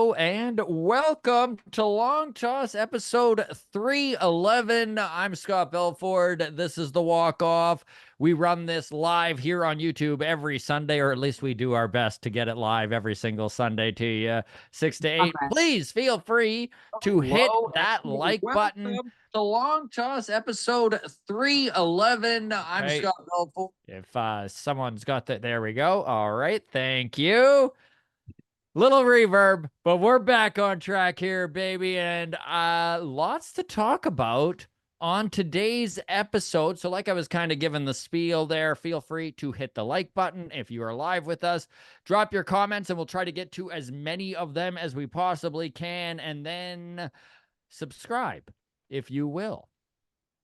Hello and welcome to Long Toss episode 311. I'm Scott Belford. This is the Walk Off. We run this live here on YouTube every Sunday, or at least we do our best to get it live every single Sunday to you, 6 to 8. Okay. Please feel free to hit Hello that and like button. welcome to Long Toss episode 311. I'm Hey. Scott Belford. If someone's got that, there we go. All right, thank you. Little reverb, but we're back on track here, baby, and lots to talk about on today's episode. So like I was kind of giving the spiel there, feel free to hit the like button if you are live with us. Drop your comments and we'll try to get to as many of them as we possibly can, and then subscribe if you will.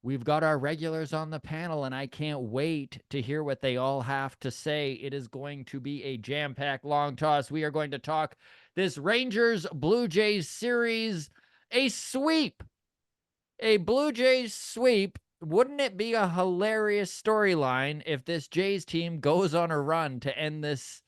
We've got our regulars on the panel, and I can't wait to hear what they all have to say. It is going to be a jam-packed long toss. We are going to talk this Rangers Blue Jays series, a sweep, a Blue Jays sweep. Wouldn't it be a hilarious storyline if this Jays team goes on a run to end this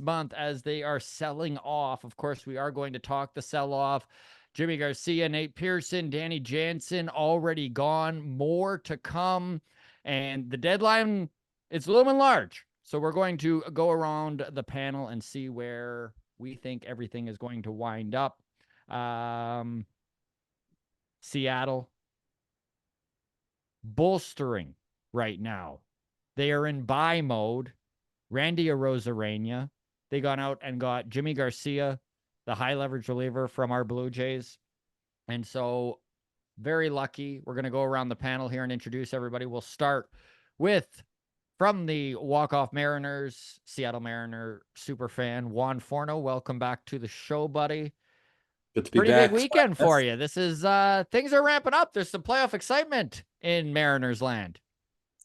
month as they are selling off? Of course, we are going to talk the sell-off. Jimmy Garcia, Nate Pearson, Danny Jansen already gone, more to come. And the deadline, it's looming large. So we're going to go around the panel and see where we think everything is going to wind up. Seattle, bolstering right now. They are in buy mode. Randy Arozarena. They gone out and got Jimmy Garcia, the high leverage reliever from our Blue Jays. And so very lucky. We're going to go around the panel here and introduce everybody. We'll start with, from the Walk-Off Mariners, Seattle Mariner super fan, Juan Forno. Welcome back to the show, buddy. Good to be Pretty back. big weekend for you. This is, things are ramping up. There's some playoff excitement in Mariners land.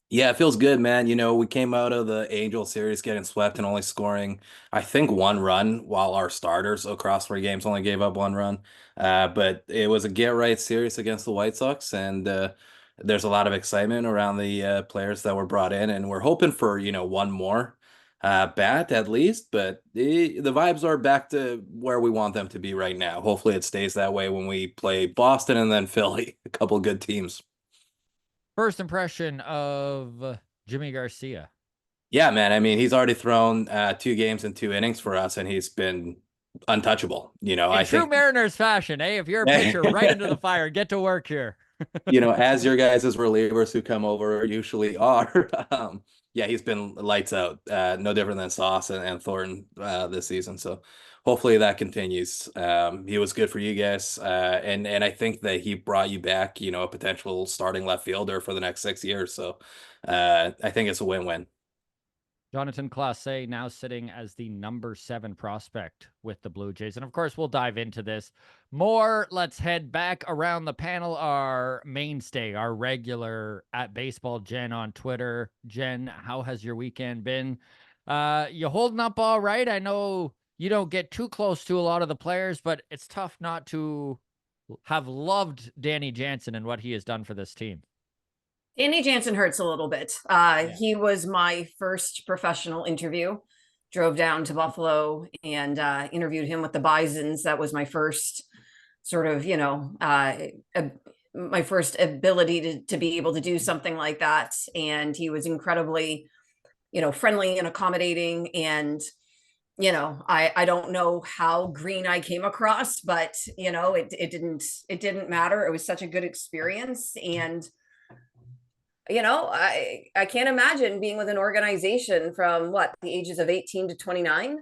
Yeah, it feels good, man. You know, we came out of the Angel series getting swept and only scoring, I think, one run, while our starters across 3 games only gave up one run. But it was a get-right series against the White Sox, and there's a lot of excitement around the players that were brought in, and we're hoping for, one more bat at least, but the vibes are back to where we want them to be right now. Hopefully it stays that way when we play Boston and then Philly, a couple good teams. First impression of Jimmy Garcia. Yeah, man. I mean, he's already thrown 2 games and 2 innings for us, and he's been untouchable. In true Mariners fashion, if you're a pitcher, right into the fire, get to work here. As your guys' relievers who come over usually are. Yeah, he's been lights out. No different than Sauce and Thornton this season. So hopefully that continues. He was good for you guys, and I think that he brought you back, a potential starting left fielder for the next 6 years. So I think it's a win-win. Jonathan Clase now sitting as the number 7 prospect with the Blue Jays. And of course, we'll dive into this more. Let's head back around the panel. Our mainstay, our regular at Baseball Jen on Twitter. Jen, how has your weekend been? You holding up all right? I know you don't get too close to a lot of the players, but it's tough not to have loved Danny Jansen and what he has done for this team. Danny Jansen hurts a little bit. He was my first professional interview. Drove down to Buffalo and interviewed him with the Bisons. That was my first sort of, my first ability to be able to do something like that. And he was incredibly, friendly and accommodating. And, I don't know how green I came across, but, it didn't matter. It was such a good experience. And I can't imagine being with an organization from the ages of 18 to 29.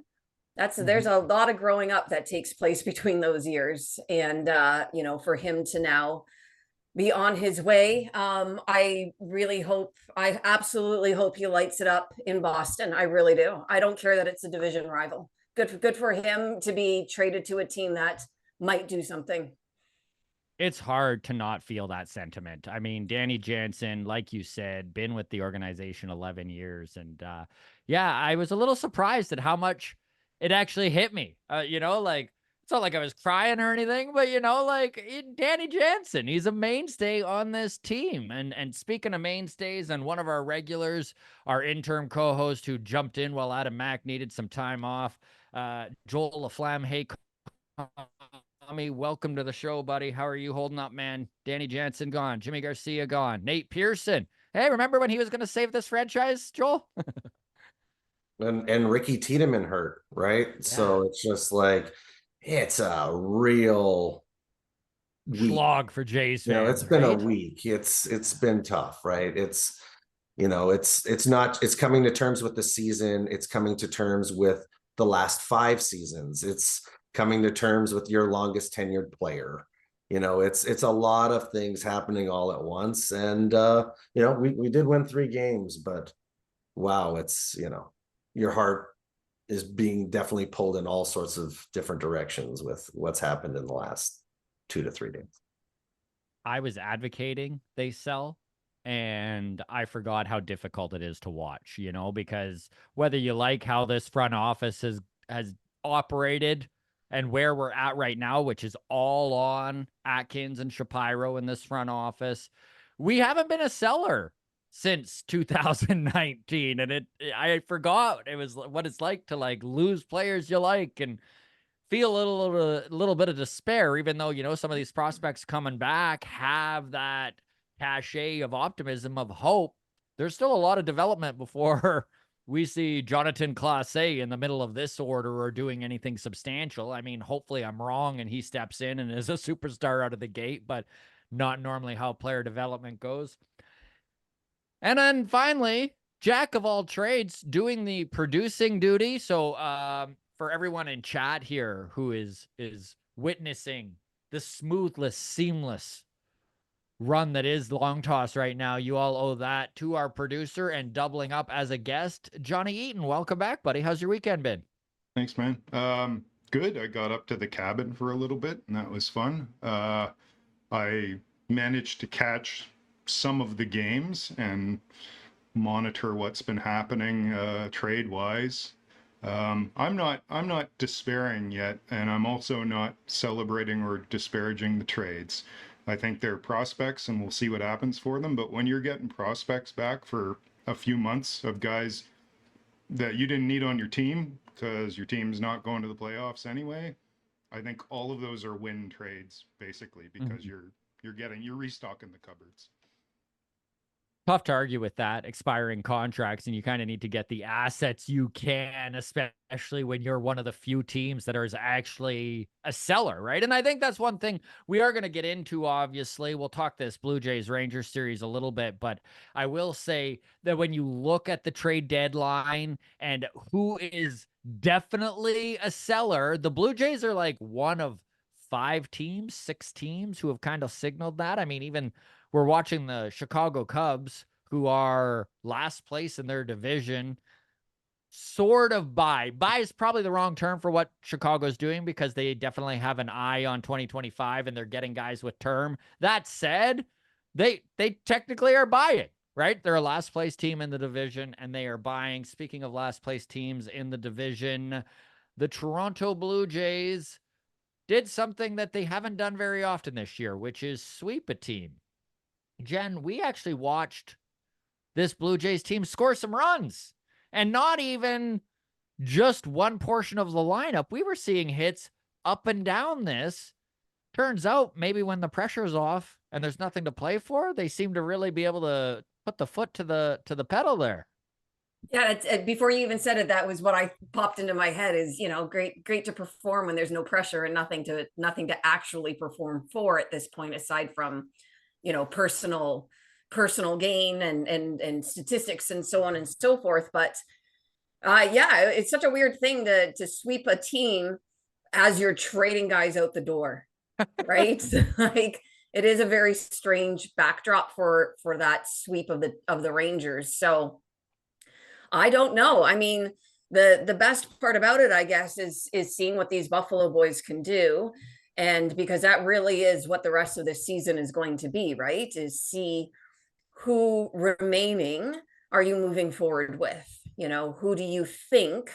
There's a lot of growing up that takes place between those years. And, for him to now be on his way, I absolutely hope he lights it up in Boston. I really do. I don't care that it's a division rival. Good for him to be traded to a team that might do something. It's hard to not feel that sentiment. I mean, Danny Jansen, like you said, been with the organization 11 years. And I was a little surprised at how much it actually hit me. It's not like I was crying or anything, but, Danny Jansen, he's a mainstay on this team. And speaking of mainstays, and one of our regulars, our interim co-host who jumped in while Adam Mack needed some time off, Joel LaFlamme. Hey, Tommy, welcome to the show, buddy. How are you holding up, man? Danny Jansen gone. Jimmy Garcia gone. Nate Pearson. Hey, remember when he was going to save this franchise, Joel? And Ricky Tiedemann hurt, right? Yeah. So it's just like it's a real week. Slog for Jays fans. It's been a right? week. It's been tough, right? It's not, it's coming to terms with the season. It's coming to terms with the last 5 seasons. It's coming to terms with your longest tenured player. It's a lot of things happening all at once. And we did win 3 games, but wow, it's your heart is being definitely pulled in all sorts of different directions with what's happened in the last 2 to 3 days. I was advocating they sell, and I forgot how difficult it is to watch, because whether you like how this front office has operated and where we're at right now, which is all on Atkins and Shapiro in this front office, we haven't been a seller since 2019. And I forgot it was what it's like to lose players you like and feel a little bit of despair, even though, some of these prospects coming back have that cachet of optimism, of hope. There's still a lot of development before we see Jonathan Clase in the middle of this order or doing anything substantial. I mean, hopefully I'm wrong and he steps in and is a superstar out of the gate, but not normally how player development goes. And then finally, jack of all trades doing the producing duty. So for everyone in chat here who is witnessing the smoothless, seamless run that is Long Toss right now, you all owe that to our producer and doubling up as a guest, Johnny Eaton. Welcome back, buddy. How's your weekend been? Thanks, man. Good. I got up to the cabin for a little bit, and that was fun. I managed to catch some of the games and monitor what's been happening trade-wise. I'm not despairing yet, and I'm also not celebrating or disparaging the trades. I think they're prospects, and we'll see what happens for them. But when you're getting prospects back for a few months of guys that you didn't need on your team because your team's not going to the playoffs anyway, I think all of those are win trades basically, because you're restocking the cupboards. Tough to argue with that, expiring contracts, and you kind of need to get the assets you can, especially when you're one of the few teams that is actually a seller, right? And I think that's one thing we are going to get into, obviously. We'll talk this Blue Jays Rangers series a little bit, but I will say that when you look at the trade deadline and who is definitely a seller, the Blue Jays are like one of 5 teams, 6 teams who have kind of signaled that. I mean, even we're watching the Chicago Cubs, who are last place in their division, sort of buy. Buy is probably the wrong term for what Chicago's doing, because they definitely have an eye on 2025 and they're getting guys with term. That said, they technically are buying, right? They're a last place team in the division and they are buying. Speaking of last place teams in the division, the Toronto Blue Jays did something that they haven't done very often this year, which is sweep a team. Jen, we actually watched this Blue Jays team score some runs, and not even just one portion of the lineup. We were seeing hits up and down this. Turns out maybe when the pressure's off and there's nothing to play for, they seem to really be able to put the foot to the pedal there. Yeah, before you even said it, that was what I popped into my head is, great to perform when there's no pressure and nothing to actually perform for at this point, aside from, personal gain and statistics and so on and so forth. But yeah, it's such a weird thing to sweep a team as you're trading guys out the door, right? Like, it is a very strange backdrop for that sweep of the Rangers. So I don't know. I mean, the best part about it, I guess, is seeing what these Buffalo boys can do. And because that really is what the rest of the season is going to be, right? Is see who remaining are you moving forward with? Who do you think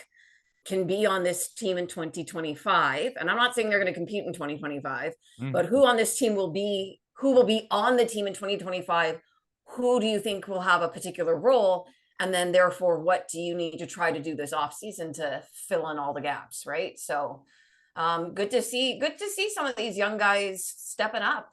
can be on this team in 2025? And I'm not saying they're going to compete in 2025, but who on this team who will be on the team in 2025? Who do you think will have a particular role? And then therefore, what do you need to try to do this offseason to fill in all the gaps, right? So Good to see some of these young guys stepping up.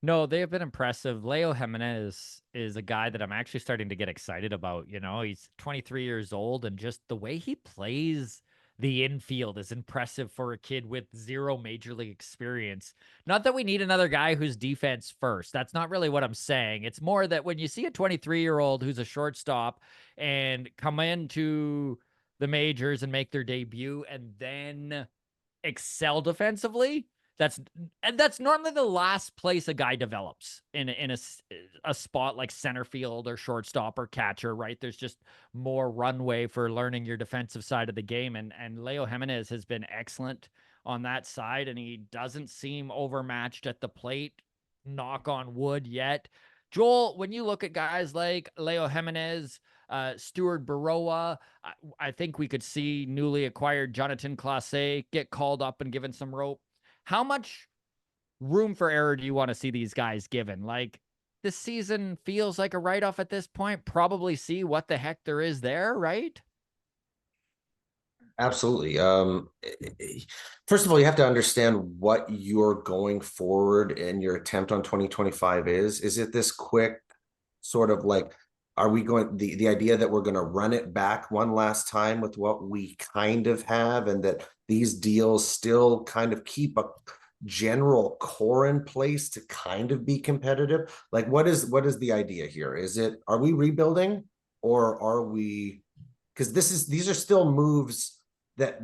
No, they have been impressive. Leo Jimenez is a guy that I'm actually starting to get excited about. You know, he's 23 years old, and just the way he plays the infield is impressive for a kid with zero major league experience. Not that we need another guy who's defense first. That's not really what I'm saying. It's more that when you see a 23-year-old who's a shortstop and come into the majors and make their debut and then excel defensively, that's normally the last place a guy develops in a spot like center field or shortstop or catcher, right? There's just more runway for learning your defensive side of the game, and Leo Jimenez has been excellent on that side, and he doesn't seem overmatched at the plate, knock on wood, yet. Joel, when you look at guys like Leo Jimenez, Stuart Baroa, I think we could see newly acquired Jonathan Clase get called up and given some rope. How much room for error do you want to see these guys given? Like, this season feels like a write-off at this point. Probably see what the heck there is there, right? Absolutely. First of all, you have to understand what you're going forward and your attempt on 2025 is. Is it this quick sort of like, are we going, the idea that we're going to run it back one last time with what we kind of have, and that these deals still kind of keep a general core in place to kind of be competitive? Like, what is the idea here? Is it, are we rebuilding, or are we, because these are still moves that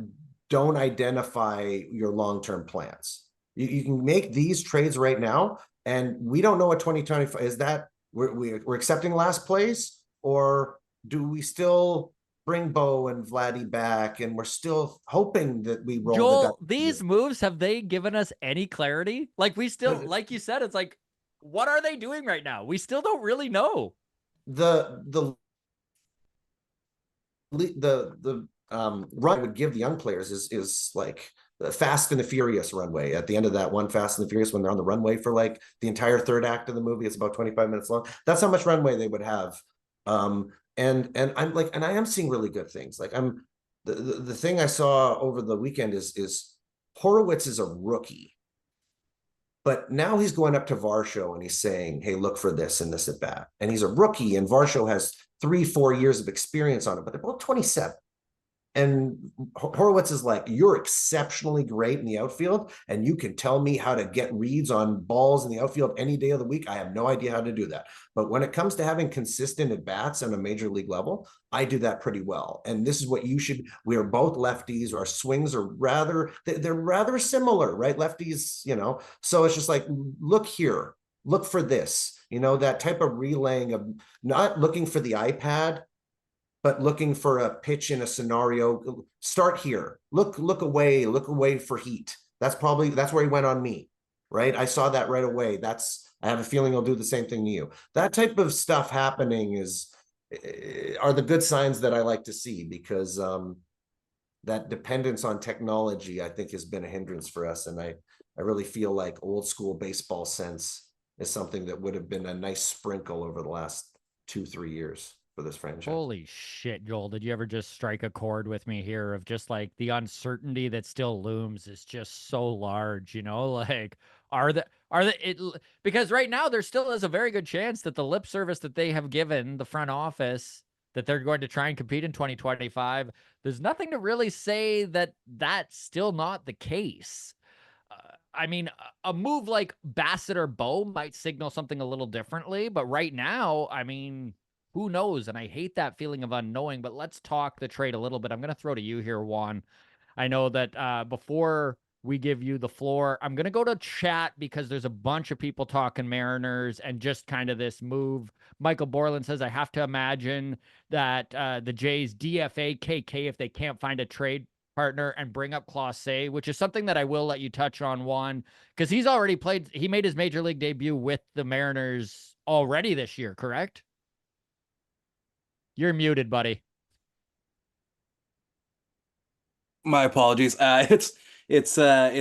don't identify your long-term plans. You can make these trades right now, and we don't know what 2025 is. That we're accepting last place, or do we still bring Bo and Vladdy back, and we're still hoping that we roll Joel, the these moves, have they given us any clarity? Like, we still, like you said, it's like, what are they doing right now? We still don't really know. The run would give the young players is like the Fast and the Furious runway. At the end of that one Fast and the Furious, when they're on the runway for like the entire third act of the movie, it's about 25 minutes long. That's how much runway they would have. And I'm like, and I am seeing really good things. Like, the thing I saw over the weekend is Horowitz is a rookie, but now he's going up to Varsho and he's saying, hey, look for this and this at bat. And he's a rookie, and Varsho has 3-4 years of experience on it, but they're both 27. And Horowitz is like, you're exceptionally great in the outfield, and you can tell me how to get reads on balls in the outfield any day of the week. I have no idea how to do that. But when it comes to having consistent at-bats on a major league level, I do that pretty well. And this is what you should, we are both lefties. Our swings are they're rather similar, right? Lefties, you know, so it's just like, look here, look for this, you know, that type of relaying of not looking for the iPad, but looking for a pitch in a scenario. Start here. Look away for heat. That's where he went on me, right? I saw that right away. I have a feeling he'll do the same thing to you. That type of stuff happening are the good signs that I like to see, because that dependence on technology, I think, has been a hindrance for us. And I really feel like old school baseball sense is something that would have been a nice sprinkle over the last 2-3 years for this franchise. Holy shit, Joel. Did you ever just strike a chord with me here of just like the uncertainty that still looms is just so large, you know? Like, because right now there still is a very good chance that the lip service that they have given the front office that they're going to try and compete in 2025, there's nothing to really say that that's still not the case. I mean, a move like Bassett or Bo might signal something a little differently, but right now, I mean, who knows? And I hate that feeling of unknowing, but let's talk the trade a little bit. I'm going to throw to you here, Juan. I know that before we give you the floor, I'm going to go to chat because there's a bunch of people talking Mariners and just kind of this move. Michael Borland says, I have to imagine that the Jays DFA KK if they can't find a trade partner and bring up Clase, which is something that I will let you touch on, Juan, because he's already played. He made his major league debut with the Mariners already this year, correct? You're muted, buddy. My apologies. It's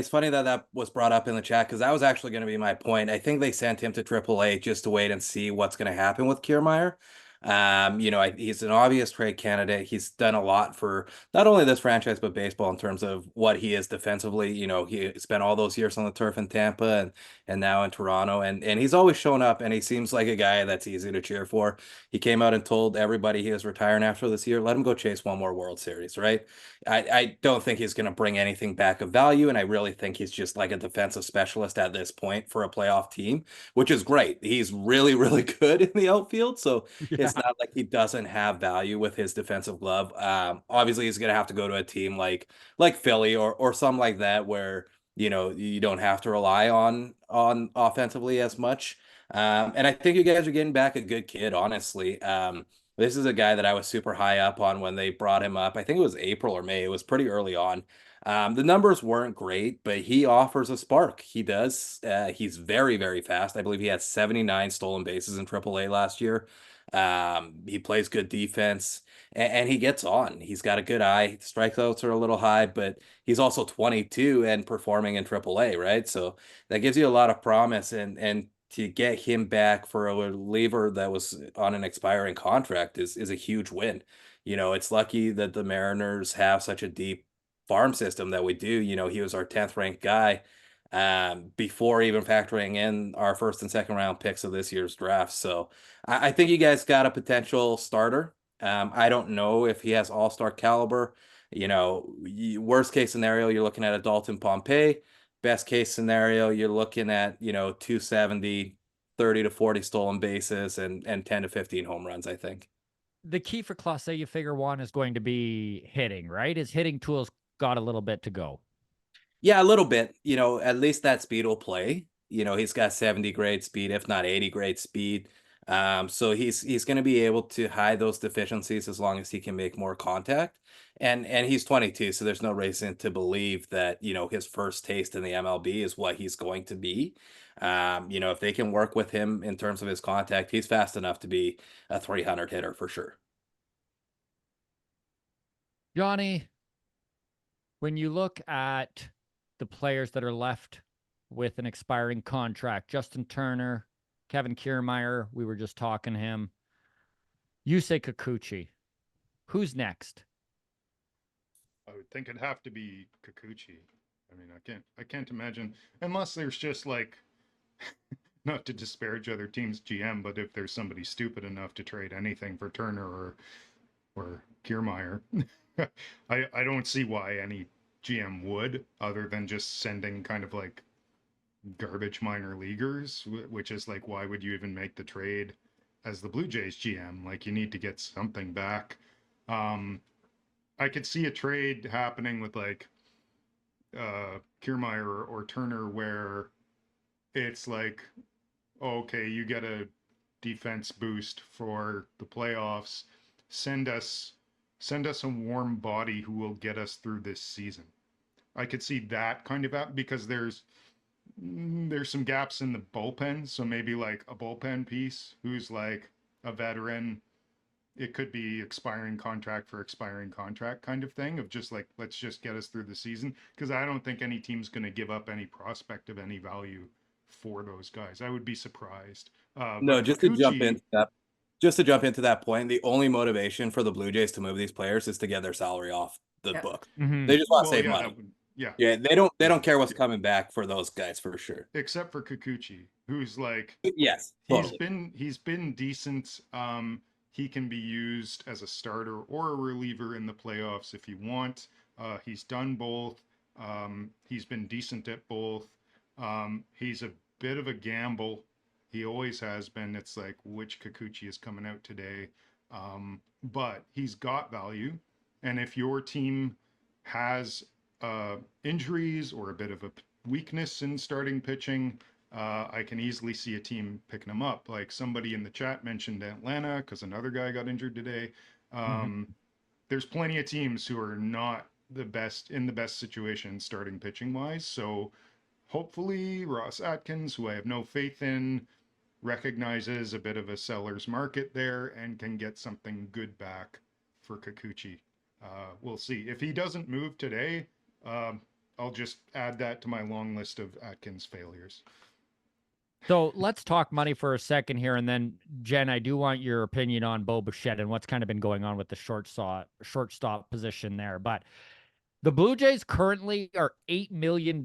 funny that was brought up in the chat, because that was actually going to be my point. I think they sent him to AAA just to wait and see what's going to happen with Kiermaier. He's an obvious trade candidate. He's done a lot for not only this franchise but baseball in terms of what he is defensively. He spent all those years on the turf in Tampa and now in Toronto, and he's always shown up, and he seems like a guy that's easy to cheer for. He came out and told everybody he was retiring after this year. Let him go chase one more World Series, right? I don't think he's going to bring anything back of value, and I really think he's just like a defensive specialist at this point for a playoff team, which is great. He's really, really good in the outfield, so Yeah. it's not like he doesn't have value with his defensive glove. Obviously, he's going to have to go to a team like Philly or something like that where you don't have to rely on offensively as much. And I think you guys are getting back a good kid, honestly. This is a guy that I was super high up on when they brought him up. I think it was April or May. It was pretty early on. The numbers weren't great, but he offers a spark. He does. He's very, very fast. I believe he had 79 stolen bases in AAA last year. He plays good defense and he gets on. He's got a good eye. Strikeouts are a little high, but he's also 22 and performing in AAA, right? So that gives you a lot of promise and to get him back for a reliever that was on an expiring contract is a huge win. It's lucky that the Mariners have such a deep farm system that we do. He was our 10th ranked guy before even factoring in our first and second round picks of this year's draft. So I think you guys got a potential starter. I don't know if he has all-star caliber. Worst case scenario, you're looking at a Dalton Pompey. Best case scenario, you're looking at, 270, 30 to 40 stolen bases and 10 to 15 home runs, I think. The key for Clase, you figure, one is going to be hitting, right? His hitting tools got a little bit to go. Yeah, a little bit. At least that speed will play. He's got 70 grade speed, if not 80 grade speed. So he's going to be able to hide those deficiencies as long as he can make more contact. And he's 22, so there's no reason to believe that, his first taste in the MLB is what he's going to be. If they can work with him in terms of his contact, he's fast enough to be a 300 hitter for sure. Johnny, when you look at the players that are left with an expiring contract, Justin Turner, Kevin Kiermaier, we were just talking to him, Yusei Kikuchi, who's next? I would think it'd have to be Kikuchi. I mean, I can't imagine unless there's just like not to disparage other teams' GM, but if there's somebody stupid enough to trade anything for Turner or Kiermaier, I don't see why any GM would, other than just sending kind of like garbage minor leaguers, which is like, why would you even make the trade as the Blue Jays GM? Like, you need to get something back. I could see a trade happening with like Kiermaier or Turner where it's like, okay, you get a defense boost for the playoffs. Send us a warm body who will get us through this season. I could see that kind of because there's some gaps in the bullpen. So maybe like a bullpen piece who's like a veteran. It could be expiring contract for expiring contract kind of thing of just like, let's just get us through the season. Because I don't think any team's going to give up any prospect of any value for those guys. I would be surprised. No, But Kikuchi, just to jump into that point, the only motivation for the Blue Jays to move these players is to get their salary off the Yeah. book. Mm-hmm. They just want to well, save yeah, money. yeah. Yeah, they don't care what's coming back for those guys for sure. Except for Kikuchi, who's like Yes, totally. he's been decent. He can be used as a starter or a reliever in the playoffs if you want. He's done both. He's been decent at both. He's a bit of a gamble. He always has been. It's like, which Kikuchi is coming out today? But he's got value. And if your team has injuries or a bit of a weakness in starting pitching, I can easily see a team picking him up. Like somebody in the chat mentioned Atlanta because another guy got injured today. There's plenty of teams who are not the best situation starting pitching wise. So hopefully Ross Atkins, who I have no faith in, recognizes a bit of a seller's market there and can get something good back for Kikuchi. We'll see. If he doesn't move today, I'll just add that to my long list of Atkins failures. So let's talk money for a second here, and then Jen, I do want your opinion on Bo Bichette and what's kind of been going on with the shortstop position there. But the Blue Jays currently are $8 million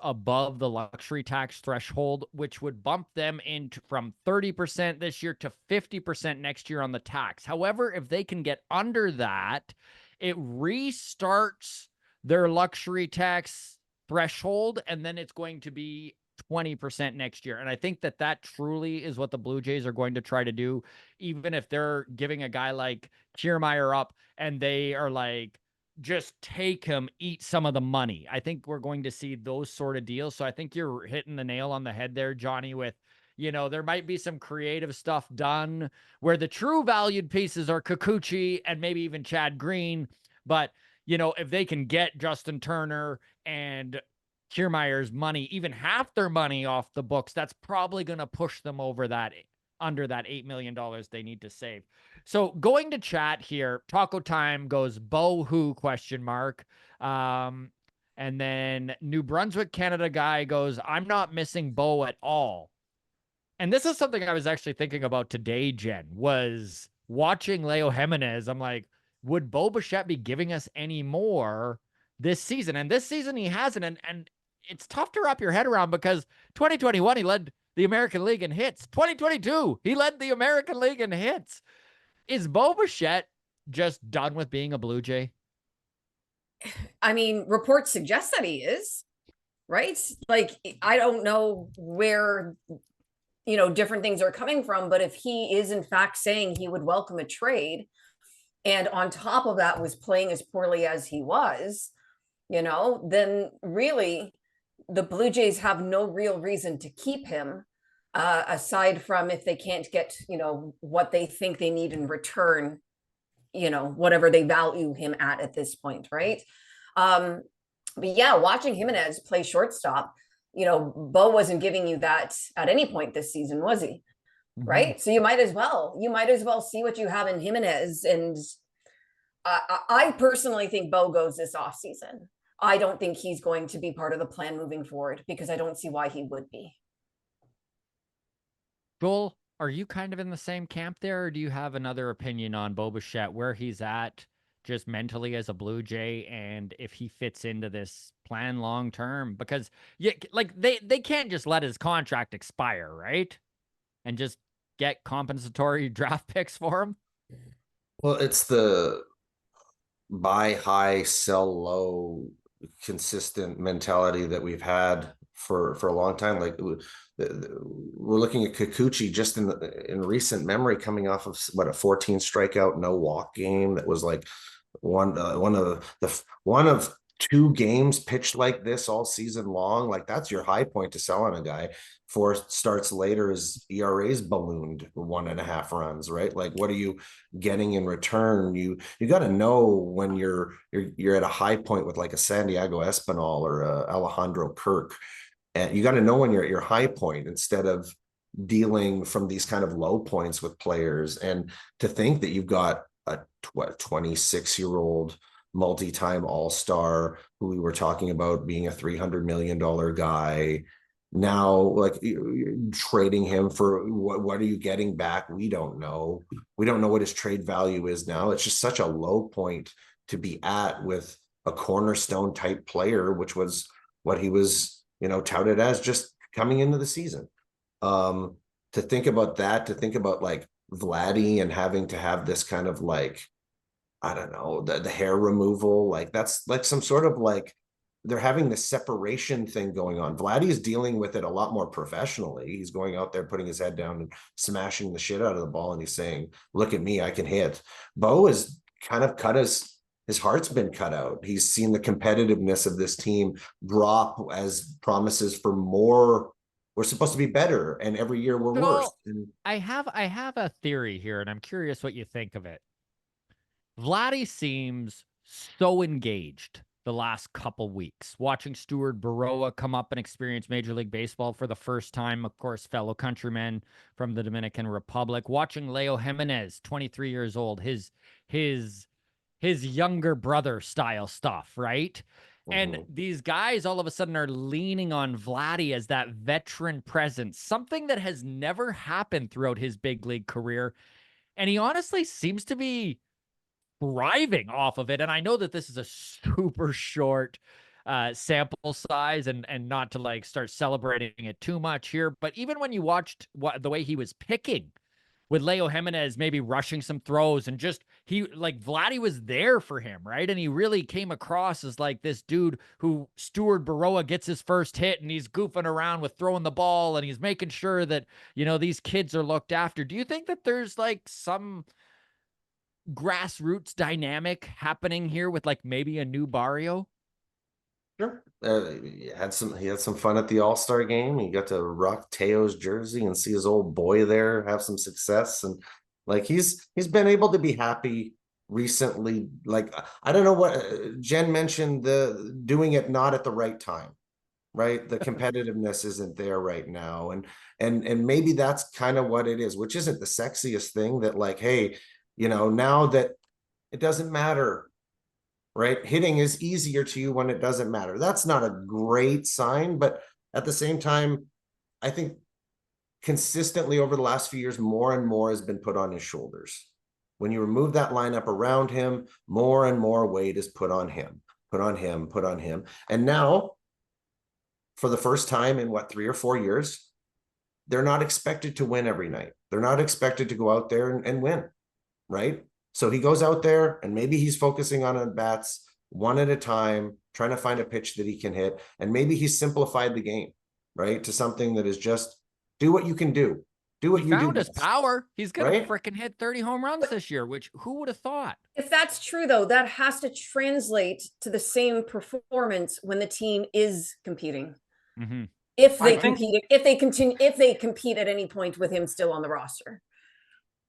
above the luxury tax threshold, which would bump them into from 30% this year to 50% next year on the tax. However, if they can get under that, it restarts their luxury tax threshold, and then it's going to be 20% next year. And I think that truly is what the Blue Jays are going to try to do, even if they're giving a guy like Kiermaier up and they are like, just take him, eat some of the money. I think we're going to see those sort of deals. So I think you're hitting the nail on the head there, Johnny, with, there might be some creative stuff done where the true valued pieces are Kikuchi and maybe even Chad Green. But, if they can get Justin Turner and Kiermaier's money, even half their money off the books, that's probably going to push them over under that $8 million they need to save. So going to chat here, Taco Time goes Bo who ? And then New Brunswick, Canada guy goes, I'm not missing Bo at all. And this is something I was actually thinking about today, Jen, was watching Leo Jimenez. I'm like, would Bo Bichette be giving us any more this season? And this season he hasn't. And it's tough to wrap your head around because 2021 he led the American League in hits. 2022 he led the American League in hits. Is Bo Bichette just done with being a Blue Jay? I mean, reports suggest that he is, right? Like, I don't know where, different things are coming from, but if he is in fact saying he would welcome a trade, and on top of that was playing as poorly as he was, then really the Blue Jays have no real reason to keep him, aside from if they can't get, what they think they need in return, whatever they value him at this point, right? But yeah, watching Jimenez play shortstop, Bo wasn't giving you that at any point this season, was he? Mm-hmm. Right? So you might as well see what you have in Jimenez. And I personally think Bo goes this offseason. I don't think he's going to be part of the plan moving forward because I don't see why he would be. Joel, are you kind of in the same camp there, or do you have another opinion on Bo Bichette, where he's at just mentally as a Blue Jay and if he fits into this plan long term? Because they can't just let his contract expire, right? And just get compensatory draft picks for him. Well, it's the buy high, sell low, consistent mentality that we've had for a long time. Like we're looking at Kikuchi just in recent memory, coming off of a 14 strikeout, no walk game that was like one of two games pitched like this all season long. Like that's your high point to sell on a guy. 4 starts later, his ERA's ballooned 1.5 runs, right? Like what are you getting in return? You got to know when you're at a high point with like a Santiago Espinal or a Alejandro Kirk, and you got to know when you're at your high point instead of dealing from these kind of low points with players. And to think that you've got a 26-year-old multi-time all-star who we were talking about being a $300 million guy, now like trading him for what are you getting back? We don't know what his trade value is now. It's just such a low point to be at with a cornerstone type player, which was what he was touted as just coming into the season. To think about that, to think about like Vladdy and having to have this kind of like, I don't know, the hair removal, like that's like some sort of like they're having this separation thing going on. Vladdy is dealing with it a lot more professionally. He's going out there, putting his head down and smashing the shit out of the ball. And he's saying, look at me, I can hit. Bo is kind of cut his heart's been cut out. He's seen the competitiveness of this team drop as promises for more. We're supposed to be better, and every year we're worse. And I have a theory here, and I'm curious what you think of it. Vladdy seems so engaged the last couple weeks, watching Stuart Baroa come up and experience Major League Baseball for the first time, of course, fellow countryman from the Dominican Republic, watching Leo Jimenez, 23 years old, his younger brother style stuff, right? And Mhm. these guys all of a sudden are leaning on Vladdy as that veteran presence, something that has never happened throughout his big league career. And he honestly seems to be thriving off of it. And I know that this is a super short sample size, and not to like start celebrating it too much here, but even when you watched the way he was picking with Leo Jimenez, maybe rushing some throws, and just he like Vladdy was there for him, right? And he really came across as like this dude who Stuart Baroa gets his first hit and he's goofing around with throwing the ball and he's making sure that, these kids are looked after. Do you think that there's like some grassroots dynamic happening here with like maybe a new Barrio? Sure. He had some fun at the All-Star game. He got to rock Teo's jersey and see his old boy there have some success. And like he's been able to be happy recently. Like I don't know what Jen mentioned, the doing it not at the right time, right? The competitiveness isn't there right now. And maybe that's kind of what it is, which isn't the sexiest thing, that like, hey, now that it doesn't matter, right? Hitting is easier to you when it doesn't matter. That's not a great sign, but at the same time, I think consistently over the last few years, more and more has been put on his shoulders. When you remove that lineup around him, more and more weight is put on him, put on him, put on him. And now, for the first time in 3 or 4 years, they're not expected to win every night. They're not expected to go out there and win, right? So he goes out there and maybe he's focusing on bats one at a time, trying to find a pitch that he can hit. And maybe he's simplified the game, right? To something that is just do what you can do. Do what He you do found his best, power. He's gonna right? freaking hit 30 home runs this year, which who would have thought? If that's true, though, that has to translate to the same performance when the team is competing. Mm-hmm. If I they think- compete, if they continue, if they compete at any point with him still on the roster.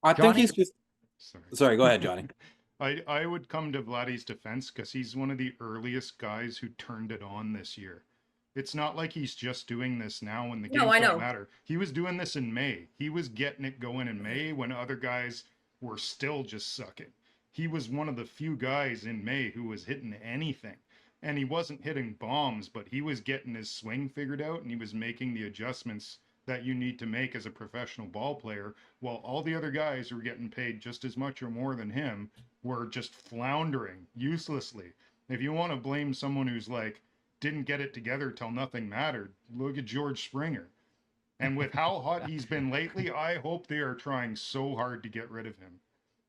I think Johnny? he's just. Sorry, go ahead, Johnny. I would come to Vladdy's defense because he's one of the earliest guys who turned it on this year. It's not like he's just doing this now when the games I don't know. matter. He was doing this in May. He was getting it going in May when other guys were still just sucking. He was one of the few guys in May who was hitting anything. And he wasn't hitting bombs, but he was getting his swing figured out and he was making the adjustments that you need to make as a professional ball player, while all the other guys who were getting paid just as much or more than him were just floundering uselessly. If you want to blame someone who's like didn't get it together till nothing mattered, look at George Springer. And with how hot he's been lately, I hope they are trying so hard to get rid of him.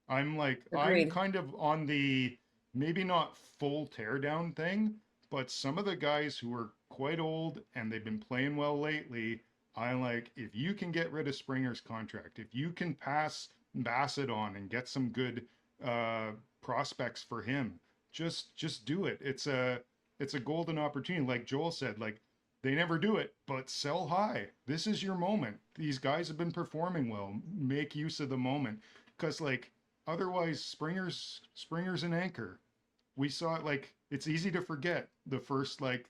I'm Agreed. kind of on the maybe not full teardown thing, but some of the guys who are quite old and they've been playing well lately, I like, if you can get rid of Springer's contract, if you can pass Bassett on and get some good prospects for him, just do it. It's a golden opportunity. Like Joel said, like they never do it, but sell high. This is your moment. These guys have been performing well. Make use of the moment, because like otherwise, Springer's an anchor. We saw it, like it's easy to forget the first like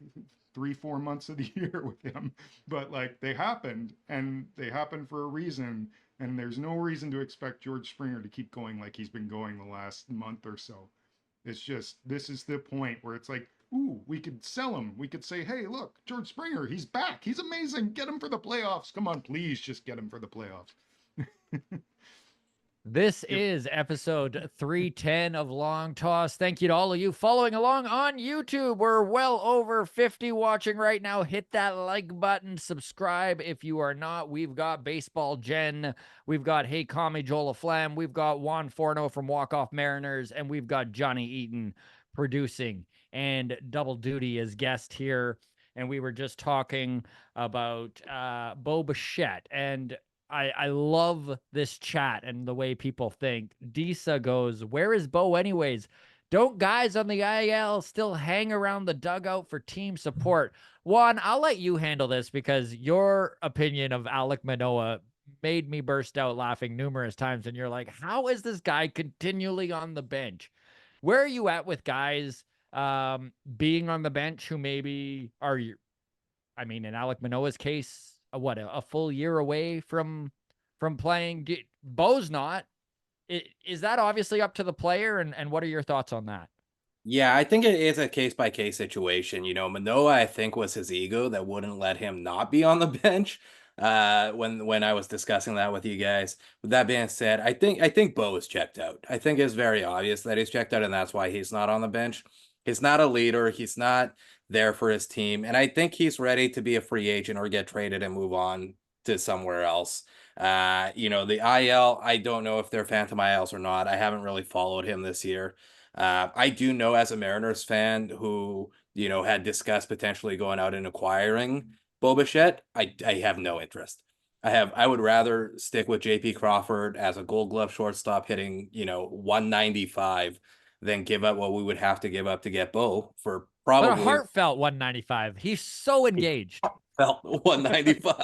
3-4 months of the year with him, but like they happened and they happened for a reason. And there's no reason to expect George Springer to keep going like he's been going the last month or so. It's just, this is the point where it's like, ooh, we could sell him. We could say, hey, look, George Springer, he's back. He's amazing. Get him for the playoffs. Come on, please just get him for the playoffs. This is episode 310 of Long Toss. Thank you to all of you following along on YouTube. We're well over 50 watching right now. Hit that like button. Subscribe if you are not. We've got Baseball Jen. We've got Hey Kami Joel Flam. We've got Juan Forno from Walk Off Mariners. And we've got Johnny Eaton producing and double duty as guest here. And we were just talking about Bo Bichette. And I love this chat and the way people think. Disa goes, where is Bo anyways? Don't guys on the IL still hang around the dugout for team support? Juan, I'll let you handle this because your opinion of Alek Manoah made me burst out laughing numerous times. And you're like, how is this guy continually on the bench? Where are you at with guys being on the bench who maybe are, I mean, in Alek Manoah's case, a full year away from playing? Bo's not. Is that obviously up to the player? And what are your thoughts on that? Yeah, I think it is a case by case situation. You know, Manoa, I think, was his ego that wouldn't let him not be on the bench. When I was discussing that with you guys. With that being said, I think Bo is checked out. I think it's very obvious that he's checked out, and that's why he's not on the bench. He's not a leader. He's not there for his team, and I think he's ready to be a free agent or get traded and move on to somewhere else. You know, the IL, I don't know if they're Phantom ILs or not. I haven't really followed him this year. I do know as a Mariners fan who, you know, had discussed potentially going out and acquiring Bichette, I have no interest. I would rather stick with JP Crawford as a Gold Glove shortstop hitting, you know, 195 than give up what we would have to give up to get Bo for But a probably heartfelt 195. He's so engaged. felt 195.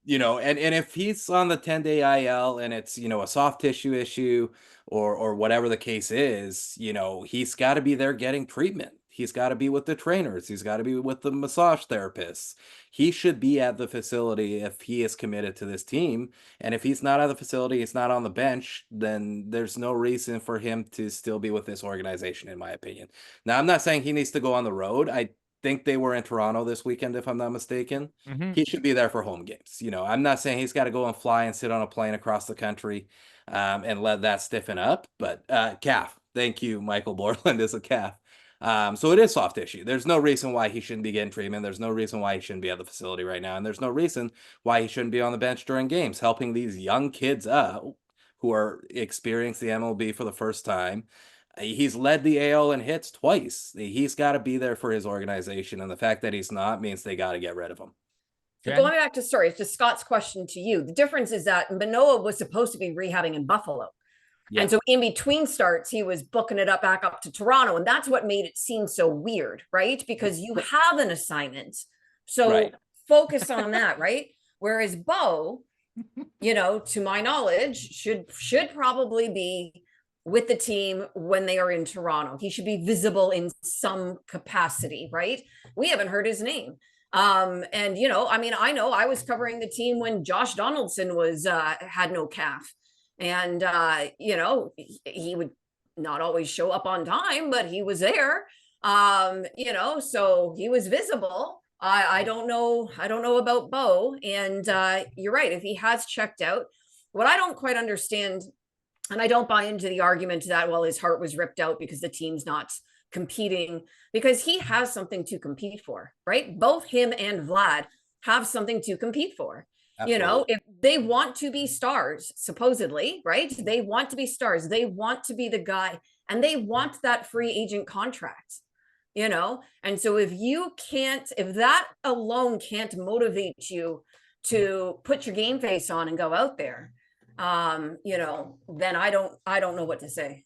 You know, and if he's on the 10-day IL and it's, you know, a soft tissue issue or whatever the case is, you know, he's got to be there getting treatment. He's got to be with the trainers. He's got to be with the massage therapists. He should be at the facility if he is committed to this team. And if he's not at the facility, he's not on the bench, then there's no reason for him to still be with this organization, in my opinion. Now, I'm not saying he needs to go on the road. I think they were in Toronto this weekend, if I'm not mistaken. Mhm. He should be there for home games. You know, I'm not saying he's got to go and fly and sit on a plane across the country and let that stiffen up. But calf, thank you, Michael Borland is a calf. So it is soft tissue. There's no reason why he shouldn't be getting treatment. There's no reason why he shouldn't be at the facility right now. And there's no reason why he shouldn't be on the bench during games, helping these young kids out who are experiencing the MLB for the first time. He's led the AL in hits twice. He's got to be there for his organization. And the fact that he's not means they got to get rid of him. So Jen? going back to story, to Scott's question to you, the difference is that Manoa was supposed to be rehabbing in Buffalo. Yeah. And so in between starts, he was booking it up back up to Toronto. And that's what made it seem so weird, right? Because you have an assignment. So Right. focus on that, right? Whereas Bo, you know, to my knowledge, should probably be with the team when they are in Toronto. He should be visible in some capacity, right? We haven't heard his name. And you know, I mean, I know I was covering the team when Josh Donaldson was had no calf. And you know, he would not always show up on time, but he was there. You know, so he was visible. I don't know about Bo. And you're right, if he has checked out, what I don't quite understand, and I don't buy into the argument that, well, his heart was ripped out because the team's not competing, because he has something to compete for, right? Both him and Vlad have something to compete for. Absolutely. You know, if they want to be stars, supposedly, right? They want to be stars. They want to be the guy, and they want that free agent contract, you know? And so if that alone can't motivate you to put your game face on and go out there, you know, then I don't know what to say.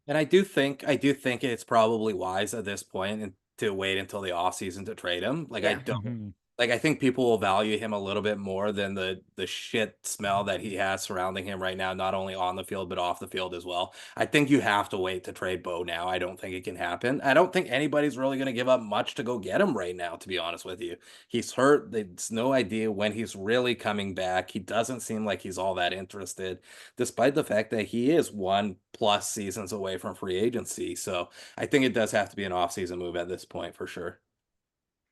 And I do think it's probably wise at this point to wait until the offseason to trade him. Like I Yeah. don't Mhm. like I think people will value him a little bit more than the shit smell that he has surrounding him right now, not only on the field but off the field as well. I think you have to wait to trade Bo now. I don't think it can happen. I don't think anybody's really going to give up much to go get him right now, to be honest with you. He's hurt. There's no idea when he's really coming back. He doesn't seem like he's all that interested, despite the fact that he is 1+ seasons away from free agency. So I think it does have to be an offseason move at this point for sure.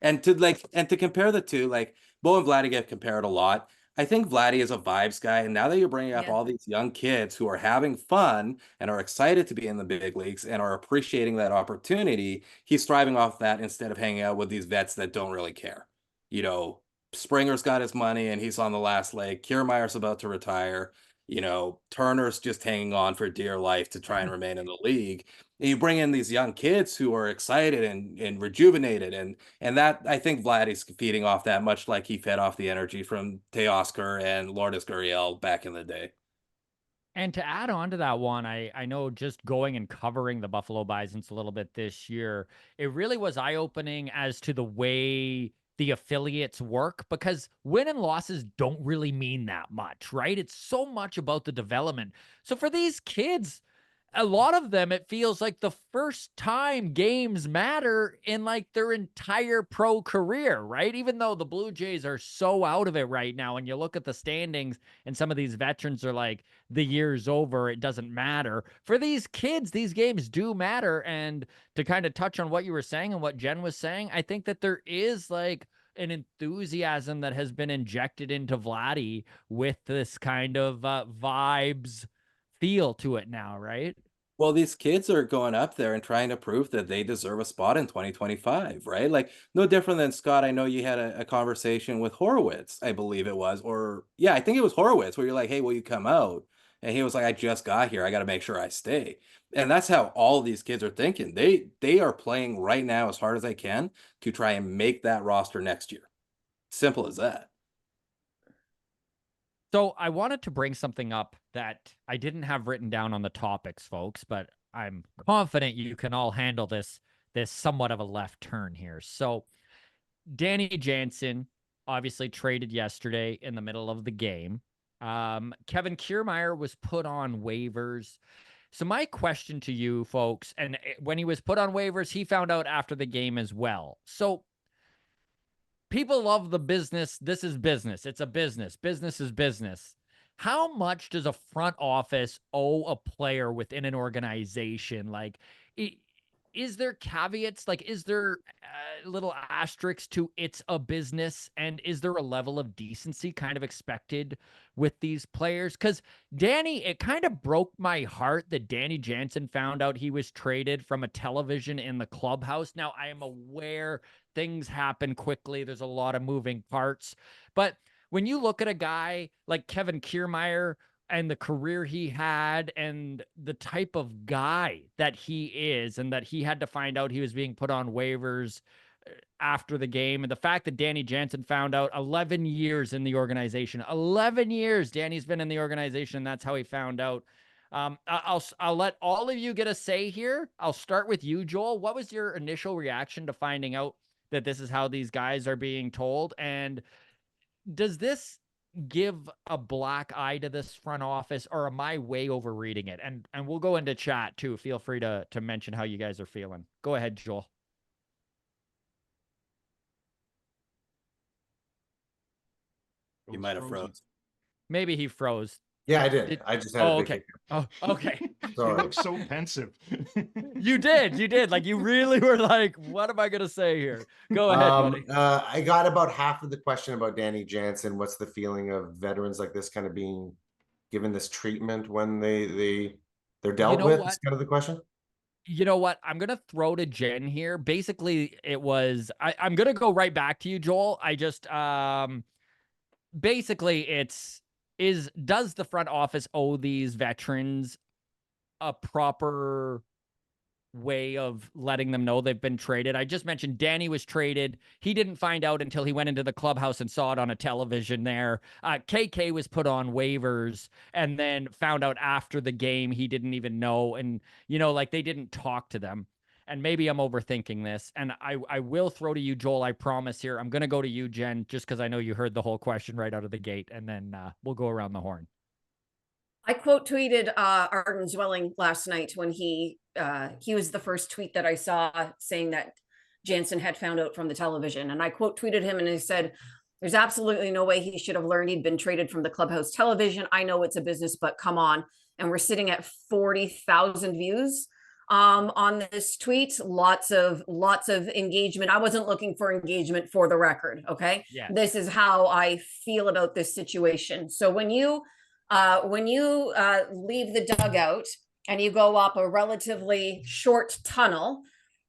And to compare the two, like Bo and Vladdy get compared a lot. I think Vladdy is a vibes guy, and now that you're bringing up Yeah. all these young kids who are having fun and are excited to be in the big leagues and are appreciating that opportunity, he's thriving off that instead of hanging out with these vets that don't really care. You know, Springer's got his money and he's on the last leg. Kiermaier's about to retire. You know, Turner's just hanging on for dear life to try and remain in the league. And you bring in these young kids who are excited and rejuvenated, and that I think Vladdy's feeding off that, much like he fed off the energy from Teoscar and Lourdes Gurriel back in the day. And to add on to that one, I know just going and covering the Buffalo Bisons a little bit this year, it really was eye-opening as to the way the affiliates work, because win and losses don't really mean that much, right? It's so much about the development. So for these kids, a lot of them, it feels like the first time games matter in like their entire pro career, right? Even though the Blue Jays are so out of it right now, and you look at the standings and some of these veterans are like, the year's over, it doesn't matter. For these kids, these games do matter. And to kind of touch on what you were saying and what Jen was saying, I think that there is like an enthusiasm that has been injected into Vladdy with this kind of vibes feel to it now, right? Well, these kids are going up there and trying to prove that they deserve a spot in 2025, right? Like, no different than Scott. I know you had a conversation with Horowitz, I believe it was, or yeah, I think it was Horowitz, where you're like, hey, will you come out? And he was like, I just got here. I got to make sure I stay. And that's how all these kids are thinking. They are playing right now as hard as they can to try and make that roster next year. Simple as that. So I wanted to bring something up that I didn't have written down on the topics, folks, but I'm confident you can all handle this somewhat of a left turn here. So Danny Jansen obviously traded yesterday in the middle of the game. Kevin Kiermaier was put on waivers. So my question to you folks, and when he was put on waivers, he found out after the game as well. So people love the business. This is business. It's a business. Business is business. How much does a front office owe a player within an organization? Like, is there caveats? Like, is there little asterisks to it's a business? And is there a level of decency kind of expected with these players? Because Danny, it kind of broke my heart that Danny Jansen found out he was traded from a television in the clubhouse. Now, I am aware things happen quickly. There's a lot of moving parts. But when you look at a guy like Kevin Kiermaier and the career he had and the type of guy that he is, and that he had to find out he was being put on waivers after the game, and the fact that Danny Jansen found out 11 years in the organization, 11 years Danny's been in the organization, and that's how he found out. I'll let all of you get a say here. I'll start with you, Joel. What was your initial reaction to finding out that this is how these guys are being told? And does this give a black eye to this front office, or am I way overreading it? And we'll go into chat too. Feel free to mention how you guys are feeling. Go ahead, Joel. You might have froze. Maybe he froze. Yeah, I did. I just had a big okay. Oh, okay. You Sorry. look so pensive. You did. Like, you really were like, what am I going to say here? Go ahead, buddy. I got about half of the question about Danny Jansen. What's the feeling of veterans like this kind of being given this treatment when they're dealt with? Is kind of the question. You know what? I'm going to throw to Jen here. Basically, it was, I'm going to go right back to you, Joel. I just, basically does the front office owe these veterans a proper way of letting them know they've been traded? I just mentioned Danny was traded. He didn't find out until he went into the clubhouse and saw it on a television there. KK was put on waivers and then found out after the game he didn't even know. And, like, they didn't talk to them. And maybe I'm overthinking this. And I will throw to you, Joel, I promise here. I'm going to go to you, Jen, just because I know you heard the whole question right out of the gate. And then we'll go around the horn. I quote tweeted Arden Zwelling last night when he was the first tweet that I saw saying that Jansen had found out from the television. And I quote tweeted him and I said, there's absolutely no way he should have learned he'd been traded from the clubhouse television. I know it's a business, but come on. And we're sitting at 40,000 views on this tweet. Lots of engagement. I wasn't looking for engagement, for the record. Okay. Yeah. This is how I feel about this situation. So when you leave the dugout and you go up a relatively short tunnel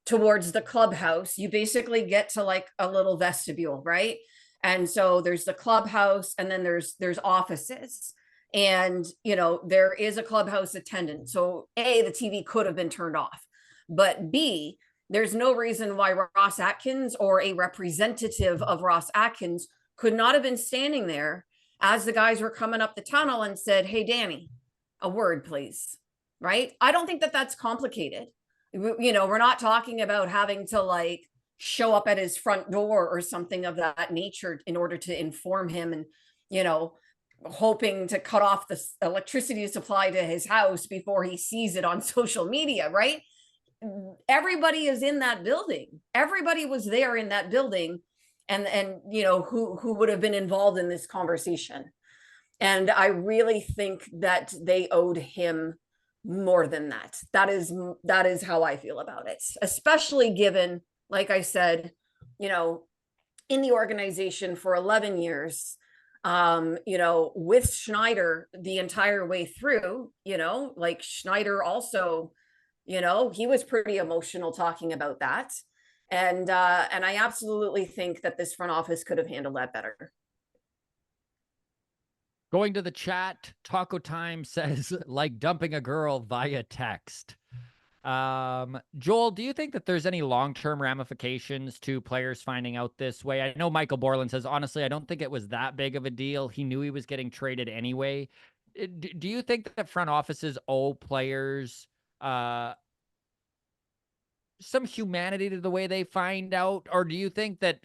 towards the clubhouse, you basically get to like a little vestibule, right? And so there's the clubhouse, and then there's offices, and there is a clubhouse attendant. So A, the TV could have been turned off, but B, there's no reason why Ross Atkins or a representative of Ross Atkins could not have been standing there as the guys were coming up the tunnel and said, hey, Danny, a word, please. Right? I don't think that that's complicated. We're not talking about having to like show up at his front door or something of that nature in order to inform him and, hoping to cut off the electricity supply to his house before he sees it on social media, right? Everybody is in that building. Everybody was there in that building, and you know, who would have been involved in this conversation. And I really think that they owed him more than that. That is how I feel about it, especially given, like I said, you know, in the organization for 11 years, you know, with Schneider the entire way through, you know, like Schneider also, you know, he was pretty emotional talking about that. And I absolutely think that this front office could have handled that better. Going to the chat, Taco Time says, like dumping a girl via text. Joel, do you think that there's any long-term ramifications to players finding out this way? I know Michael Borland says, honestly, I don't think it was that big of a deal. He knew he was getting traded anyway. Do you think that front offices owe players some humanity to the way they find out? Or do you think that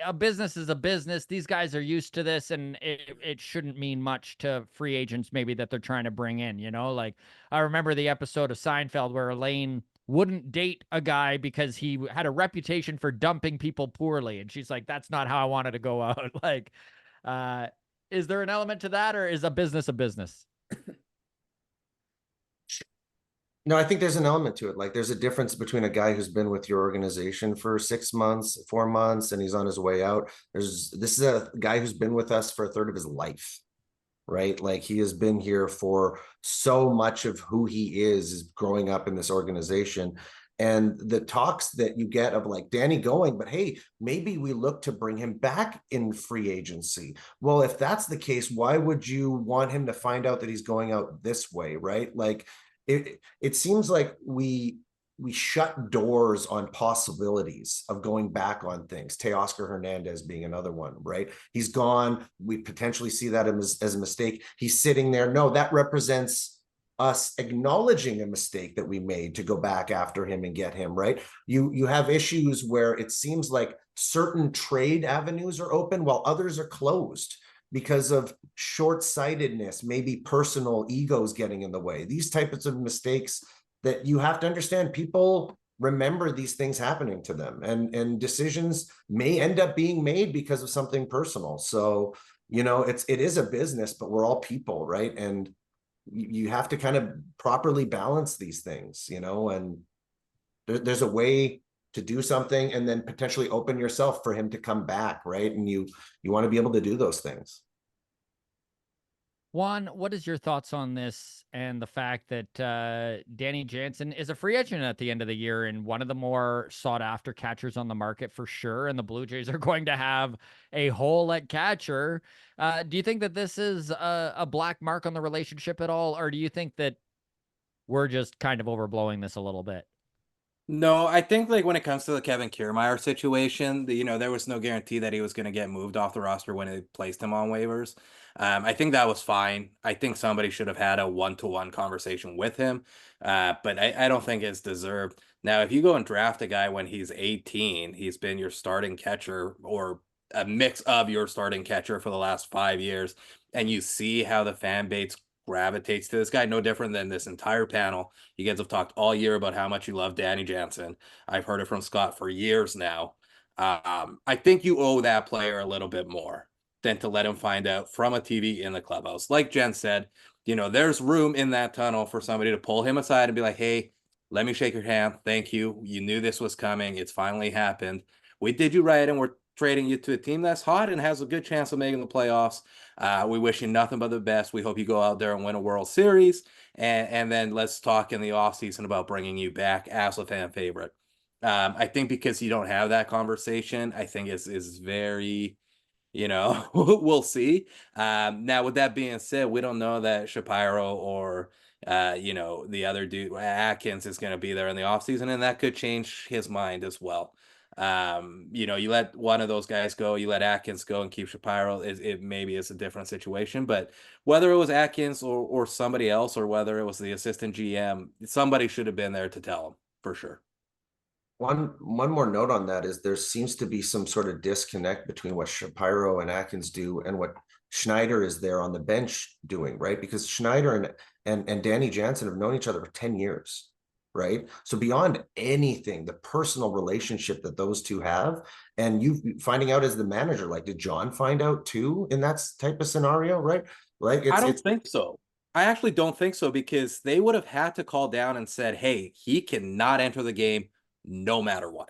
a business is a business? These guys are used to this, and it shouldn't mean much to free agents maybe that they're trying to bring in, you know? Like, I remember the episode of Seinfeld where Elaine wouldn't date a guy because he had a reputation for dumping people poorly, and she's like, that's not how I wanted to go out. Like, is there an element to that, or is a business a business? No, I think there's an element to it. Like, there's a difference between a guy who's been with your organization for 6 months, 4 months, and he's on his way out. This is a guy who's been with us for a third of his life, right? Like, he has been here for so much of who he is growing up in this organization. And the talks that you get of like Danny going, but hey, maybe we look to bring him back in free agency. Well, if that's the case, why would you want him to find out that he's going out this way, right? Like, it seems like we shut doors on possibilities of going back on things. Teoscar Hernandez being another one, right? He's gone. We potentially see that as a mistake. He's sitting there. No, that represents us acknowledging a mistake that we made to go back after him and get him, right? You have issues where it seems like certain trade avenues are open while others are closed because of short-sightedness, maybe personal egos getting in the way. These types of mistakes that you have to understand, people remember these things happening to them, and decisions may end up being made because of something personal. So, you know, it is a business, but we're all people, right? And you have to kind of properly balance these things, you know, and there's a way to do something and then potentially open yourself for him to come back, right? And you want to be able to do those things. Juan, what is your thoughts on this and the fact that Danny Jansen is a free agent at the end of the year and one of the more sought-after catchers on the market for sure, and the Blue Jays are going to have a hole at catcher? Do you think that this is a black mark on the relationship at all, or do you think that we're just kind of overblowing this a little bit? No, I think like when it comes to the Kevin Kiermaier situation, you know, there was no guarantee that he was going to get moved off the roster when they placed him on waivers. I think that was fine. I think somebody should have had a one-to-one conversation with him, but I don't think it's deserved. Now, if you go and draft a guy when he's 18, he's been your starting catcher or a mix of your starting catcher for the last 5 years, and you see how the fan base gravitates to this guy, no different than this entire panel. You guys have talked all year about how much you love Danny Jansen. I've heard it from Scott for years now. I think you owe that player a little bit more than to let him find out from a TV in the clubhouse. Like Jen said, you know, there's room in that tunnel for somebody to pull him aside and be like, hey, let me shake your hand. Thank you. You knew this was coming. It's finally happened. We did you right, and we're trading you to a team that's hot and has a good chance of making the playoffs. We wish you nothing but the best. We hope you go out there and win a World Series. And then let's talk in the offseason about bringing you back as a fan favorite. I think because you don't have that conversation, I think is very, you know, we'll see. Now, with that being said, we don't know that Shapiro or, you know, the other dude, Atkins, is going to be there in the offseason, and that could change his mind as well. You know, you let one of those guys go, you let Atkins go and keep Shapiro, it maybe is a different situation. But whether it was Atkins or somebody else, or whether it was the assistant GM, somebody should have been there to tell him for sure. One more note on that is there seems to be some sort of disconnect between what Shapiro and Atkins do and what Schneider is there on the bench doing, right? Because Schneider and Danny Jansen have known each other for 10 years, right? So beyond anything, the personal relationship that those two have, and you finding out as the manager, like, did John find out too in that type of scenario, right? Like, I don't it's think so. I actually don't think so because they would have had to call down and said, hey, he cannot enter the game no matter what.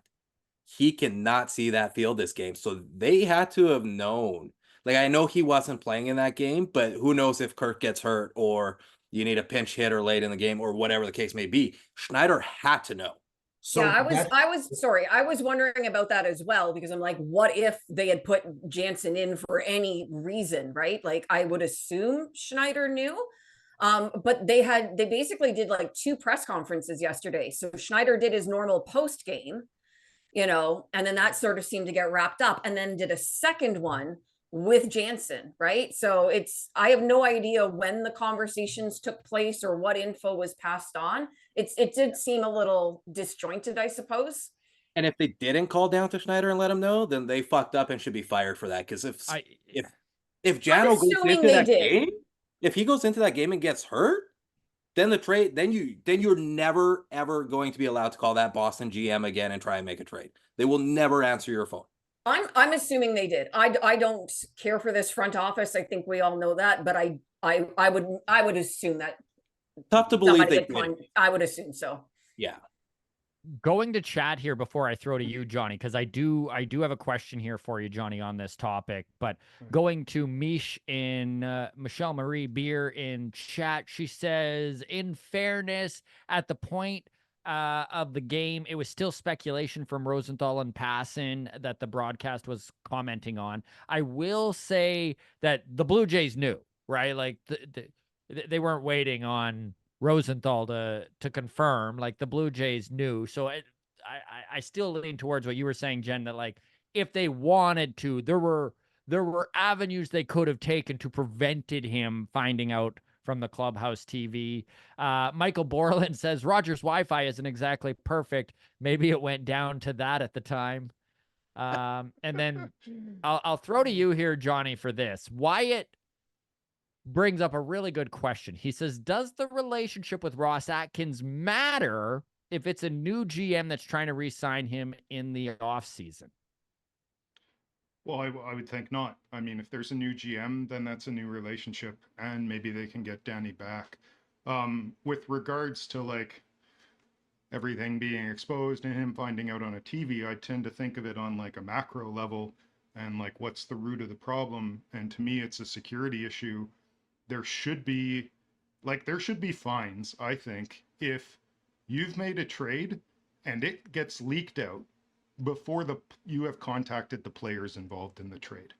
He cannot see that field this game. So they had to have known. Like, I know he wasn't playing in that game, but who knows if Kirk gets hurt or you need a pinch hitter late in the game or whatever the case may be. Schneider had to know. so yeah, I was wondering about that as well, because I'm like, what if they had put Jansen in for any reason, right? Like, I would assume Schneider knew. But they basically did like 2 press conferences yesterday. So Schneider did his normal post game, and then that sort of seemed to get wrapped up, and then did a second one with Jansen, right? So I have no idea when the conversations took place or what info was passed on. It did seem a little disjointed, I suppose. And if they didn't call down to Schneider and let him know, then they fucked up and should be fired for that. Because if Jano goes into that game, if he goes into that game and gets hurt, then the trade, then you're never ever going to be allowed to call that Boston GM again and try and make a trade. They will never answer your phone. I'm assuming they did. I don't care for this front office. I think we all know that, but I would assume that. Tough to believe they did. I would assume so. Yeah. Going to chat here before I throw to you, Johnny, because I do have a question here for you, Johnny, on this topic. But going to Michelle Marie Beer in chat, she says, in fairness, at the point of the game, it was still speculation from Rosenthal and Passon that the broadcast was commenting on. I will say that the Blue Jays knew, right? Like they weren't waiting on Rosenthal to confirm. Like the Blue Jays knew. So I still lean towards what you were saying, Jen, that like if they wanted to, there were avenues they could have taken to prevented him finding out from the clubhouse TV. Michael Borland says Rogers Wi-Fi isn't exactly perfect. Maybe it went down to that at the time. And then I'll throw to you here, Johnny, for this. Wyatt brings up a really good question. He says, does the relationship with Ross Atkins matter if it's a new GM that's trying to re-sign him in the offseason? Well, I would think not. I mean, if there's a new GM, then that's a new relationship, and maybe they can get Danny back. With regards to like everything being exposed and him finding out on a TV, I tend to think of it on like a macro level and like what's the root of the problem. And to me, it's a security issue. There should be fines, I think, if you've made a trade and it gets leaked out before you have contacted the players involved in the trade.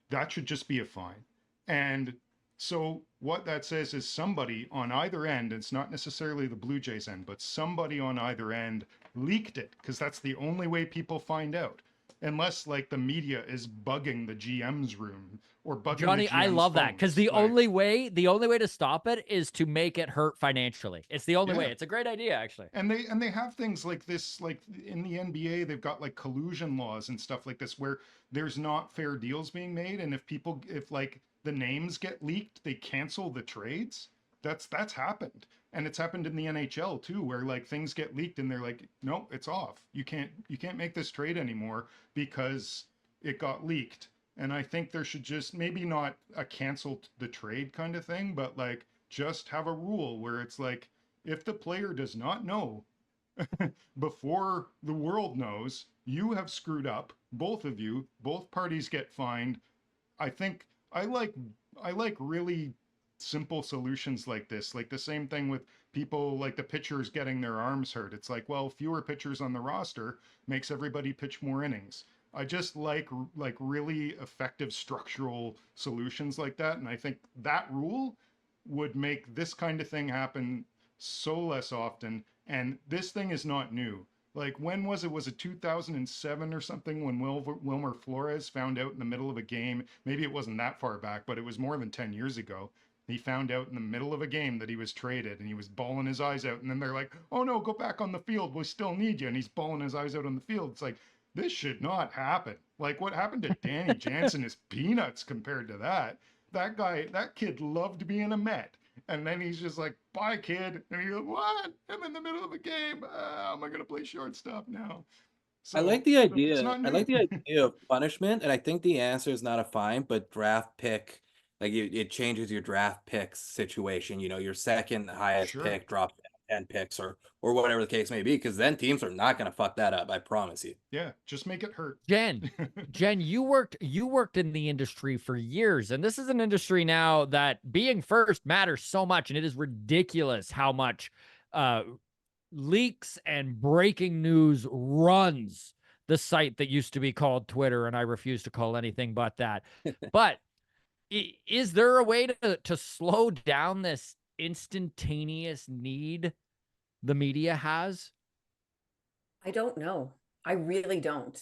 That should just be a fine. And so what that says is somebody on either end, it's not necessarily the Blue Jays end, but somebody on either end leaked it, because that's the only way people find out. Unless like the media is bugging the GM's room or bugging Johnny, I love that, because the only way to stop it is to make it hurt financially. It's the only way. It's a great idea, actually. And they have things like this, like in the NBA, they've got like collusion laws and stuff like this where there's not fair deals being made, and if like the names get leaked, they cancel the trades. That's happened. And it's happened in the NHL too, where like things get leaked and they're like, no, it's off. You can't make this trade anymore because it got leaked. And I think there should just maybe not a cancel the trade kind of thing, but like just have a rule where it's like, if the player does not know before the world knows, you have screwed up, both of you, both parties get fined. I think I like really simple solutions like this, like the same thing with people like the pitchers getting their arms hurt. It's like, well, fewer pitchers on the roster makes everybody pitch more innings. I just like really effective structural solutions like that, and I think that rule would make this kind of thing happen so less often. And this thing is not new. Like, when was it 2007 or something when Wilmer Flores found out in the middle of a game? Maybe it wasn't that far back, but it was more than 10 years ago. He found out in the middle of a game that he was traded, and he was bawling his eyes out. And then they're like, oh no, go back on the field. We still need you. And he's bawling his eyes out on the field. It's like, this should not happen. Like what happened to Danny Jansen is peanuts compared to that. that kid loved being a Met. And then he's just like, bye, kid. And you go, what? I'm in the middle of a game. How am I going to play shortstop now? I So like the it's idea. not I new. like the idea of punishment, and I think the answer is not a fine, but draft pick, like it changes your draft pick situation. You know, your second highest Sure. pick drops 10 picks or whatever the case may be, because then teams are not going to fuck that up. I promise you. Yeah, just make it hurt. Jen, you worked in the industry for years, and this is an industry now that being first matters so much, and it is ridiculous how much leaks and breaking news runs the site that used to be called Twitter, and I refuse to call anything but that. But is there a way to slow down this instantaneous need the media has? I don't know. I really don't.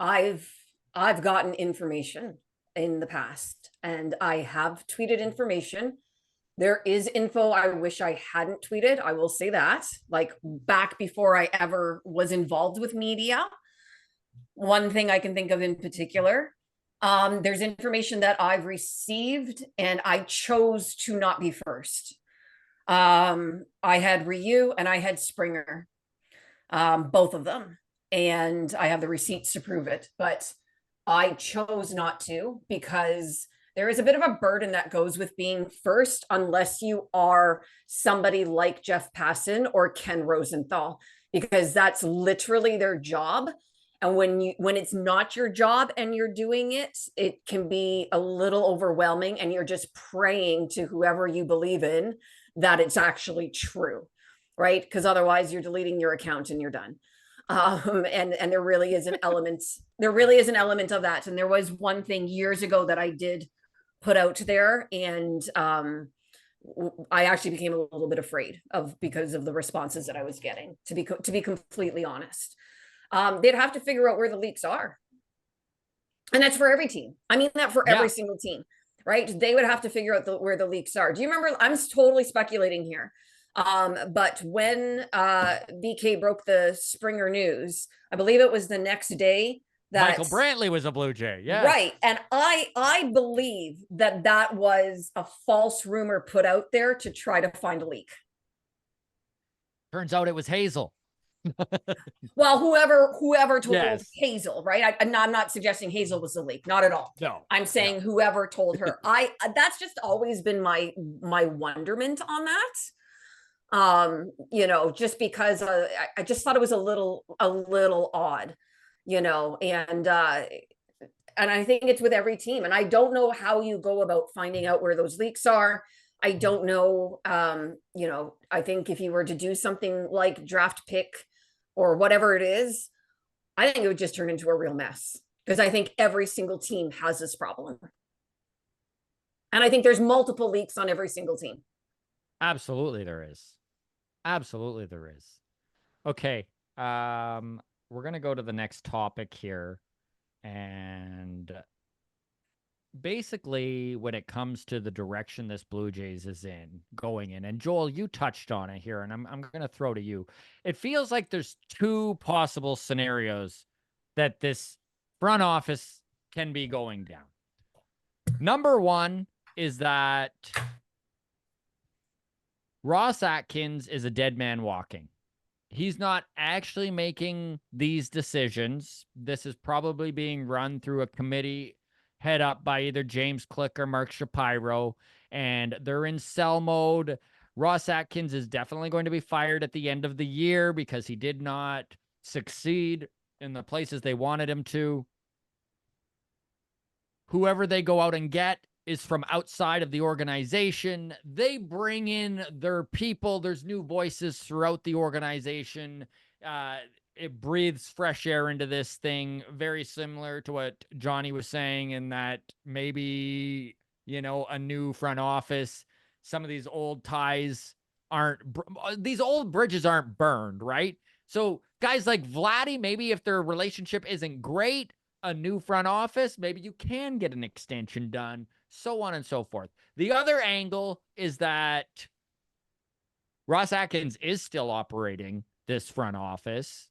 I've gotten information in the past, and I have tweeted information. There is info I wish I hadn't tweeted. I will say that, like back before I ever was involved with media. One thing I can think of in particular, there's information that I've received and I chose to not be first. I had Ryu and I had Springer, both of them. And I have the receipts to prove it, but I chose not to because there is a bit of a burden that goes with being first, unless you are somebody like Jeff Passan or Ken Rosenthal, because that's literally their job. And when it's not your job and you're doing it, it can be a little overwhelming, and you're just praying to whoever you believe in that it's actually true, right? Because otherwise you're deleting your account and you're done. And there really is an element of that. And there was one thing years ago that I did put out there, and I actually became a little bit afraid of, because of the responses that I was getting, to be completely honest. They'd have to figure out where the leaks are, and that's for every team. I mean that for every single team, right? They would have to figure out where the leaks are. Do you remember? I'm totally speculating here. But when BK broke the Springer news, I believe it was the next day that Michael Brantley was a Blue Jay. Yeah. Right. And I believe that was a false rumor put out there to try to find a leak. Turns out it was Hazel. Well, whoever told Hazel, right? I'm not suggesting Hazel was the leak, not at all. No, I'm saying whoever told her. That's just always been my wonderment on that. You know, just because I just thought it was a little odd, you know, and I think it's with every team. And I don't know how you go about finding out where those leaks are. I don't know. You know, I think if you were to do something like draft pick or whatever it is, I think it would just turn into a real mess, because I think every single team has this problem. And I think there's multiple leaks on every single team. Absolutely there is. Absolutely there is. Okay. We're going to go to the next topic here. And basically, when it comes to the direction this Blue Jays is going in, and Joel, you touched on it here, and I'm going to throw to you. It feels like there's two possible scenarios that this front office can be going down. Number one is that Ross Atkins is a dead man walking. He's not actually making these decisions. This is probably being run through a committee head up by either James Click or Mark Shapiro, and they're in sell mode. Ross Atkins is definitely going to be fired at the end of the year because he did not succeed in the places they wanted him to. Whoever they go out and get is from outside of the organization. They bring in their people. There's new voices throughout the organization. It breathes fresh air into this thing, very similar to what Johnny was saying, in that maybe, you know, a new front office, some of these old ties these old bridges aren't burned, right? So guys like Vladdy, maybe if their relationship isn't great, a new front office, maybe you can get an extension done, so on and so forth. The other angle is that Ross Atkins is still operating this front office.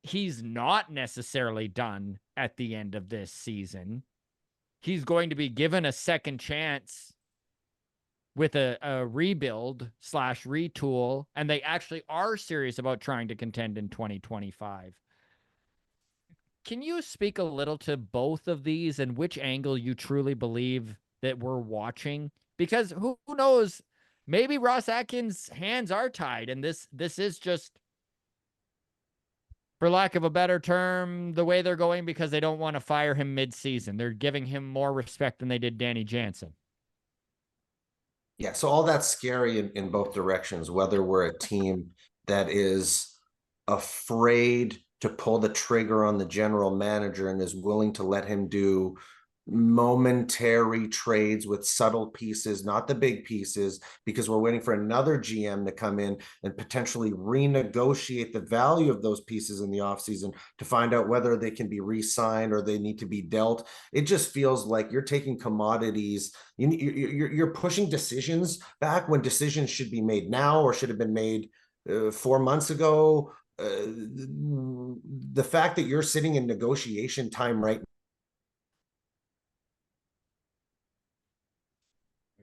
He's not necessarily done at the end of this season. he's going to be given a second chance with a rebuild / retool, and they actually are serious about trying to contend in 2025. Can you speak a little to both of these and which angle you truly believe that we're watching? Because who knows, maybe Ross Atkins' hands are tied, and this is just, for lack of a better term, the way they're going because they don't want to fire him mid-season. They're giving him more respect than they did Danny Jansen. Yeah, so all that's scary in both directions, whether we're a team that is afraid to pull the trigger on the general manager and is willing to let him do momentary trades with subtle pieces, not the big pieces, because we're waiting for another GM to come in and potentially renegotiate the value of those pieces in the offseason to find out whether they can be re-signed or they need to be dealt. It just feels like you're taking commodities, you're pushing decisions back when decisions should be made now or should have been made 4 months ago. The fact that you're sitting in negotiation time right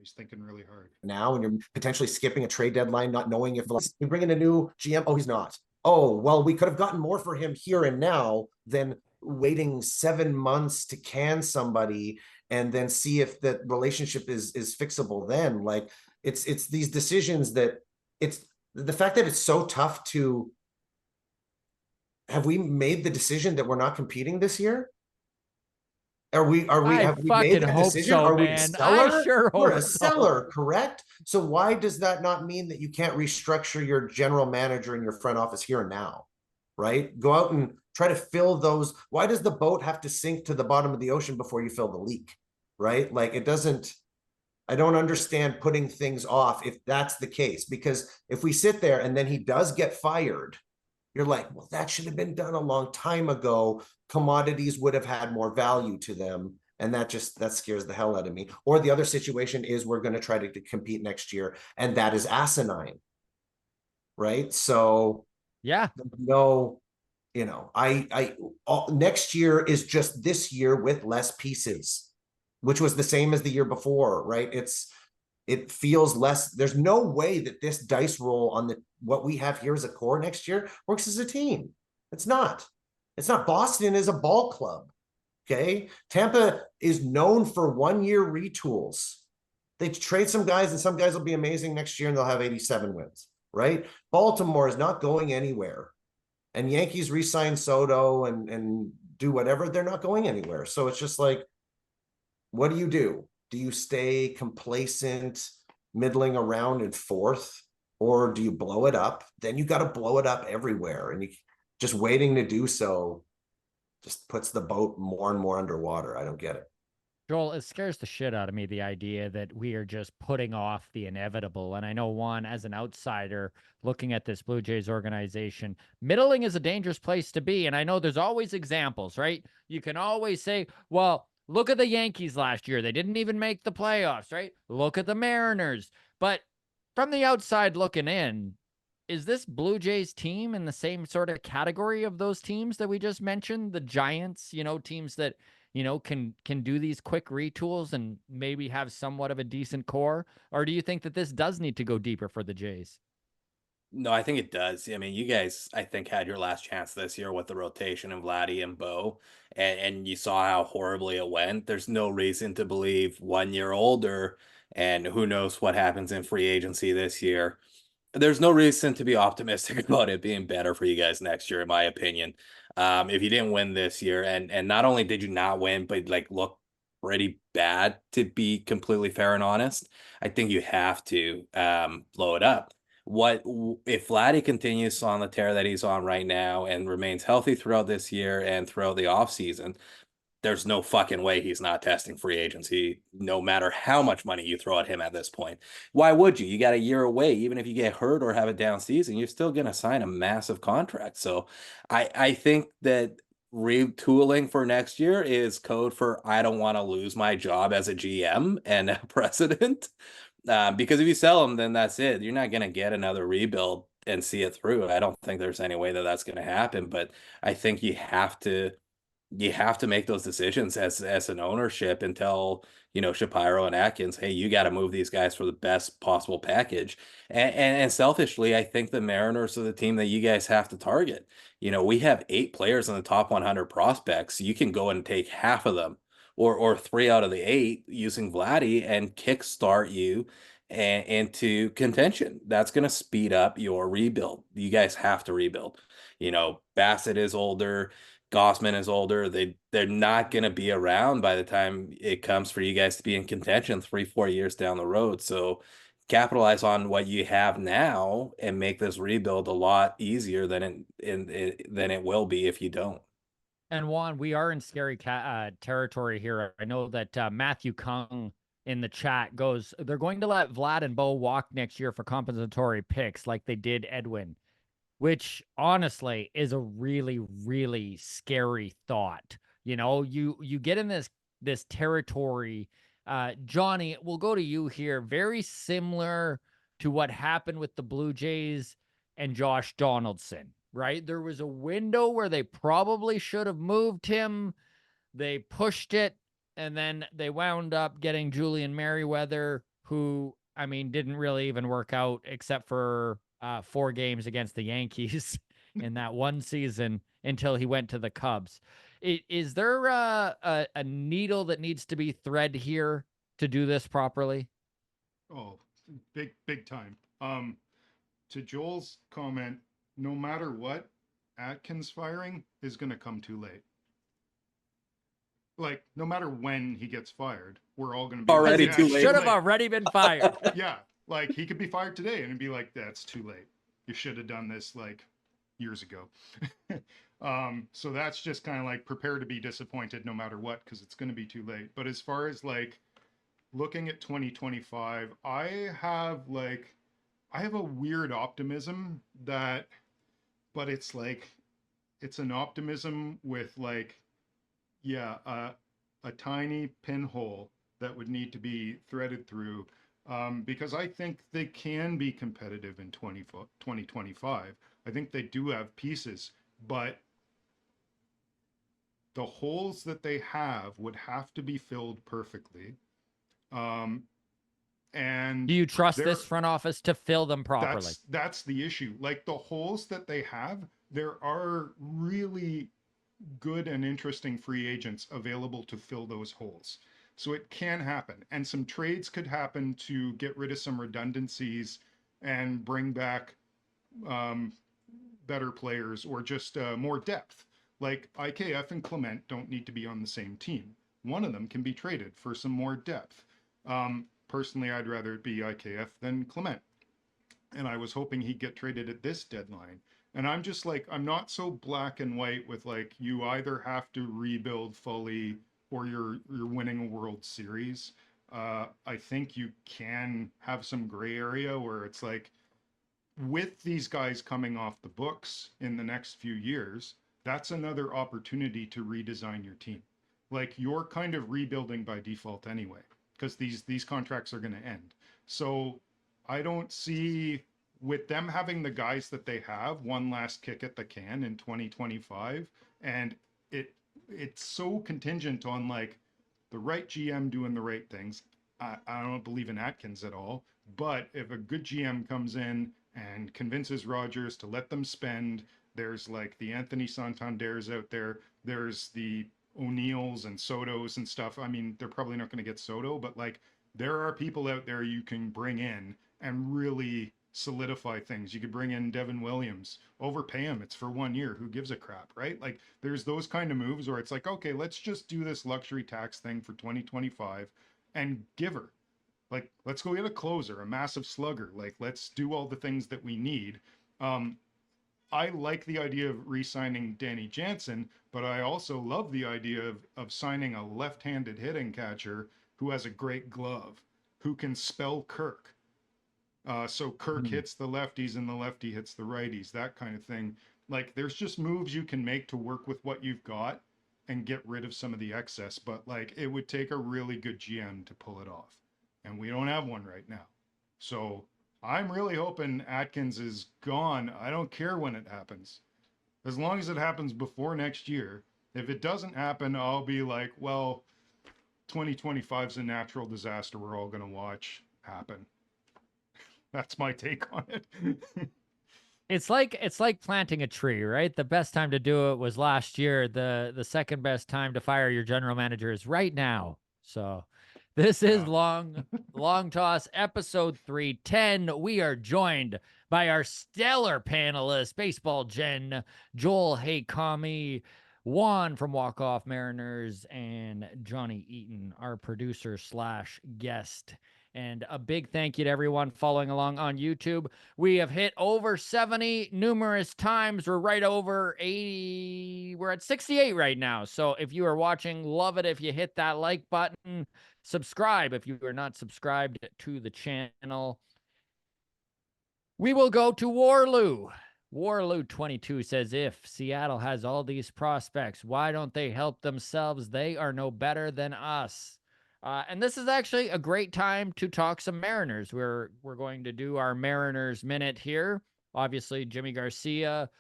He's thinking really hard now, and you're potentially skipping a trade deadline, not knowing if you bring in a new GM. Oh, he's not. Oh, well, we could have gotten more for him here and now than waiting 7 months to can somebody and then see if that relationship is fixable then. Like it's these decisions that it's the fact that it's so tough to. Have we made the decision that we're not competing this year? Have we made that decision? So, are man. we a seller? I sure We're hope a seller, correct? So why does that not mean that you can't restructure your general manager and your front office here and now, right? Go out and try to fill those. Why does the boat have to sink to the bottom of the ocean before you fill the leak, right? Like it doesn't, I don't understand putting things off if that's the case, because if we sit there and then he does get fired, you're like, well, that should have been done a long time ago. Commodities would have had more value to them. And that scares the hell out of me. Or the other situation is we're going to try to compete next year. And that is asinine. Right. So yeah, no, next year is just this year with less pieces, which was the same as the year before. Right. It feels less. There's no way that this dice roll on what we have here as a core next year works as a team. It's not. Boston is a ball club. Okay. Tampa is known for 1 year retools. They trade some guys and some guys will be amazing next year and they'll have 87 wins, right? Baltimore is not going anywhere. And Yankees re-sign Soto and do whatever. They're not going anywhere. So it's just like, what do? Do you stay complacent, middling around in fourth, or do you blow it up? Then you got to blow it up everywhere. And you just waiting to do so just puts the boat more and more underwater. I don't get it. Joel, it scares the shit out of me, the idea that we are just putting off the inevitable. And I know, Juan, as an outsider looking at this Blue Jays organization, middling is a dangerous place to be. And I know there's always examples, right? You can always say, well, look at the Yankees last year. They didn't even make the playoffs, right? Look at the Mariners. But from the outside looking in, is this Blue Jays team in the same sort of category of those teams that we just mentioned? The Giants, teams that, can do these quick retools and maybe have somewhat of a decent core? Or do you think that this does need to go deeper for the Jays? No, I think it does. I mean, you guys, I think, had your last chance this year with the rotation of Vladdy and Bo, and you saw how horribly it went. There's no reason to believe 1 year older, and who knows what happens in free agency this year. There's no reason to be optimistic about it being better for you guys next year, in my opinion. If you didn't win this year, and not only did you not win, but like look pretty bad, to be completely fair and honest, I think you have to blow it up. What if Vladdy continues on the tear that he's on right now and remains healthy throughout this year and throughout the offseason? There's no fucking way he's not testing free agency, no matter how much money you throw at him at this point. Why would you? You got a year away. Even if you get hurt or have a down season, you're still going to sign a massive contract. So I think that retooling for next year is code for I don't want to lose my job as a GM and a president. Because if you sell them, then that's it. You're not going to get another rebuild and see it through. I don't think there's any way that that's going to happen. But I think you have to you have to make those decisions as an ownership and tell, Shapiro and Atkins, hey, you got to move these guys for the best possible package. And selfishly, I think the Mariners are the team that you guys have to target. We have 8 players in the top 100 prospects. You can go and take half of them, or 3 out of the 8 using Vladdy and kickstart you into contention. That's going to speed up your rebuild. You guys have to rebuild. Bassett is older. Gossman is older. They're not going to be around by the time it comes for you guys to be in contention 3-4 years down the road. So capitalize on what you have now and make this rebuild a lot easier than it will be if you don't. And Juan, we are in scary territory here. I know that Matthew Kung in the chat goes, they're going to let Vlad and Bo walk next year for compensatory picks like they did Edwin, which honestly is a really, really scary thought. You get in this territory. Johnny, we'll go to you here. Very similar to what happened with the Blue Jays and Josh Donaldson, right? There was a window where they probably should have moved him. They pushed it, and then they wound up getting Julian Merriweather, who, I mean, didn't really even work out except for 4 games against the Yankees in that one season until he went to the Cubs. Is there a needle that needs to be thread here to do this properly? Oh, big time. To Joel's comment, no matter what, Atkins firing is going to come too late. Like, no matter when he gets fired, we're all going to be Already like, too late. Should have already been fired. Yeah, like he could be fired today and it'd be like, that's too late. You should have done this like years ago. So that's just kind of like prepare to be disappointed no matter what, because it's going to be too late. But as far as like looking at 2025, I have a weird optimism but it's like, it's an optimism with like, yeah, a tiny pinhole that would need to be threaded through, because I think they can be competitive in 2025. I think they do have pieces, but the holes that they have would have to be filled perfectly. And Do you trust this front office to fill them properly? That's the issue. Like the holes that they have, there are really good and interesting free agents available to fill those holes. So it can happen. And some trades could happen to get rid of some redundancies and bring back better players or just more depth. Like IKF and Clement don't need to be on the same team. One of them can be traded for some more depth. Personally, I'd rather it be IKF than Clement. And I was hoping he'd get traded at this deadline. And I'm just like, I'm not so black and white with like, you either have to rebuild fully or you're winning a World Series. I think you can have some gray area where it's like, with these guys coming off the books in the next few years, that's another opportunity to redesign your team. Like you're kind of rebuilding by default anyway, because these contracts are going to end. So I don't see, with them having the guys that they have, one last kick at the can in 2025, and it's so contingent on like the right GM doing the right things. I don't believe in Atkins at all, but if a good GM comes in and convinces Rogers to let them spend, there's like the Anthony Santanders out there, there's the O'Neills and Sotos and stuff. I mean, they're probably not going to get Soto, but like there are people out there you can bring in and really solidify things. You could bring in Devin Williams, overpay him. It's for 1 year. Who gives a crap, right? Like there's those kind of moves where it's like, okay, let's just do this luxury tax thing for 2025 and give her. Like, let's go get a closer, a massive slugger. Like, let's do all the things that we need. I like the idea of re-signing Danny Jansen, but I also love the idea of signing a left-handed hitting catcher who has a great glove, who can spell Kirk. So Kirk hits the lefties and the lefty hits the righties, that kind of thing. Like, there's just moves you can make to work with what you've got and get rid of some of the excess. But, like, it would take a really good GM to pull it off. And we don't have one right now. So I'm really hoping Atkins is gone. I don't care when it happens. As long as it happens before next year, If it doesn't happen, I'll be like, well, 2025 is a natural disaster we're all going to watch happen. That's my take on it. It's like planting a tree, right? The best time to do it was last year. The second best time to fire your general manager is right now. So this is Yeah. long toss episode 310. We are joined by our stellar panelists, Baseball Jen, Joel Haycomi, Juan from Walk Off Mariners, and Johnny Eaton, our producer slash guest. And a big thank you to everyone following along on YouTube. We have hit over 70 numerous times. We're right over 80. We're at 68 right now. So if you are watching, love it if you hit that like button. Subscribe if you are not subscribed to the channel. We will go to Warloo. Warloo22 says, if Seattle has all these prospects, why don't they help themselves? They are no better than us. And this is actually a great time to talk some Mariners. We're going to do our Mariners minute here. Obviously, Jimmy Garcia,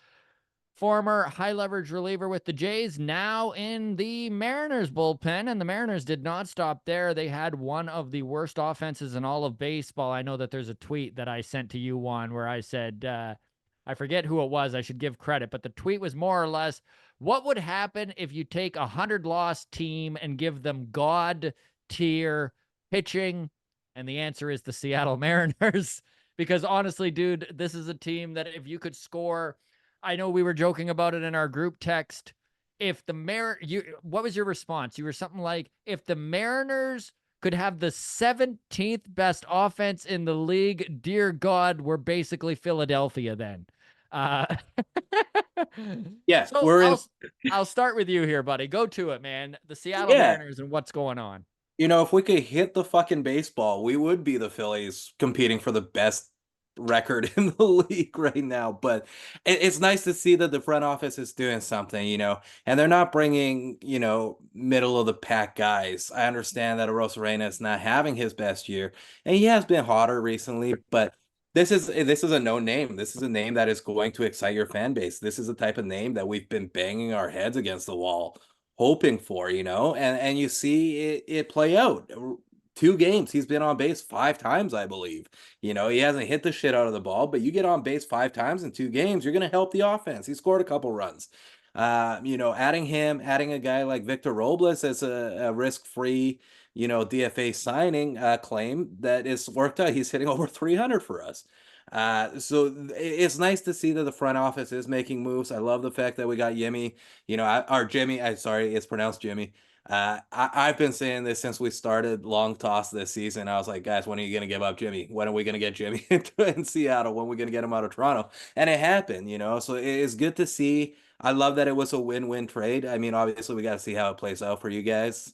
former high leverage reliever with the Jays, now in the Mariners bullpen, and the Mariners did not stop there. They had one of the worst offenses in all of baseball. I know that there's a tweet that I sent to you, Juan, where I said, I forget who it was. I should give credit, but the tweet was more or less, what would happen if you take 100-loss team and give them God tier pitching? And the answer is the Seattle Mariners. Because honestly, dude, this is a team that if you could score, I know we were joking about it in our group text. If the what was your response? You were something like, if the Mariners could have the 17th best offense in the league, dear God, we're basically Philadelphia then. Yeah, So we're in. I'll start with you here, buddy. Go to it, man. The Seattle Yeah, Mariners and what's going on. if we could hit the fucking baseball, we would be the Phillies competing for the best record in the league right now. But it's nice to see that the front office is doing something, and they're not bringing, middle of the pack guys. I understand that Arozarena is not having his best year, and he has been hotter recently, but this is a known name. This is a name that is going to excite your fan base. This is the type of name that we've been banging our heads against the wall hoping for, and you see it play out. 2 games, he's been on base 5 times, I believe. He hasn't hit the shit out of the ball, but you get on base 5 times in 2 games, you're going to help the offense. He scored a couple runs. Adding a guy like Victor Robles as a risk-free, DFA signing claim that is worked out. He's hitting over 300 for us. So it's nice to see that the front office is making moves. I love the fact that we got Yimmy, Jimmy. Sorry, it's pronounced Jimmy. I've been saying this since we started long toss this season. I was like, guys, when are you going to give up Jimmy? When are we going to get Jimmy in Seattle? When are we going to get him out of Toronto? And it happened, so it's good to see. I love that it was a win-win trade. I mean, obviously we got to see how it plays out for you guys.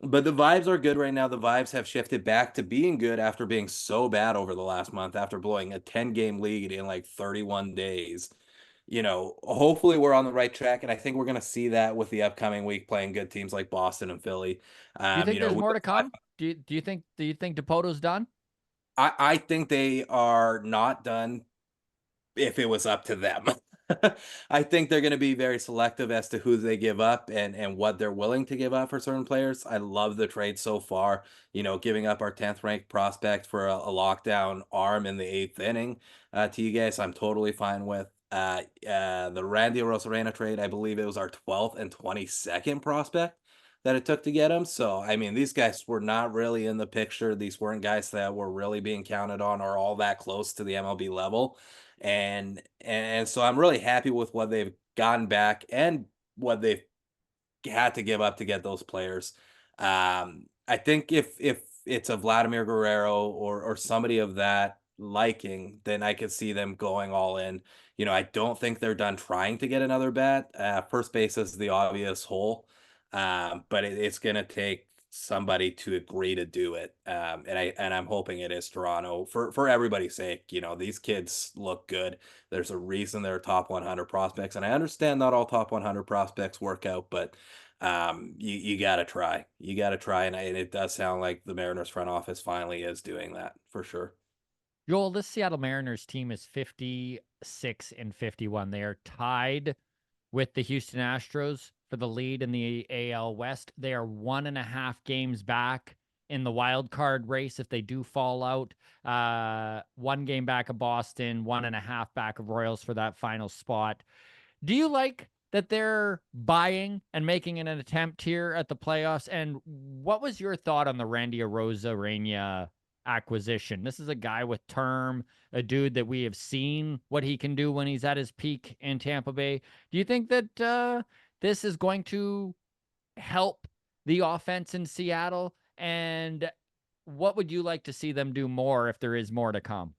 But the vibes are good right now. The vibes have shifted back to being good after being so bad over the last month, after blowing a 10-game lead in like 31 days. Hopefully we're on the right track, and I think we're going to see that with the upcoming week playing good teams like Boston and Philly. Do you think there's more to come? Do you think DePoto's done? I think they are not done if it was up to them. I think they're going to be very selective as to who they give up and what they're willing to give up for certain players. I love the trade so far, giving up our 10th ranked prospect for a lockdown arm in the 8th inning to you guys. I'm totally fine with the Randy Arozarena trade. I believe it was our 12th and 22nd prospect that it took to get him. So, I mean, these guys were not really in the picture. These weren't guys that were really being counted on or all that close to the MLB level. And so I'm really happy with what they've gotten back and what they've had to give up to get those players. I think if it's a Vladimir Guerrero or somebody of that liking, then I could see them going all in. I don't think they're done trying to get another bat. First base is the obvious hole, but it's going to take somebody to agree to do it. And I'm hoping it is Toronto for everybody's sake. These kids look good. There's a reason they're top 100 prospects, and I understand not all top 100 prospects work out, but you gotta try. You gotta try, and it does sound like the Mariners front office finally is doing that for sure. Joel, this Seattle Mariners team is 56 and 51. They are tied with the Houston Astros for the lead in the AL West. They are 1.5 games back in the wild card race if they do fall out. 1 game back of Boston, 1.5 back of Royals for that final spot. Do you like that they're buying and making an attempt here at the playoffs? And what was your thought on the Randy Arozarena acquisition? This is a guy with term, a dude that we have seen what he can do when he's at his peak in Tampa Bay. Do you think that this is going to help the offense in Seattle? And what would you like to see them do more if there is more to come?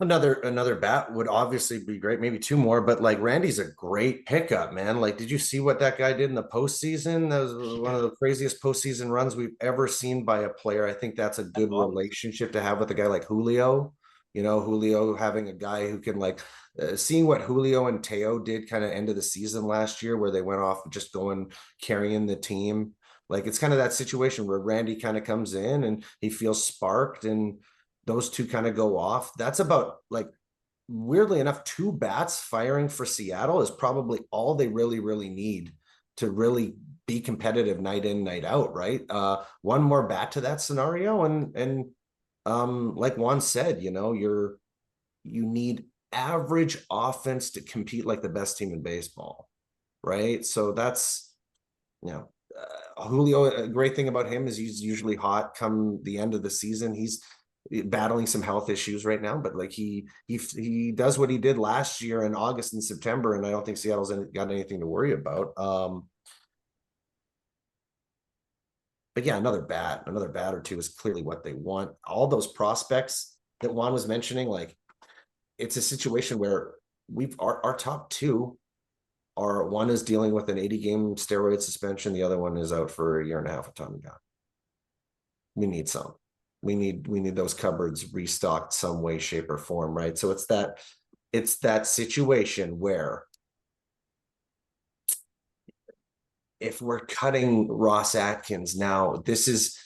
Another bat would obviously be great, maybe 2 more, but like Randy's a great pickup, man. Like, did you see what that guy did in the postseason? That was one of the craziest postseason runs we've ever seen by a player. I think that's a good relationship to have with a guy like Julio. You know, Julio having a guy who can seeing what Julio and Teo did kind of end of the season last year, where they went off just carrying the team. Like, it's kind of that situation where Randy kind of comes in and he feels sparked, and those two kind of go off. That's about, like, weirdly enough, 2 bats firing for Seattle is probably all they really, really need to really be competitive night in, night out, right? 1 more bat to that scenario. And like Juan said, you need average offense to compete like the best team in baseball, right? So that's, Julio, a great thing about him is he's usually hot come the end of the season. He's battling some health issues right now, but like he does what he did last year in August and September, and I don't think Seattle's got anything to worry about. But yeah, another bat or 2 is clearly what they want. All those prospects that Juan was mentioning, like, it's a situation where our top 2 are, one is dealing with an 80-game steroid suspension, the other one is out for 1.5 years with Tommy John. We need some. We need those cupboards restocked some way, shape, or form, right? So it's that situation where if we're cutting Ross Atkins now, this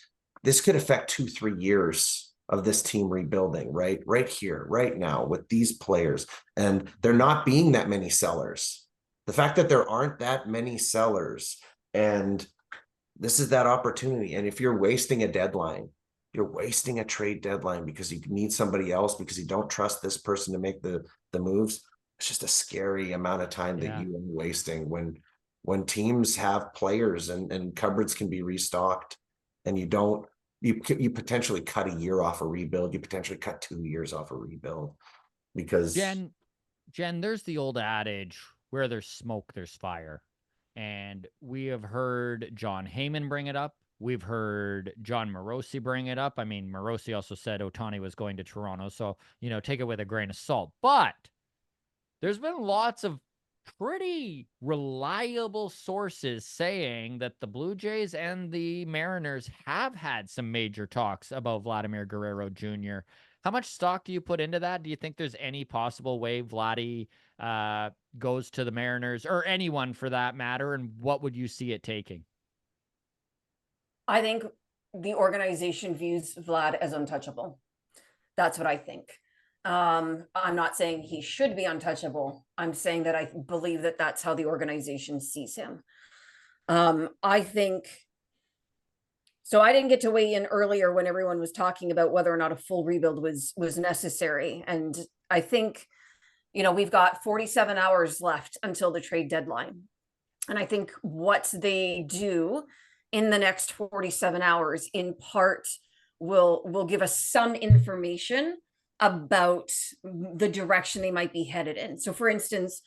could affect 2-3 years of this team rebuilding, right here, right now, with these players. And there not being that many sellers. The fact that there aren't that many sellers, and this is that opportunity. And if you're wasting a deadline, you're wasting a trade deadline because you need somebody else, because you don't trust this person to make the moves. It's just a scary amount of time that you are wasting when teams have players and cupboards can be restocked, and you potentially cut a year off a rebuild. You potentially cut 2 years off a rebuild because Jen, there's the old adage, where there's smoke, there's fire. And we have heard John Heyman bring it up. We've heard John Morosi bring it up. I mean, Morosi also said Ohtani was going to Toronto, so, take it with a grain of salt. But there's been lots of pretty reliable sources saying that the Blue Jays and the Mariners have had some major talks about Vladimir Guerrero Jr. How much stock do you put into that? Do you think there's any possible way Vladdy goes to the Mariners, or anyone for that matter? And what would you see it taking? I think the organization views Vlad as untouchable. That's what I think. I'm not saying he should be untouchable. I'm saying that I believe that that's how the organization sees him. I think so. I didn't get to weigh in earlier when everyone was talking about whether or not a full rebuild was necessary. And I think, we've got 47 hours left until the trade deadline. And I think what they do in the next 47 hours, in part, will give us some information about the direction they might be headed in. So for instance,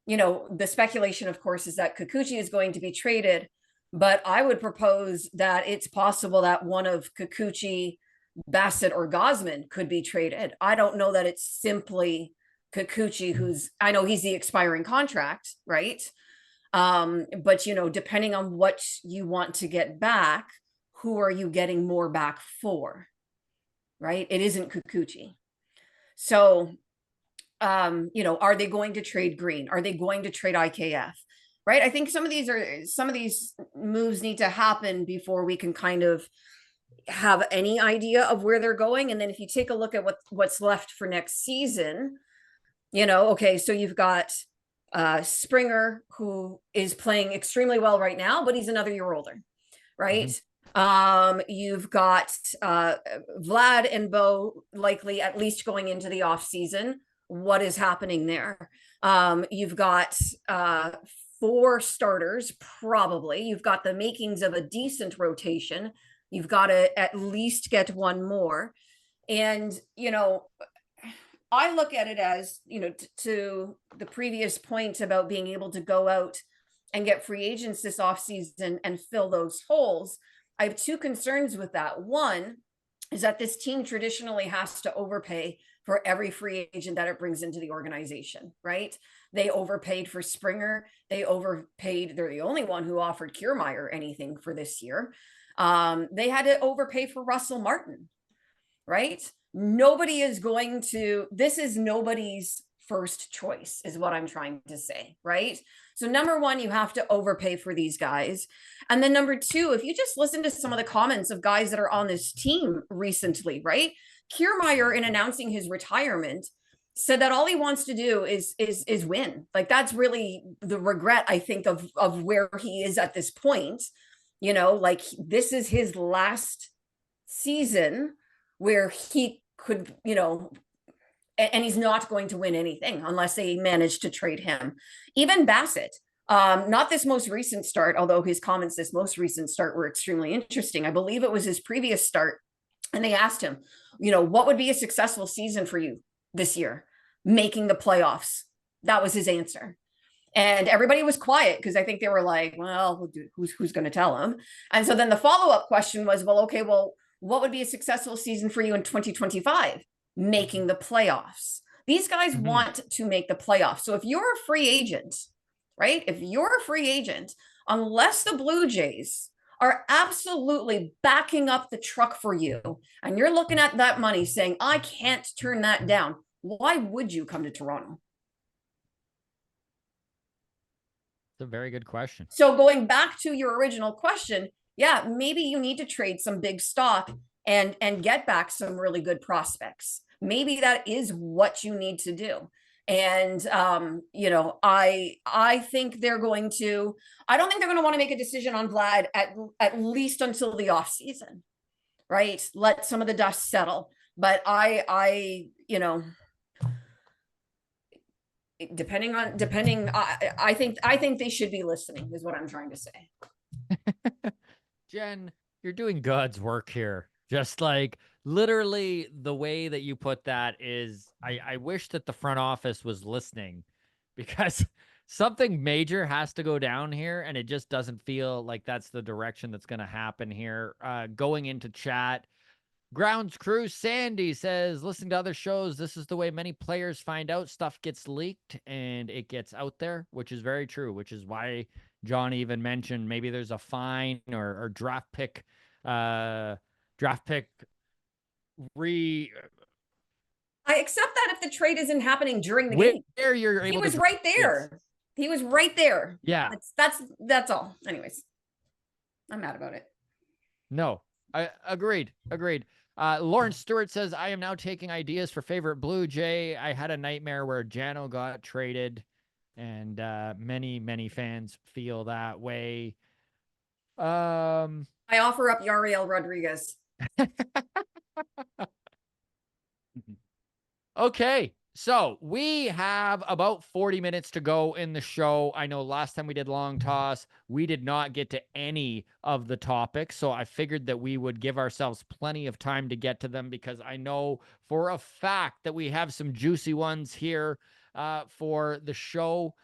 the speculation, of course, is that Kikuchi is going to be traded, but I would propose that it's possible that one of Kikuchi, Bassett, or Gosman could be traded. I don't know that it's simply Kikuchi, I know he's the expiring contract, right? But depending on what you want to get back, who are you getting more back for, right? It isn't Kikuchi. So, are they going to trade Green? Are they going to trade IKF? Right? I think some of these moves need to happen before we can kind of have any idea of where they're going. And then if you take a look at what's left for next season, Okay, so you've got Springer, who is playing extremely well right now, but he's another year older, right? You've got Vlad and Bo likely at least going into the off season. What is happening there? You've got 4 starters, probably. You've got the makings of a decent rotation. You've got to at least get one more. And, I look at it as, to the previous point about being able to go out and get free agents this offseason and fill those holes. I have 2 concerns with that. One is that this team traditionally has to overpay for every free agent that it brings into the organization, right? They overpaid for Springer. They overpaid. They're the only one who offered Kiermaier anything for this year. They had to overpay for Russell Martin, right? Nobody is going to, this is nobody's first choice, is what I'm trying to say, right? So number one, you have to overpay for these guys. And then number 2, if you just listen to some of the comments of guys that are on this team recently, right? Kiermaier, in announcing his retirement, said that all he wants to do is win. Like, that's really the regret, I think, of where he is at this point. Like, this is his last season where he could, and he's not going to win anything unless they manage to trade him. Even Bassett, not this most recent start, although his comments this most recent start were extremely interesting. I believe it was his previous start. And they asked him, what would be a successful season for you this year? Making the playoffs. That was his answer. And everybody was quiet because I think they were like, well, who's going to tell him? And so then the follow-up question was, well, okay, well, what would be a successful season for you in 2025? Making the playoffs. These guys want to make the playoffs. So if you're a free agent, right? If you're a free agent, unless the Blue Jays are absolutely backing up the truck for you, and you're looking at that money saying, I can't turn that down, why would you come to Toronto? It's a very good question. So going back to your original question, yeah, maybe you need to trade some big stock and get back some really good prospects. Maybe that is what you need to do. And I think they're going to, I don't think they're going to want to make a decision on Vlad at least until the off season, right? Let some of the dust settle. But I I think they should be listening, is what I'm trying to say. Jen, you're doing God's work here. Just like literally the way that you put that is, I wish that the front office was listening, because something major has to go down here, and it just doesn't feel like that's the direction that's going to happen here. Going into chat, Grounds Crew Sandy says, listening to other shows, this is the way many players find out stuff gets leaked and it gets out there, which is very true, which is why John even mentioned maybe there's a fine or draft pick I accept that if the trade isn't happening during the game. Where you're able He was to right there. Yes. He was right there. Yeah. That's all. Anyways, I'm mad about it. No, I agreed. Lawrence Stewart says, I am now taking ideas for favorite Blue Jay. I had a nightmare where Jano got traded, and many fans feel that way. I offer up Yariel Rodriguez. Okay, so we have about 40 minutes to go in the show. I know last time we did Long Toss, we did not get to any of the topics, so I figured that we would give ourselves plenty of time to get to them, because I know for a fact that we have some juicy ones here for the show.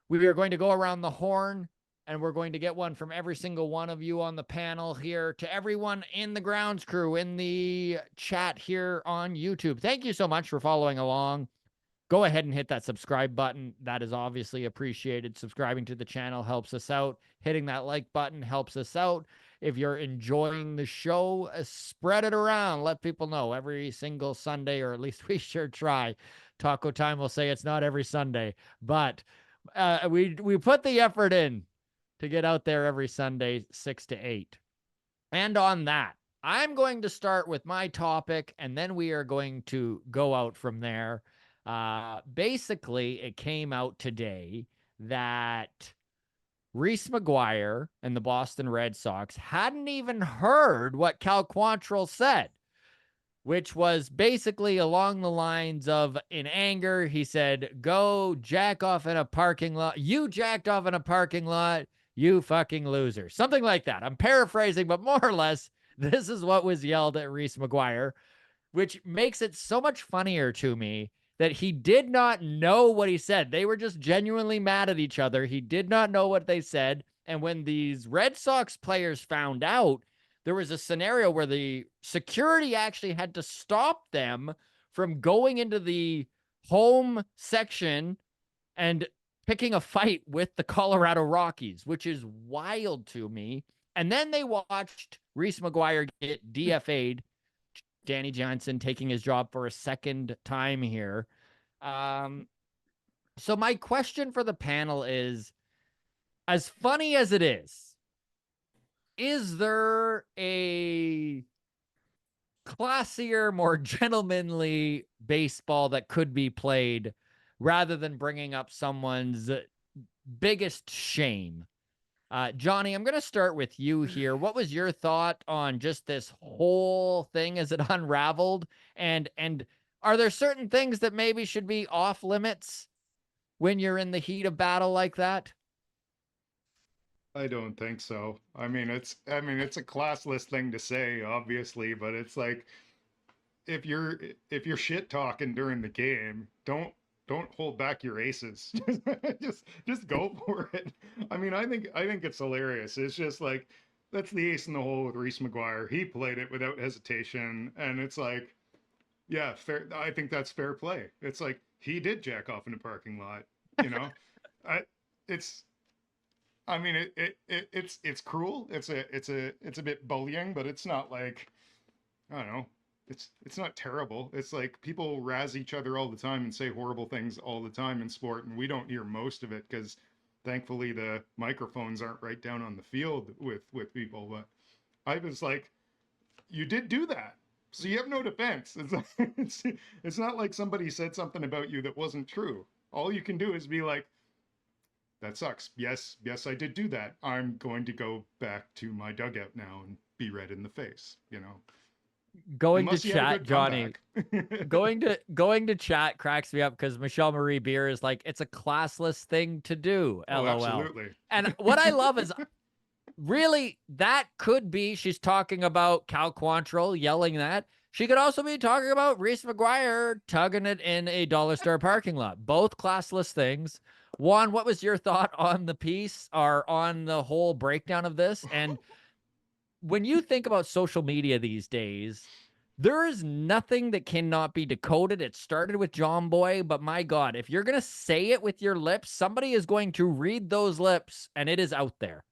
We are going to go around the horn, and we're going to get one from every single one of you on the panel here. To everyone in the Grounds Crew, in the chat here on YouTube, thank you so much for following along. Go ahead and hit that subscribe button. That is obviously appreciated. Subscribing to the channel helps us out. Hitting that like button helps us out. If you're enjoying the show, spread it around. Let people know every single Sunday, or at least we sure try. Taco Time will say it's not every Sunday, but we put the effort in to get out there every Sunday, 6 to 8. And on that, I'm going to start with my topic, and then we are going to go out from there. Basically, it came out today that Reese Maguire and the Boston Red Sox hadn't even heard what Cal Quantrill said, which was basically along the lines of, in anger, he said, go jack off in a parking lot. You jacked off in a parking lot, you fucking loser. Something like that. I'm paraphrasing, but more or less, this is what was yelled at Reese Maguire, which makes it so much funnier to me that he did not know what he said. They were just genuinely mad at each other. He did not know what they said. And when these Red Sox players found out, there was a scenario where the security actually had to stop them from going into the home section and picking a fight with the Colorado Rockies, which is wild to me. And then they watched Reese Maguire get DFA'd, Danny Jansen taking his job for a second time here. So my question for the panel is, as funny as it is there a classier, more gentlemanly baseball that could be played rather than bringing up someone's biggest shame? Johnny, I'm going to start with you here. What was your thought on just this whole thing as it unraveled? And are there certain things that maybe should be off limits when you're in the heat of battle like that? I don't think so. I mean, it's a classless thing to say, obviously, but it's like if you're shit talking during the game, don't hold back your aces. just go for it. I mean, I think it's hilarious. It's just like that's the ace in the hole with Reese Maguire. He played it without hesitation, and it's like, yeah, fair. I think that's fair play. It's like he did jack off in a parking lot, you know. It's I mean, it's cruel. It's a bit bullying, but it's not like, I don't know. It's not terrible. It's like people razz each other all the time and say horrible things all the time in sport, and we don't hear most of it because thankfully the microphones aren't right down on the field with people. But I was like, you did do that, so you have no defense. It's not like somebody said something about you that wasn't true. All you can do is be like, that sucks. Yes, I did do that. I'm going to go back to my dugout now and be red in the face, you know. Going Unless to you had a chat, good Johnny. comeback. going to chat cracks me up because Michelle Marie Beer is like, it's a classless thing to do. Oh, LOL. absolutely. And what I love is really that could be she's talking about Cal Quantrill yelling that. She could also be talking about Reese Maguire tugging it in a dollar store parking lot. Both classless things. Juan, what was your thought on the piece or on the whole breakdown of this? And when you think about social media these days, there is nothing that cannot be decoded. It started with John Boy, but my God, if you're going to say it with your lips, somebody is going to read those lips and it is out there.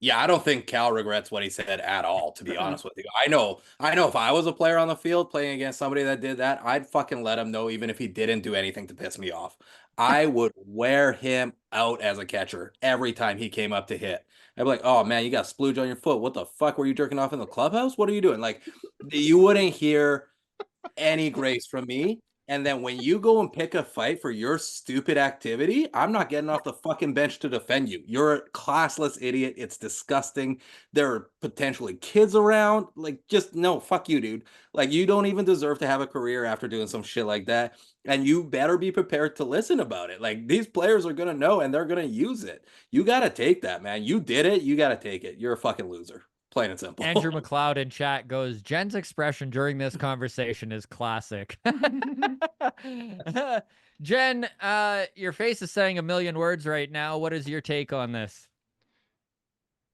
Yeah, I don't think Cal regrets what he said at all, to be honest with you. I know if I was a player on the field playing against somebody that did that, I'd fucking let him know even if he didn't do anything to piss me off. I would wear him out as a catcher every time he came up to hit. I'd be like, oh man, you got splooge on your foot. What the fuck? Were you jerking off in the clubhouse? What are you doing? Like, you wouldn't hear any grace from me. And then when you go and pick a fight for your stupid activity, I'm not getting off the fucking bench to defend you. You're a classless idiot. It's disgusting. There are potentially kids around. Like, just no, fuck you, dude. Like, you don't even deserve to have a career after doing some shit like that. And you better be prepared to listen about it. Like, these players are going to know and they're going to use it. You got to take that, man. You did it. You got to take it. You're a fucking loser. Plain and simple. Andrew McLeod in chat goes, Jen's expression during this conversation is classic. Jen, your face is saying a million words right now. What is your take on this?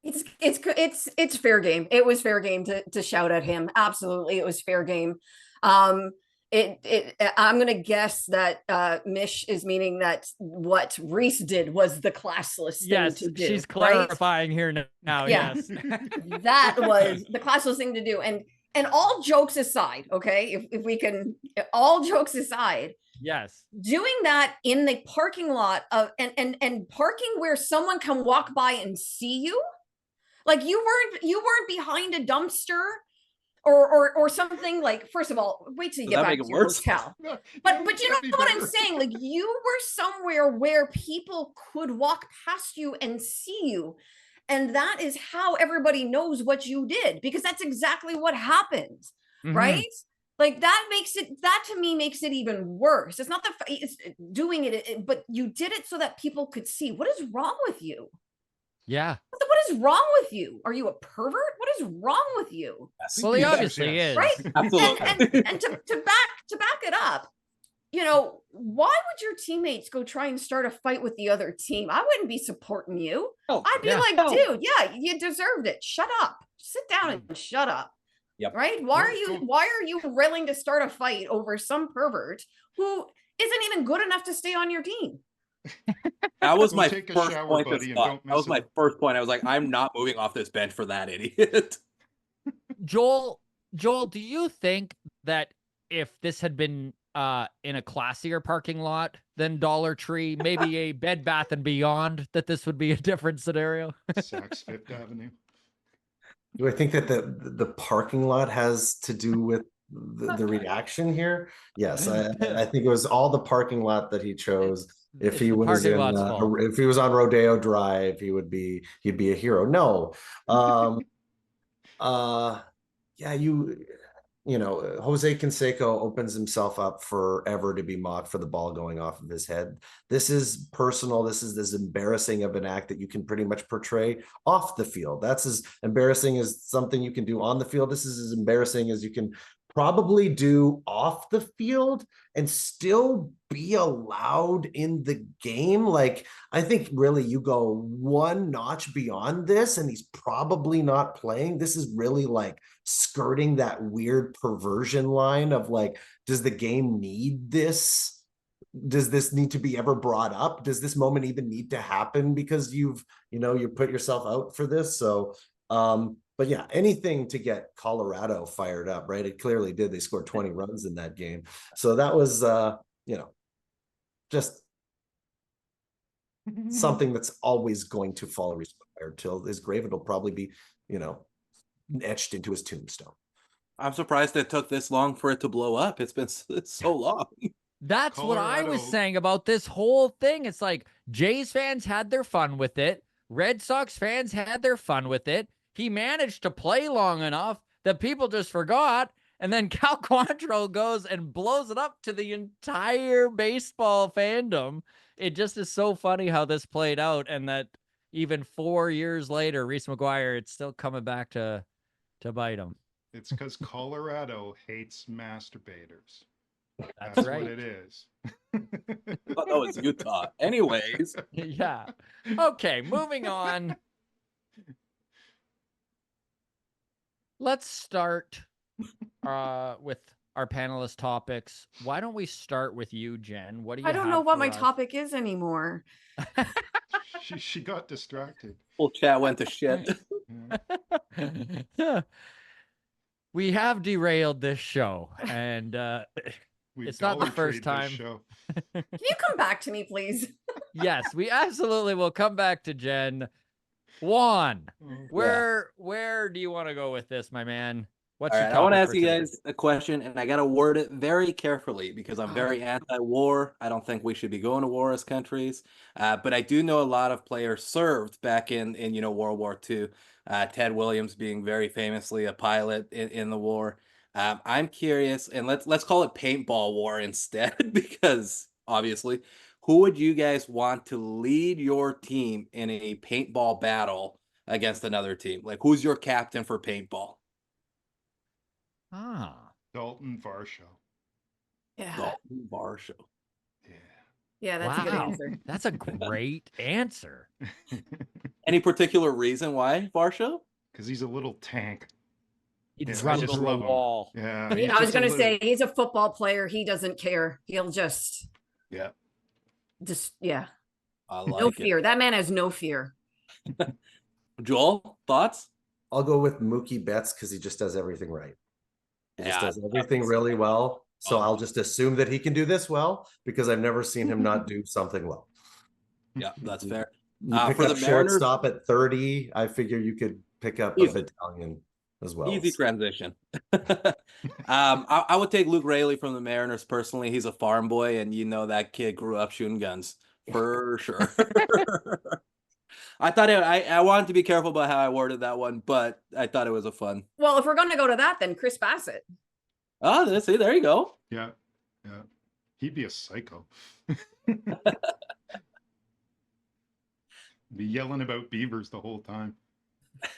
It's fair game. It was fair game to shout at him. Absolutely, it was fair game. I'm gonna guess that Mish is meaning that what Reese did was the classless thing to do. She's clarifying here now. Yeah. Yes. That was the classless thing to do. And all jokes aside, okay, if we can, all jokes aside, yes, doing that in the parking lot of and parking where someone can walk by and see you, like you weren't behind a dumpster or something like, first of all, wait till you Does get that back make to it your worse? hotel. No, But you know that'd be what I'm better. saying? Like, you were somewhere where people could walk past you and see you. And that is how everybody knows what you did, because that's exactly what happened, right? Like, that to me makes it even worse. It's not it's doing it, but you did it so that people could see. What is wrong with you? Yeah. What is wrong with you? Are you a pervert? What is wrong with you? Yes. Well, he Yes, obviously yes. is. Right? Absolutely. And to back it up, you know, why would your teammates go try and start a fight with the other team? I wouldn't be supporting you. Oh, I'd be yeah. like, No. dude, yeah, you deserved it. Shut up. Sit down and shut up. Yep. Right? Why are you willing to start a fight over some pervert who isn't even good enough to stay on your team? That was Go my take a first shower, point of buddy, and thought. don't That was mess my it up. first point. I was like, I'm not moving off this bench for that idiot. Joel, do you think that if this had been in a classier parking lot than Dollar Tree, maybe a Bed Bath and Beyond, that this would be a different scenario? Saks Fifth Avenue. Do I think that the parking lot has to do with the reaction here? Yes, I think it was all the parking lot that he chose. If It's he the was parking in, lot's fault. if he was on Rodeo Drive, he'd be a hero. No, yeah, you know, Jose Canseco opens himself up forever to be mocked for the ball going off of his head. This is personal. This is as embarrassing of an act that you can pretty much portray off the field. That's as embarrassing as something you can do on the field. This is as embarrassing as you can probably do off the field and still be allowed in the game. Like, I think really you go one notch beyond this and he's probably not playing. This is really like skirting that weird perversion line of like, does the game need this? Does this need to be ever brought up? Does this moment even need to happen because you put yourself out for this? So but yeah, anything to get Colorado fired up, right? It clearly did. They scored 20 runs in that game. So that was just something that's always going to follow Reese Maguire till his grave. It'll probably be, etched into his tombstone. I'm surprised it took this long for it to blow up. It's so long. That's what I was Colorado. saying about this whole thing. It's like Jays fans had their fun with it. Red Sox fans had their fun with it. He managed to play long enough that people just forgot. And then Cal Quantrill goes and blows it up to the entire baseball fandom. It just is so funny how this played out, and that even 4 years later, Reese Maguire, it's still coming back to bite him. It's because Colorado hates masturbators. That's what right. it is. I thought that was Utah. Anyways, Yeah. Okay, moving on. Let's start with our panelist topics. Why don't we start with you, Jen? What do you I don't have know what for my us? topic is anymore. She got distracted. full chat went to shit. Yeah. We have derailed this show, and We It's not the Dollar first Treed time. this show. Can you come back to me, please? yes, we absolutely will come back to Jen. Juan, where do you want to go with this, my man? What's All your right, topic I want to for ask you today? guys a question, and I got to word it very carefully because I'm very anti-war. I don't think we should be going to war as countries, but I do know a lot of players served back in World War II. Ted Williams being very famously a pilot in the war. I'm curious, and let's call it paintball war instead, because obviously, who would you guys want to lead your team in a paintball battle against another team? Like, who's your captain for paintball? Dalton Varsho. Yeah. Dalton Varsho. Yeah. Yeah, that's a good Wow, answer. that's a great answer. Any particular reason why Varsho? Because he's a little tank. He'd Yeah, I run just through a love him. wall. Yeah. I he's was just a going to little- say he's a football player. He doesn't care. He'll just, Yeah. yeah. I No like it. fear. That man has no fear. Joel, thoughts? I'll go with Mookie Betts because he just does everything right. He just Yeah, does everything really well. So I'll just assume that he can do this well because I've never seen him not do something well. Yeah, that's fair. You pick For up the Mariners, shortstop at 30. I figure you could pick up a Easily. battalion as well. Easy transition. I would take Luke Rayleigh from the Mariners personally. He's a farm boy, and you know that kid grew up shooting guns for sure. I thought I wanted to be careful about how I worded that one, but I thought it was a fun. Well, if we're going to go to that, then Chris Bassett. Oh, see, there you go. Yeah. He'd be a psycho. Be yelling about beavers the whole time.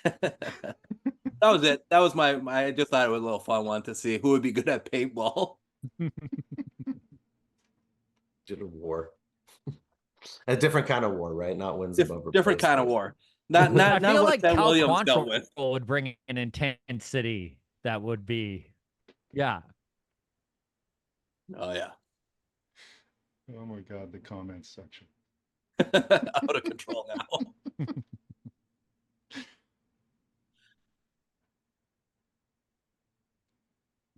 That was it. That was my. I just thought it was a little fun one to see who would be good at paintball. Did a war. A different kind of war, right? Not wins above Different kind of replacement. war. Not I feel what like Ted Cal Williams dealt Quantrill with. would bring an intensity that would be, yeah. Oh yeah. Oh my God, the comments section. Out of control now.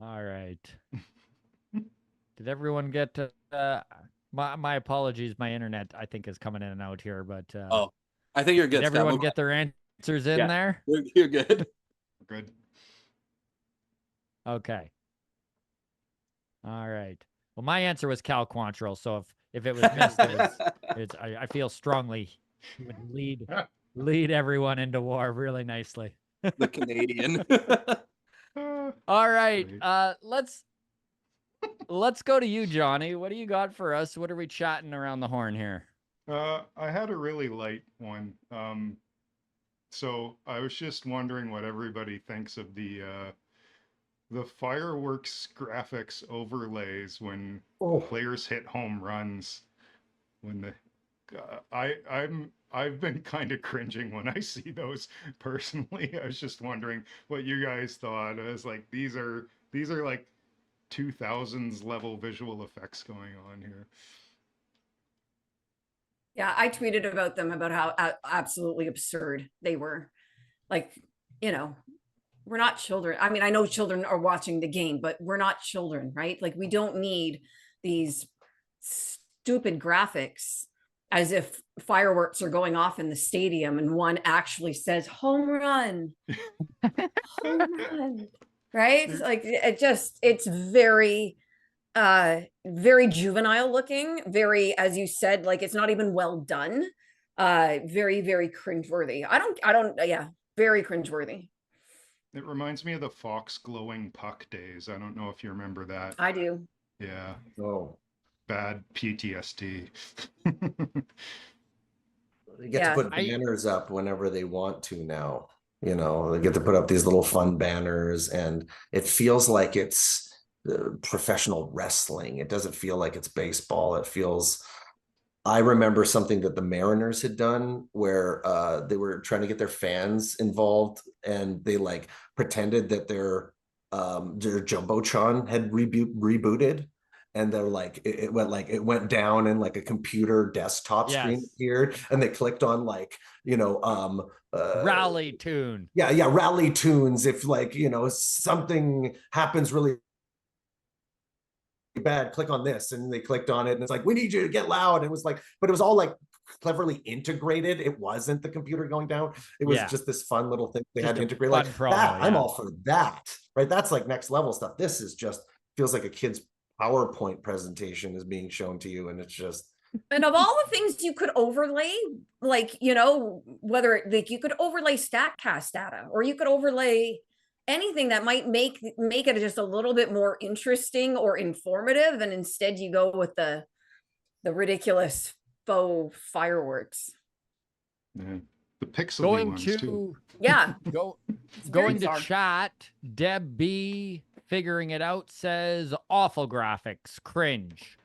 All right. Did everyone get my apologies, my internet I think is coming in and out here, but Oh, I think you're good. did everyone Scott. get their answers in Yeah. there? You're good. Good. Okay. All right. Well, my answer was Cal Quantrill, so if it was missed, I feel strongly he would lead everyone into war really nicely. The Canadian. All right. Great. Let's go to you, Johnny. What do you got for us? What are we chatting around the horn here? I had a really light one. So I was just wondering what everybody thinks of the fireworks graphics overlays when players hit home runs. When I've been kind of cringing when I see those personally. I was just wondering what you guys thought. I was like, these are like 2000s level visual effects going on here. Yeah, I tweeted about them, about how absolutely absurd they were. Like, we're not children. I mean, I know children are watching the game, but we're not children, right? Like, we don't need these stupid graphics as if fireworks are going off in the stadium and one actually says home run. Home run. Right? Like, it's very very juvenile looking, very, as you said, like it's not even well done. Very, very cringeworthy. Yeah, very cringeworthy. It reminds me of the Fox glowing puck days. I don't know if you remember that. I do. Yeah. Oh, Bad PTSD. they get to put banners up whenever they want to now. They get to put up these little fun banners, and it feels like it's professional wrestling. It doesn't feel like it's baseball. It feels. I remember something that the Mariners had done where they were trying to get their fans involved, and they like pretended that their jumbotron had rebooted, and they're like it went down, and like a computer desktop screen appeared, and they clicked on like rally tune. Yeah, rally tunes. If like something happens really bad, click on this, and they clicked on it, and it's like, we need you to get loud. It was like, but it was all like cleverly integrated. It wasn't the computer going down. It was just this fun little thing they had to integrate. Like promo, that, I'm all for that, right? That's like next level stuff. This is just feels like a kid's PowerPoint presentation is being shown to you, and it's just. And of all the things you could overlay, like whether like you could overlay StatCast data, or you could overlay anything that might make it just a little bit more interesting or informative, and instead you go with the ridiculous faux fireworks. Yeah. The pixely Going ones to too. Yeah. Going to bizarre. chat. Deb B figuring it out says awful graphics, cringe.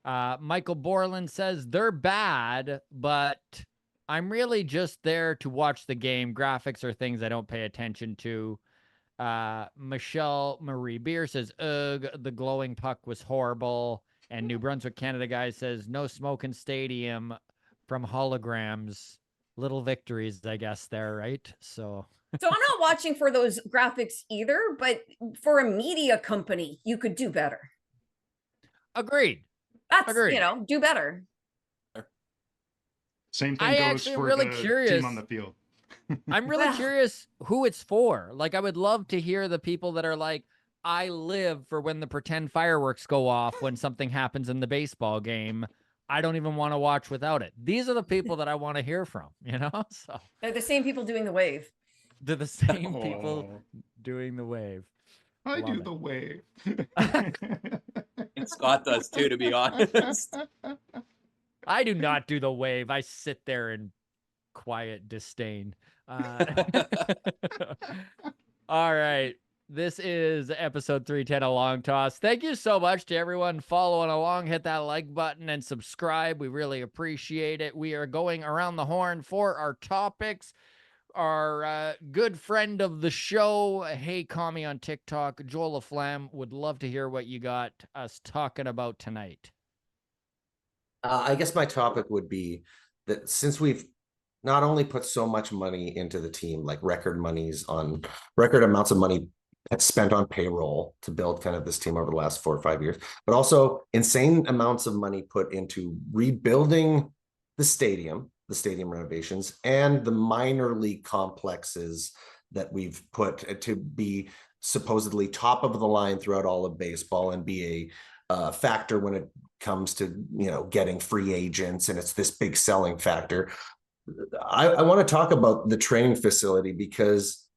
Michael Borland says they're bad, but I'm really just there to watch the game. Graphics are things I don't pay attention to. Michelle Marie Beer says, ugh, the glowing puck was horrible. And New Brunswick, Canada guy says, no smoking stadium from holograms. Little victories, I guess, there, right? So I'm not watching for those graphics either, but for a media company, you could do better. agreed. That's, Agreed. Do better. Same thing goes for really the curious. team on the field. I'm really Well- curious who it's for. Like, I would love to hear the people that are like, I live for when the pretend fireworks go off when something happens in the baseball game. I don't even want to watch without it. These are the people that I want to hear from, you know? So They're the same people doing the wave. they're the same people Oh, doing the wave. I Love do it. the wave. And Scott does too, to be honest. I do not do the wave. I sit there in quiet disdain. All right. This is episode 310 of Long Toss. Thank you so much to everyone following along. Hit that like button and subscribe. We really appreciate it. We are going around the horn for our topics. Our good friend of the show, Hey Kami on TikTok, Joel LaFlamme, would love to hear what you got us talking about tonight. I guess my topic would be that since we've not only put so much money into the team, like record amounts of money spent on payroll to build kind of this team over the last 4 or 5 years, but also insane amounts of money put into rebuilding the stadium renovations, and the minor league complexes that we've put to be supposedly top of the line throughout all of baseball and be a factor when it comes to getting free agents, and it's this big selling factor. I want to talk about the training facility, because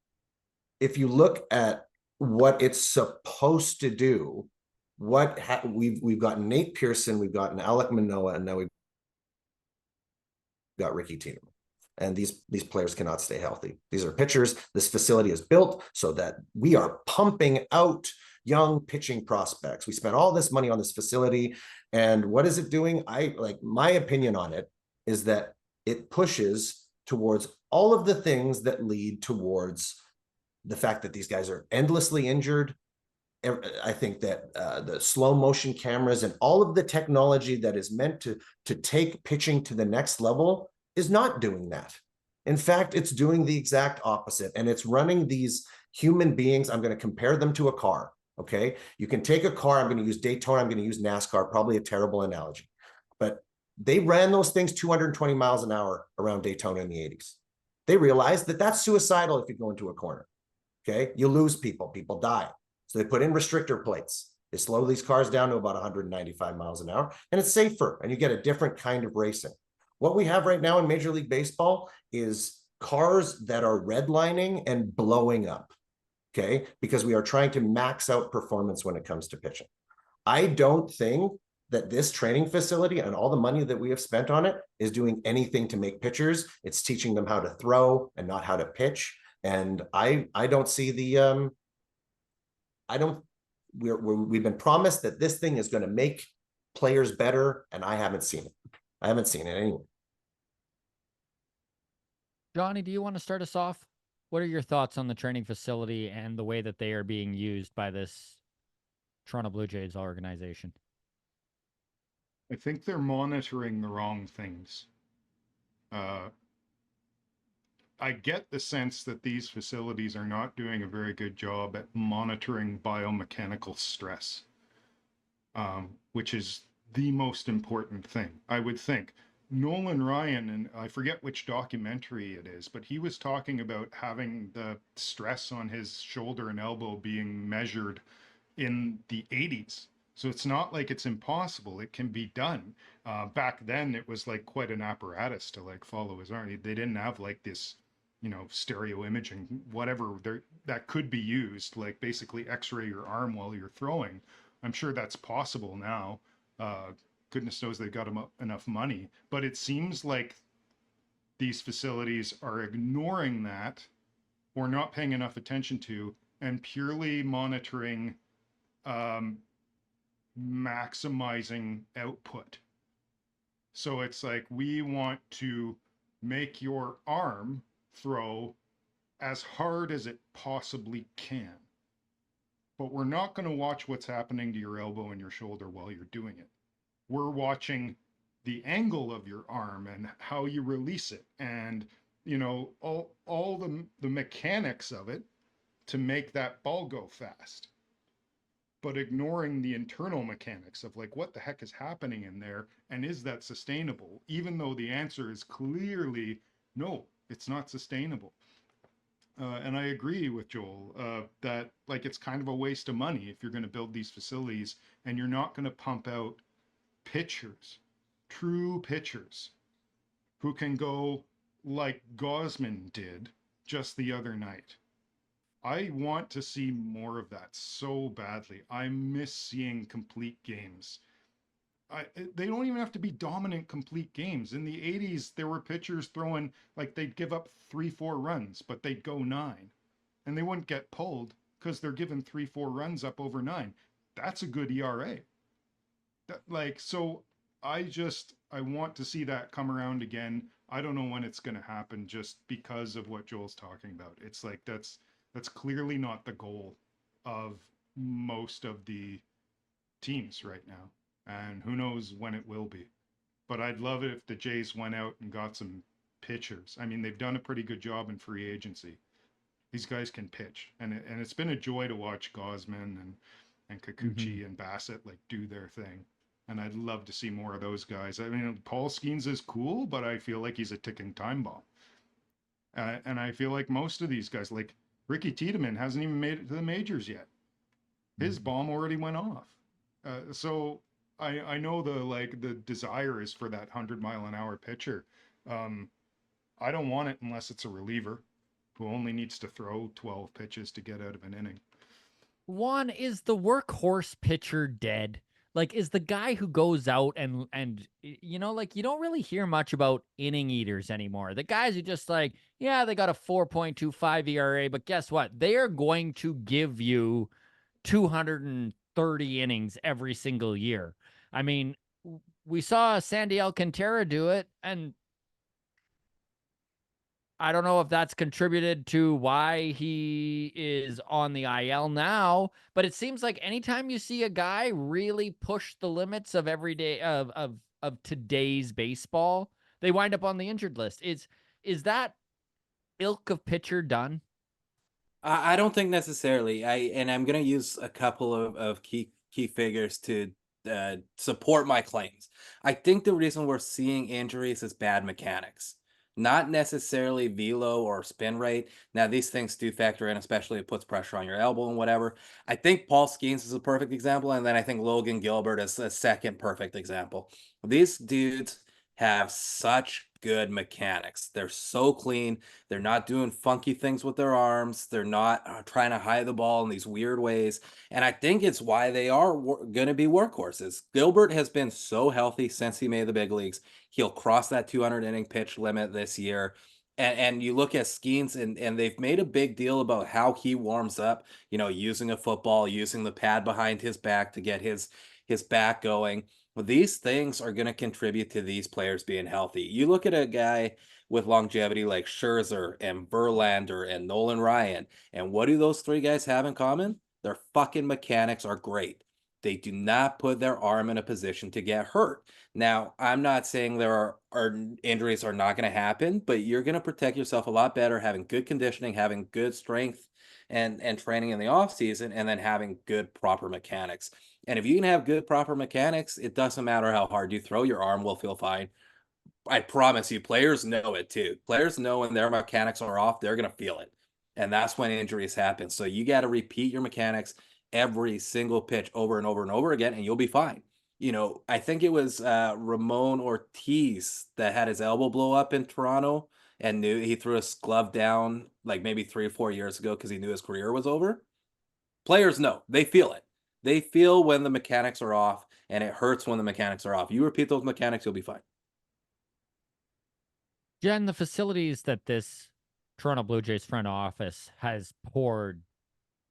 if you look at what it's supposed to do, we've got Nate Pearson, we've gotten Alec Manoah, and now we've got Ricky Tiedemann. And these players cannot stay healthy. These are pitchers. This facility is built so that we are pumping out young pitching prospects. We spent all this money on this facility, and what is it doing? My opinion on it is that it pushes towards all of the things that lead towards the fact that these guys are endlessly injured. I think that the slow motion cameras and all of the technology that is meant to take pitching to the next level is not doing that. In fact, it's doing the exact opposite, and it's running these human beings. I'm going to compare them to a car. Okay, you can take a car. I'm going to use Daytona. I'm going to use NASCAR. Probably a terrible analogy, but they ran those things 220 miles an hour around Daytona in the 80s. They realized that that's suicidal if you go into a corner. Okay, you lose people die. So they put in restrictor plates. They slow these cars down to about 195 miles an hour, and it's safer, and you get a different kind of racing. What we have right now in Major League Baseball is cars that are redlining and blowing up, okay? Because we are trying to max out performance when it comes to pitching. I don't think that this training facility and all the money that we have spent on it is doing anything to make pitchers. It's teaching them how to throw and not how to pitch. And I don't see the we've been promised that this thing is going to make players better, and I haven't seen it. I haven't seen it anyway. Johnny, do you want to start us off? What are your thoughts on the training facility and the way that they are being used by this Toronto Blue Jays organization? I think they're monitoring the wrong things. I get the sense that these facilities are not doing a very good job at monitoring biomechanical stress, which is the most important thing, I would think. Nolan Ryan, and I forget which documentary it is, but he was talking about having the stress on his shoulder and elbow being measured in the 80s. So it's not like it's impossible. It can be done. Back then, it was like quite an apparatus to like follow his arm. They didn't have like this, stereo imaging, whatever that could be used, like basically x-ray your arm while you're throwing. I'm sure that's possible now. Goodness knows they've got enough money, but it seems like these facilities are ignoring that or not paying enough attention to and purely monitoring maximizing output. So it's like, we want to make your arm throw as hard as it possibly can, but we're not going to watch what's happening to your elbow and your shoulder while you're doing it. We're watching the angle of your arm and how you release it, and all the mechanics of it to make that ball go fast, but ignoring the internal mechanics of like, what the heck is happening in there, and is that sustainable, even though the answer is clearly no. It's not sustainable. And I agree with Joel that like it's kind of a waste of money if you're going to build these facilities and you're not going to pump out pitchers, true pitchers, who can go like Gosman did just the other night. I want to see more of that so badly. I miss seeing complete games. They don't even have to be dominant complete games. In the 80s, there were pitchers throwing like they'd give up 3-4 runs, but they'd go 9. And they wouldn't get pulled because they're giving 3-4 runs up over 9. That's a good ERA. So I want to see that come around again. I don't know when it's going to happen just because of what Joel's talking about. It's like that's clearly not the goal of most of the teams right now. And who knows when it will be. But I'd love it if the Jays went out and got some pitchers. I mean, they've done a pretty good job in free agency. These guys can pitch. And it's been a joy to watch Gosman and Kikuchi and Bassett like do their thing. And I'd love to see more of those guys. I mean, Paul Skeens is cool, but I feel like he's a ticking time bomb. And I feel like most of these guys, like Ricky Tiedemann, hasn't even made it to the majors yet. His bomb already went off. So I know the desire is for that 100-mile-an-hour pitcher. I don't want it unless it's a reliever who only needs to throw 12 pitches to get out of an inning. Juan, is the workhorse pitcher dead? Like, is the guy who goes out and you know, like, you don't really hear much about inning eaters anymore. The guys who just like, yeah, they got a 4.25 ERA, but guess what? They are going to give you 230 innings every single year. I mean, we saw Sandy Alcantara do it, and I don't know if that's contributed to why he is on the IL now, but it seems like anytime you see a guy really push the limits of everyday of today's baseball, they wind up on the injured list. Is that ilk of pitcher done? I don't think necessarily. I'm going to use a couple of key figures to support my claims. I think the reason we're seeing injuries is bad mechanics, not necessarily velo or spin rate. Now, these things do factor in, especially it puts pressure on your elbow and whatever. I think Paul Skeens is a perfect example, and then I think Logan Gilbert is a second perfect example. These dudes have such good mechanics. They're so clean. They're not doing funky things with their arms. They're not trying to hide the ball in these weird ways. And I think it's why they are going to be workhorses. Gilbert has been so healthy since he made the big leagues. He'll cross that 200 inning pitch limit this year. And you look at Skeens, and they've made a big deal about how he warms up, you know, using a football, using the pad behind his back to get his back going. Well, these things are going to contribute to these players being healthy. You look at a guy with longevity like Scherzer and Verlander and Nolan Ryan, and what do those three guys have in common? Their fucking mechanics are great. They do not put their arm in a position to get hurt. Now, I'm not saying there are injuries are not going to happen, but you're going to protect yourself a lot better having good conditioning, having good strength and training in the off season, and then having good proper mechanics. And if you can have good proper mechanics, it doesn't matter how hard you throw, your arm will feel fine. I promise you, players know it too. Players know when their mechanics are off, they're going to feel it. And that's when injuries happen. So you got to repeat your mechanics every single pitch over and over and over again, and you'll be fine. You know, I think it was Ramon Ortiz that had his elbow blow up in Toronto and knew he threw his glove down like maybe 3 or 4 years ago because he knew his career was over. Players know, they feel it. They feel when the mechanics are off, and it hurts when the mechanics are off. You repeat those mechanics, you'll be fine. Jen, the facilities that this Toronto Blue Jays front office has poured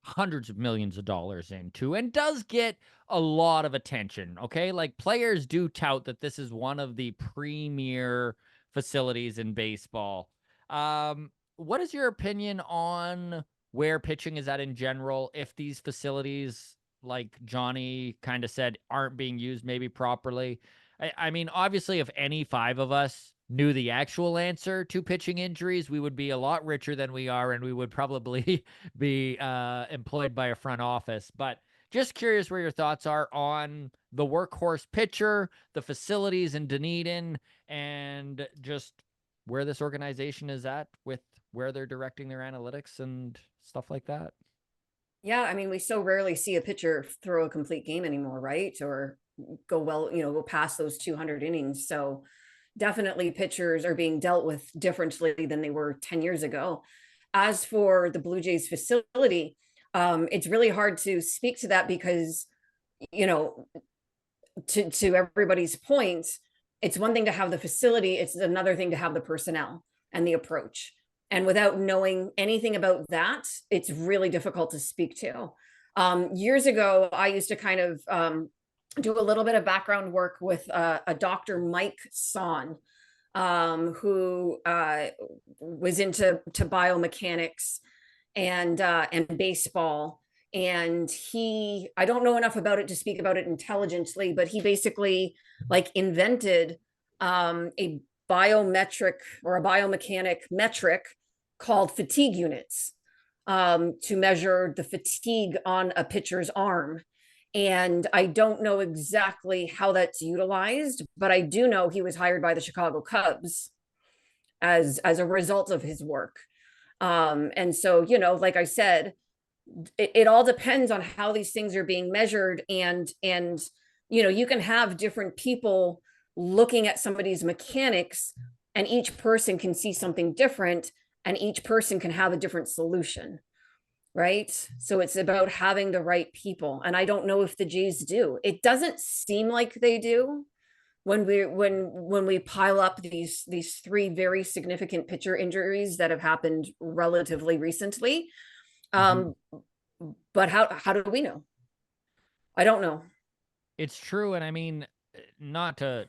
hundreds of millions of dollars into and does get a lot of attention, okay? Like, players do tout that this is one of the premier facilities in baseball. What is your opinion on where pitching is at in general? If these facilities, like Johnny kind of said, aren't being used maybe properly? I mean, obviously, if any five of us knew the actual answer to pitching injuries, we would be a lot richer than we are, and we would probably be employed by a front office. But just curious where your thoughts are on the workhorse pitcher, the facilities in Dunedin, and just where this organization is at with where they're directing their analytics and stuff like that? Yeah, I mean, we so rarely see a pitcher throw a complete game anymore, right? Or go go past those 200 innings. So definitely pitchers are being dealt with differently than they were 10 years ago. As for the Blue Jays facility, it's really hard to speak to that because, to everybody's point, it's one thing to have the facility, it's another thing to have the personnel and the approach. And without knowing anything about that, it's really difficult to speak to. Years ago, I used to kind of do a little bit of background work with a Dr. Mike Son, who was into biomechanics and baseball. And I don't know enough about it to speak about it intelligently, but he basically invented a biometric or a biomechanic metric called fatigue units to measure the fatigue on a pitcher's arm. And I don't know exactly how that's utilized, but I do know he was hired by the Chicago Cubs as a result of his work. And so, like I said, it all depends on how these things are being measured. And you can have different people looking at somebody's mechanics, and each person can see something different, and each person can have a different solution. Right. So it's about having the right people. And I don't know if the Jays do. It doesn't seem like they do when we pile up these three very significant pitcher injuries that have happened relatively recently. But how do we know? I don't know. It's true. And I mean, not to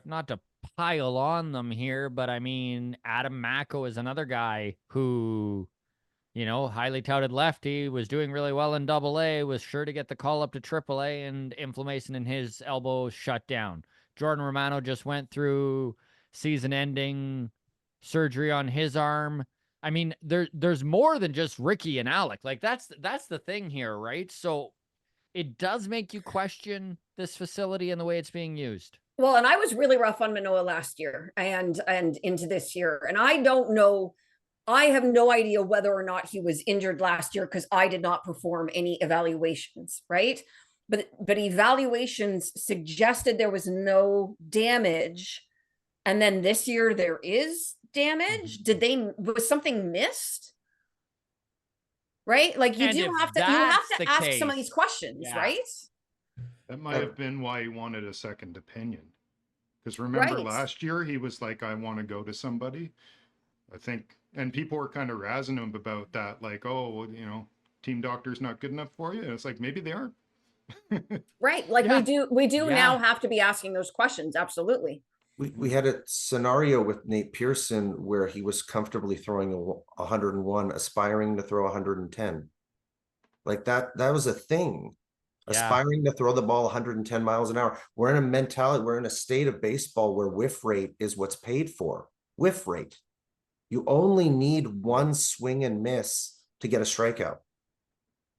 pile on them here, but I mean, Adam Macko is another guy who, highly touted lefty, was doing really well in AA, was sure to get the call up to AAA, and inflammation in his elbow shut down. Jordan Romano just went through season-ending surgery on his arm. I mean, there's more than just Ricky and Alec. That's the thing here, right? So it does make you question this facility and the way it's being used. Well, and I was really rough on Manoah last year and into this year. And I don't know, I have no idea whether or not he was injured last year because I did not perform any evaluations, right? But evaluations suggested there was no damage. And then this year there is damage. Was something missed? Right? You do have to ask some of these questions, right? That might have been why he wanted a second opinion. Because remember last year, he was like, I want to go to somebody. I think, and people were kind of razzing him about that. Like, oh, well, team doctor's not good enough for you. And it's like, maybe they aren't. Right. We do now have to be asking those questions. Absolutely. We had a scenario with Nate Pearson where he was comfortably throwing 101, aspiring to throw 110. That was a thing. Aspiring to throw the ball 110 miles an hour. We're in a state of baseball where whiff rate is what's paid for. Whiff rate. You only need one swing and miss to get a strikeout.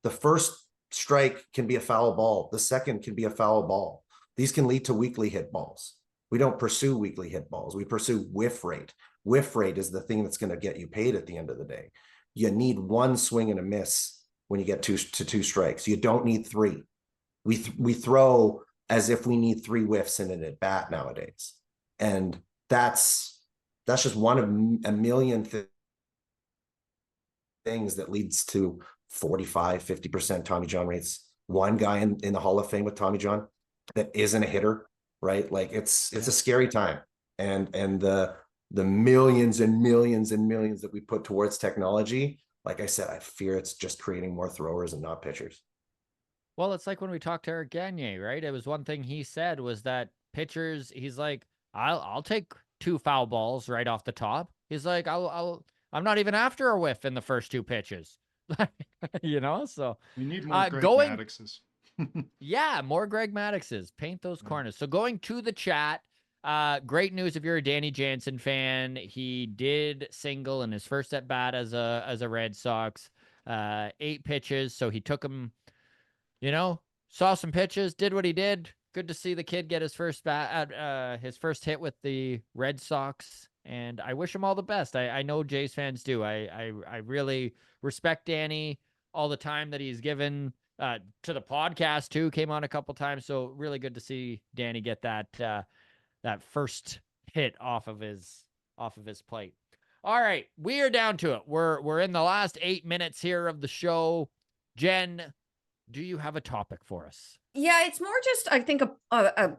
The first strike can be a foul ball. The second can be a foul ball. These can lead to weakly hit balls. We don't pursue weakly hit balls. We pursue whiff rate. Whiff rate is the thing that's going to get you paid at the end of the day. You need one swing and a miss when you get two strikes. You don't need three. We throw as if we need three whiffs in an at bat nowadays, and that's just one of a million things that leads to 45-50% Tommy John rates. One guy in the Hall of Fame with Tommy John that isn't a hitter, right? It's a scary time, and the millions and millions and millions that we put towards technology. Like I said, I fear it's just creating more throwers and not pitchers. Well, it's like when we talked to Eric Gagne, right? It was one thing he said was that pitchers, he's like, I'll take 2 foul balls right off the top. He's like, I'm not even after a whiff in the first 2 pitches. So we need more Greg Maddixes. Yeah, more Greg Maddixes. Paint those corners. So going to the chat, great news if you're a Danny Jansen fan. He did single in his first at bat as a Red Sox. 8 pitches, so he took him. Saw some pitches, did what he did. Good to see the kid get his first hit with the Red Sox. and I wish him all the best. I know Jays fans do. I really respect Danny, all the time that he's given to the podcast too. Came on a couple times, so really good to see Danny get that that first hit off of his plate. All right, we are down to it. We're in the last 8 minutes here of the show. Jen, do you have a topic for us? Yeah, it's more just, I think, a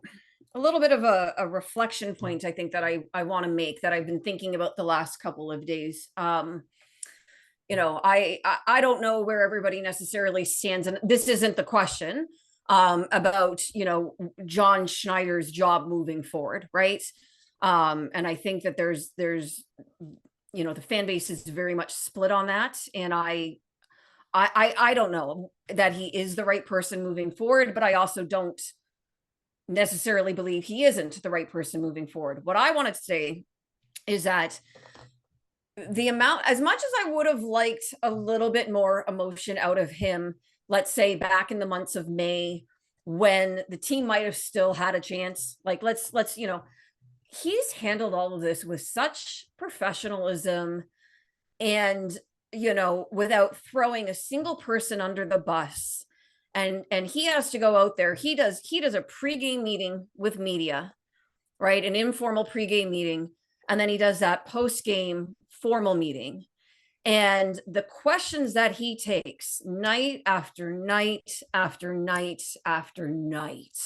little bit of a reflection point, I think, that I want to make, that I've been thinking about the last couple of days. You know, I don't know where everybody necessarily stands, and this isn't the question, about, you know, John Schneider's job moving forward, right? And I think that there's, you know, the fan base is very much split on that, and I don't know that he is the right person moving forward, but I also don't necessarily believe he isn't the right person moving forward. What I wanted to say is that the amount, as much as I would have liked a little bit more emotion out of him, let's say back in the months of May, when the team might have still had a chance, like let's, you know, he's handled all of this with such professionalism, and, you know, without throwing a single person under the bus. And he has to go out there. He does a pregame meeting with media, right? An informal pregame meeting. And then he does that post-game formal meeting. And the questions that he takes night after night after night after night,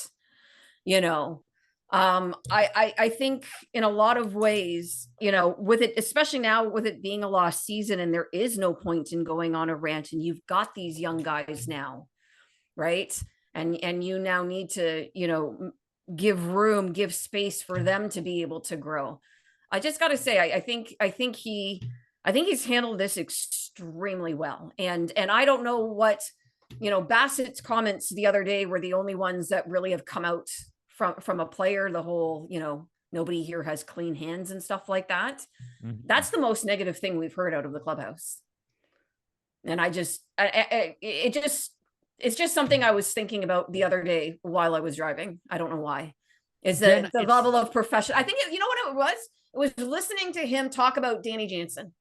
you know, I think in a lot of ways, you know, with it, especially now with it being a lost season, and there is no point in going on a rant, and you've got these young guys now, right? And you now need to, you know, give room, give space for them to be able to grow. I just got to say, I think he's handled this extremely well. And I don't know what, you know, Bassett's comments the other day were the only ones that really have come out from a player. The whole, you know, nobody here has clean hands and stuff like that. Mm-hmm. That's the most negative thing we've heard out of the clubhouse. And it's just something I was thinking about the other day while I was driving. I don't know why. Is the level of profession. I think, you know what it was? It was listening to him talk about Danny Jansen.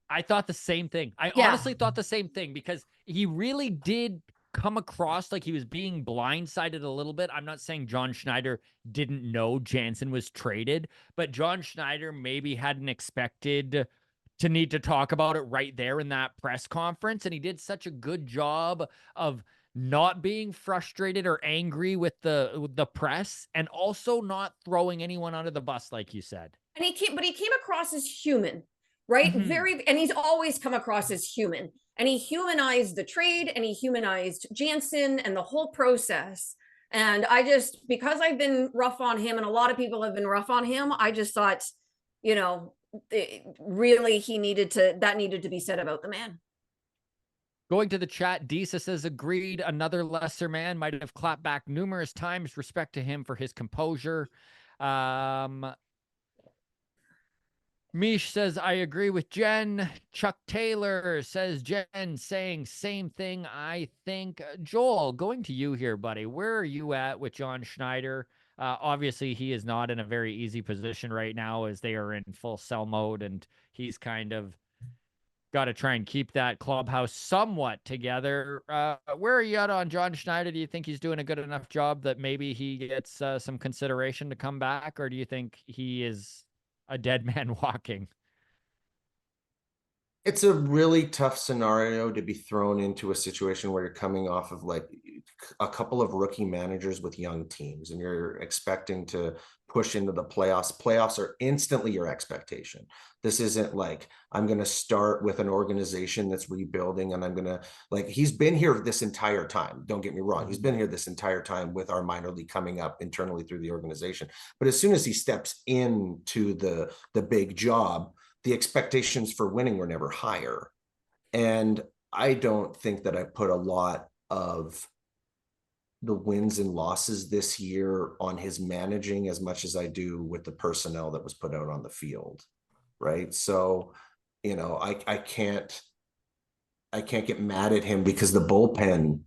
I thought the same thing. I honestly thought the same thing, because he really did come across like he was being blindsided a little bit. I'm not saying John Schneider didn't know Jansen was traded, but John Schneider maybe hadn't expected to need to talk about it right there in that press conference. And he did such a good job of not being frustrated or angry with the press, and also not throwing anyone under the bus, like you said. And he came across as human, right? Mm-hmm. And he's always come across as human. And he humanized the trade, and he humanized Jansen and the whole process. And because I've been rough on him, and a lot of people have been rough on him, I just thought, you know, really needed to be said about the man. Going to the chat, Disa says, agreed. Another lesser man might have clapped back numerous times. Respect to him for his composure. Mish says, I agree with Jen. Chuck Taylor says, Jen saying same thing, I think. Joel, going to you here, buddy. Where are you at with John Schneider? Obviously, he is not in a very easy position right now, as they are in full sell mode, and he's kind of got to try and keep that clubhouse somewhat together. Where are you at on John Schneider? Do you think he's doing a good enough job that maybe he gets some consideration to come back, or do you think he is a dead man walking? It's a really tough scenario to be thrown into a situation where you're coming off of like a couple of rookie managers with young teams, and you're expecting to push into the playoffs. Playoffs are instantly your expectation. This isn't like, I'm going to start with an organization that's rebuilding, and I'm going to, like, he's been here this entire time. Don't get me wrong. He's been here this entire time with our minor league coming up internally through the organization. But as soon as he steps into the big job, the expectations for winning were never higher. And I don't think that I put a lot of the wins and losses this year on his managing as much as I do with the personnel that was put out on the field. Right. So, you know, I can't get mad at him because the bullpen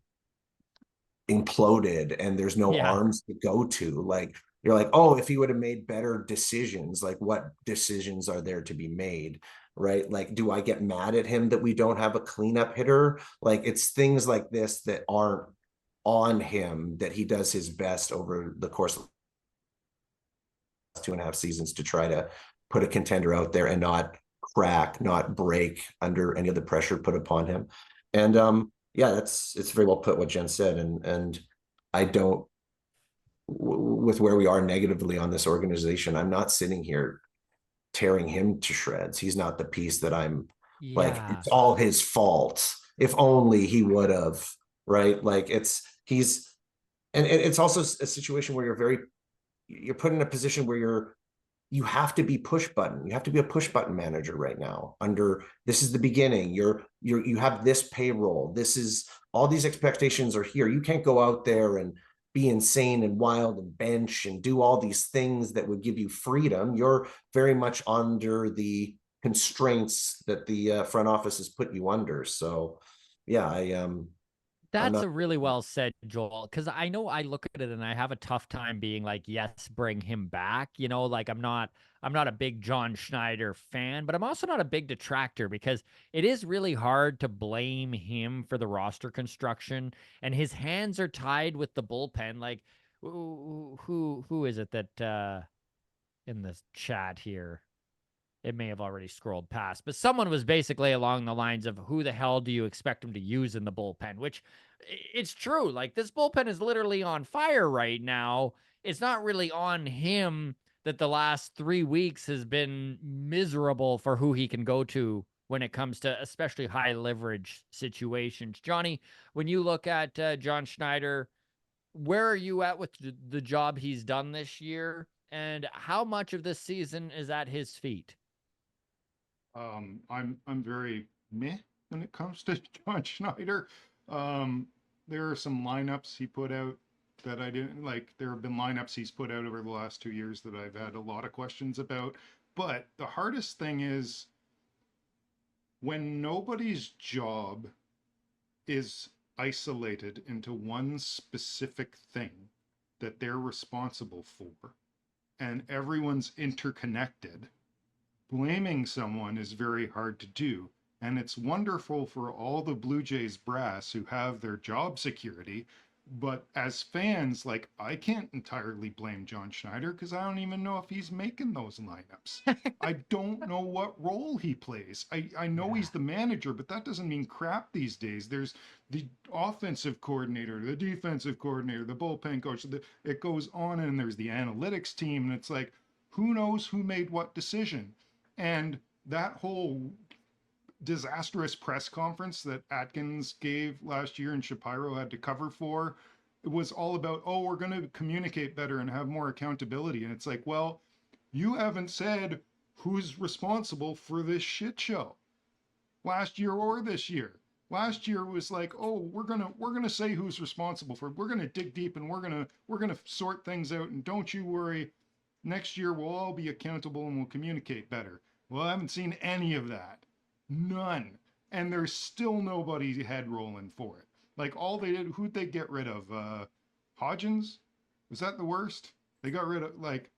imploded and there's no arms to go to. Like, you're like, oh, if he would have made better decisions, like what decisions are there to be made, right? Like, do I get mad at him that we don't have a cleanup hitter? Like, it's things like this that aren't on him, that he does his best over the course of 2.5 seasons to try to put a contender out there and not crack, not break under any of the pressure put upon him. And yeah, it's very well put what Jen said. And I don't, with where we are negatively on this organization, I'm not sitting here tearing him to shreds. He's not the piece that I'm like, it's all his fault. If only he would have, right? Like and it's also a situation where you're put in a position where you have to be push button. You have to be a push button manager right now. This is the beginning. You have this payroll. This is all these expectations are here. You can't go out there and be insane and wild and bench and do all these things that would give you freedom. You're very much under the constraints that the front office has put you under. So yeah, That's a really well said, Joel, because I know I look at it and I have a tough time being like, yes, bring him back. You know, like I'm not a big John Schneider fan, but I'm also not a big detractor because it is really hard to blame him for the roster construction, and his hands are tied with the bullpen. Like who is it that in the chat here? It may have already scrolled past, but someone was basically along the lines of who the hell do you expect him to use in the bullpen, which it's true. Like this bullpen is literally on fire right now. It's not really on him that the last 3 weeks has been miserable for who he can go to when it comes to especially high leverage situations. Johnny, when you look at John Schneider, where are you at with the job he's done this year? And how much of this season is at his feet? I'm very meh when it comes to John Schneider. There are some lineups he put out that I didn't like. There have been lineups he's put out over the last 2 years that I've had a lot of questions about. But the hardest thing is when nobody's job is isolated into one specific thing that they're responsible for, and everyone's interconnected. Blaming someone is very hard to do, and it's wonderful for all the Blue Jays brass who have their job security, but as fans, like, I can't entirely blame John Schneider because I don't even know if he's making those lineups. I don't know what role he plays. I know he's the manager, but that doesn't mean crap these days. There's the offensive coordinator, the defensive coordinator, the bullpen coach, it goes on, and there's the analytics team, and it's like, who knows who made what decision? And that whole disastrous press conference that Atkins gave last year and Shapiro had to cover for, it was all about, oh, we're going to communicate better and have more accountability. And it's like, well, you haven't said who's responsible for this shit show last year or this year. Last year was like, oh, we're gonna say who's responsible for it. We're gonna dig deep and we're gonna sort things out, and don't you worry. Next year we'll all be accountable and we'll communicate better. Well, I haven't seen any of that. None. And there's still nobody head rolling for it. Like, all they did, who'd they get rid of? Hodgins? Was that the worst? They got rid of, like,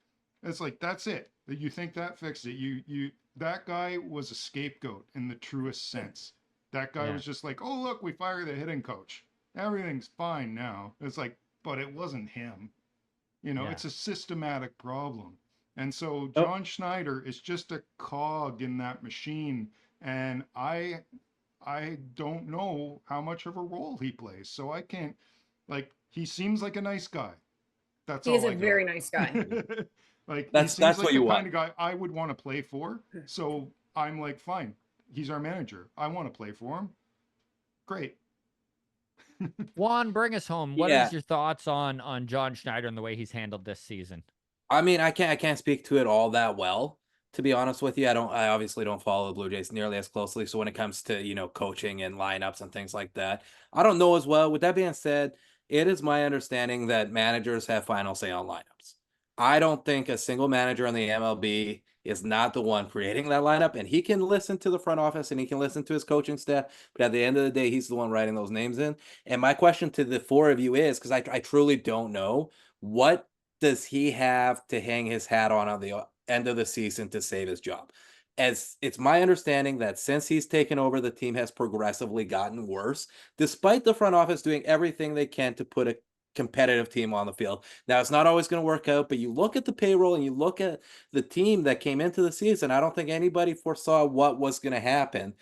it's like, that's it. You think that fixed it. That guy was a scapegoat in the truest sense. That guy was just like, oh, look, we fired the hitting coach. Everything's fine now. It's like, but it wasn't him. You know, it's a systematic problem. And so John Schneider is just a cog in that machine. And I don't know how much of a role he plays. So I can't, like, he seems like a nice guy. That's all I got. He is a very nice guy. Like, that's like what the you kind want. of guy I would want to play for. So I'm like, fine, he's our manager. I want to play for him. Great. Juan, bring us home. What is your thoughts on John Schneider and the way he's handled this season? I mean, I can't speak to it all that well, to be honest with you. I obviously don't follow the Blue Jays nearly as closely. So when it comes to, you know, coaching and lineups and things like that, I don't know as well. With that being said, it is my understanding that managers have final say on lineups. I don't think a single manager in the MLB is not the one creating that lineup, and he can listen to the front office and he can listen to his coaching staff, but at the end of the day, he's the one writing those names in. And my question to the four of you is, because I truly don't know, what does he have to hang his hat on the end of the season to save his job? As it's my understanding that since he's taken over, the team has progressively gotten worse, despite the front office doing everything they can to put a competitive team on the field. Now, it's not always going to work out, but you look at the payroll and you look at the team that came into the season. I don't think anybody foresaw what was going to happen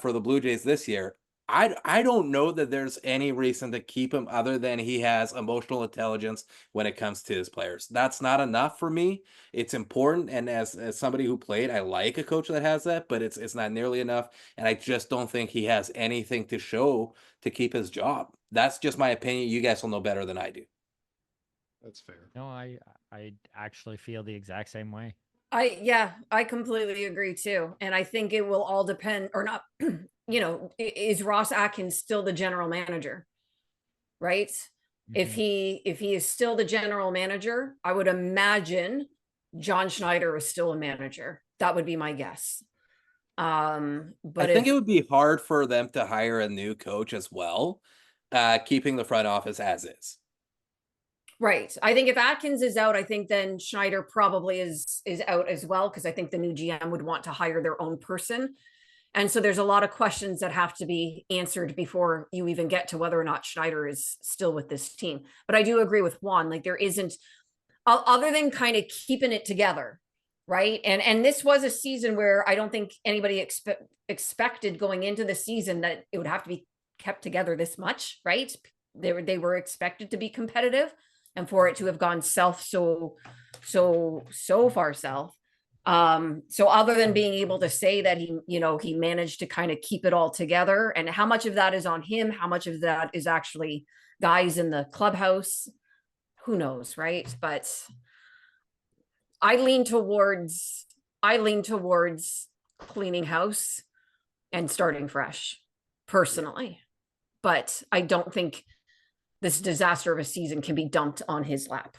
for the Blue Jays this year. I don't know that there's any reason to keep him other than he has emotional intelligence when it comes to his players. That's not enough for me. It's important, and as somebody who played, I like a coach that has that, but it's not nearly enough, and I just don't think he has anything to show to keep his job. That's just my opinion. You guys will know better than I do. That's fair. No, I actually feel the exact same way. I completely agree too. And I think it will all depend or not, is Ross Atkins still the general manager? Right? If he is still the general manager, I would imagine John Schneider is still a manager. That would be my guess. But I think it would be hard for them to hire a new coach as well, keeping the front office as is. Right. I think if Atkins is out, I think then Schneider probably is out as well, because I think the new GM would want to hire their own person. And so there's a lot of questions that have to be answered before you even get to whether or not Schneider is still with this team. But I do agree with Juan, like there isn't, other than kind of keeping it together, right? And this was a season where I don't think anybody expected going into the season that it would have to be kept together this much, right? They were expected to be competitive, and for it to have gone south so far south. So other than being able to say that he managed to kind of keep it all together, and how much of that is on him, how much of that is actually guys in the clubhouse, who knows, right? But I lean towards cleaning house and starting fresh personally, but I don't think this disaster of a season can be dumped on his lap.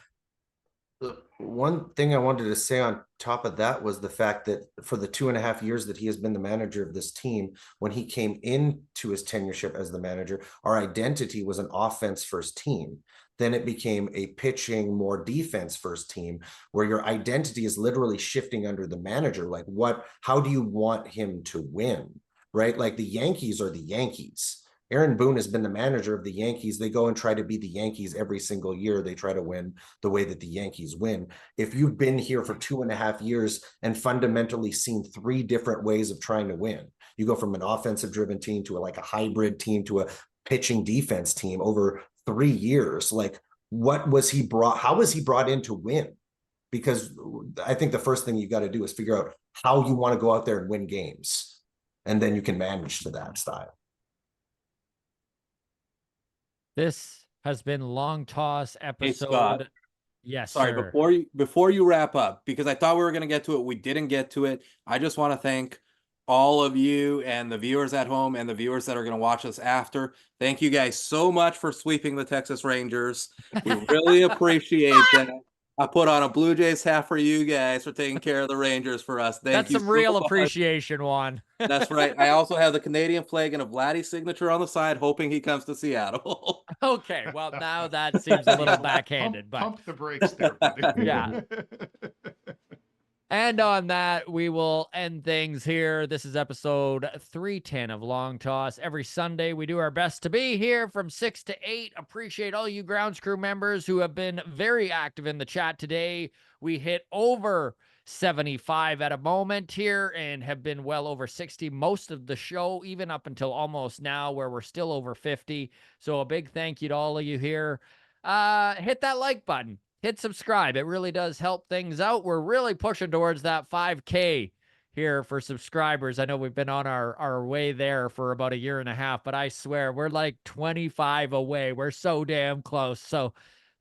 The one thing I wanted to say on top of that was the fact that for the 2.5 years that he has been the manager of this team, when he came into his tenureship as the manager, our identity was an offense first team. Then it became a pitching, more defense first team, where your identity is literally shifting under the manager. Like how do you want him to win? Right? Like the Yankees are the Yankees. Aaron Boone has been the manager of the Yankees. They go and try to be the Yankees every single year. They try to win the way that the Yankees win. If you've been here for 2.5 years and fundamentally seen 3 different ways of trying to win, you go from an offensive driven team to a hybrid team to a pitching defense team over 3 years. Like, what was he brought? How was he brought in to win? Because I think the first thing you got to do is figure out how you want to go out there and win games. And then you can manage to that style. This has been Long Toss episode. Scott. Yes, sorry, sir. before you wrap up, because I thought we were going to get to it, we didn't get to it. I just want to thank all of you and the viewers at home and the viewers that are going to watch us after. Thank you guys so much for sweeping the Texas Rangers. We really appreciate that. I put on a Blue Jays hat for you guys for taking care of the Rangers for us. That's some real appreciation, Juan. That's right. I also have the Canadian flag and a Vladdy signature on the side, hoping he comes to Seattle. Okay, well, now that seems a little backhanded, but pump the brakes there, buddy. Yeah. And on that, we will end things here. This is episode 310 of Long Toss. Every Sunday, we do our best to be here from 6 to 8. Appreciate all you grounds crew members who have been very active in the chat today. We hit over 75 at a moment here and have been well over 60 most of the show, even up until almost now, where we're still over 50. So a big thank you to all of you here. Hit that like button. Hit subscribe. It really does help things out. We're really pushing towards that 5K here for subscribers. I know we've been on our way there for about 1.5 years, but I swear we're like 25 away. We're so damn close. So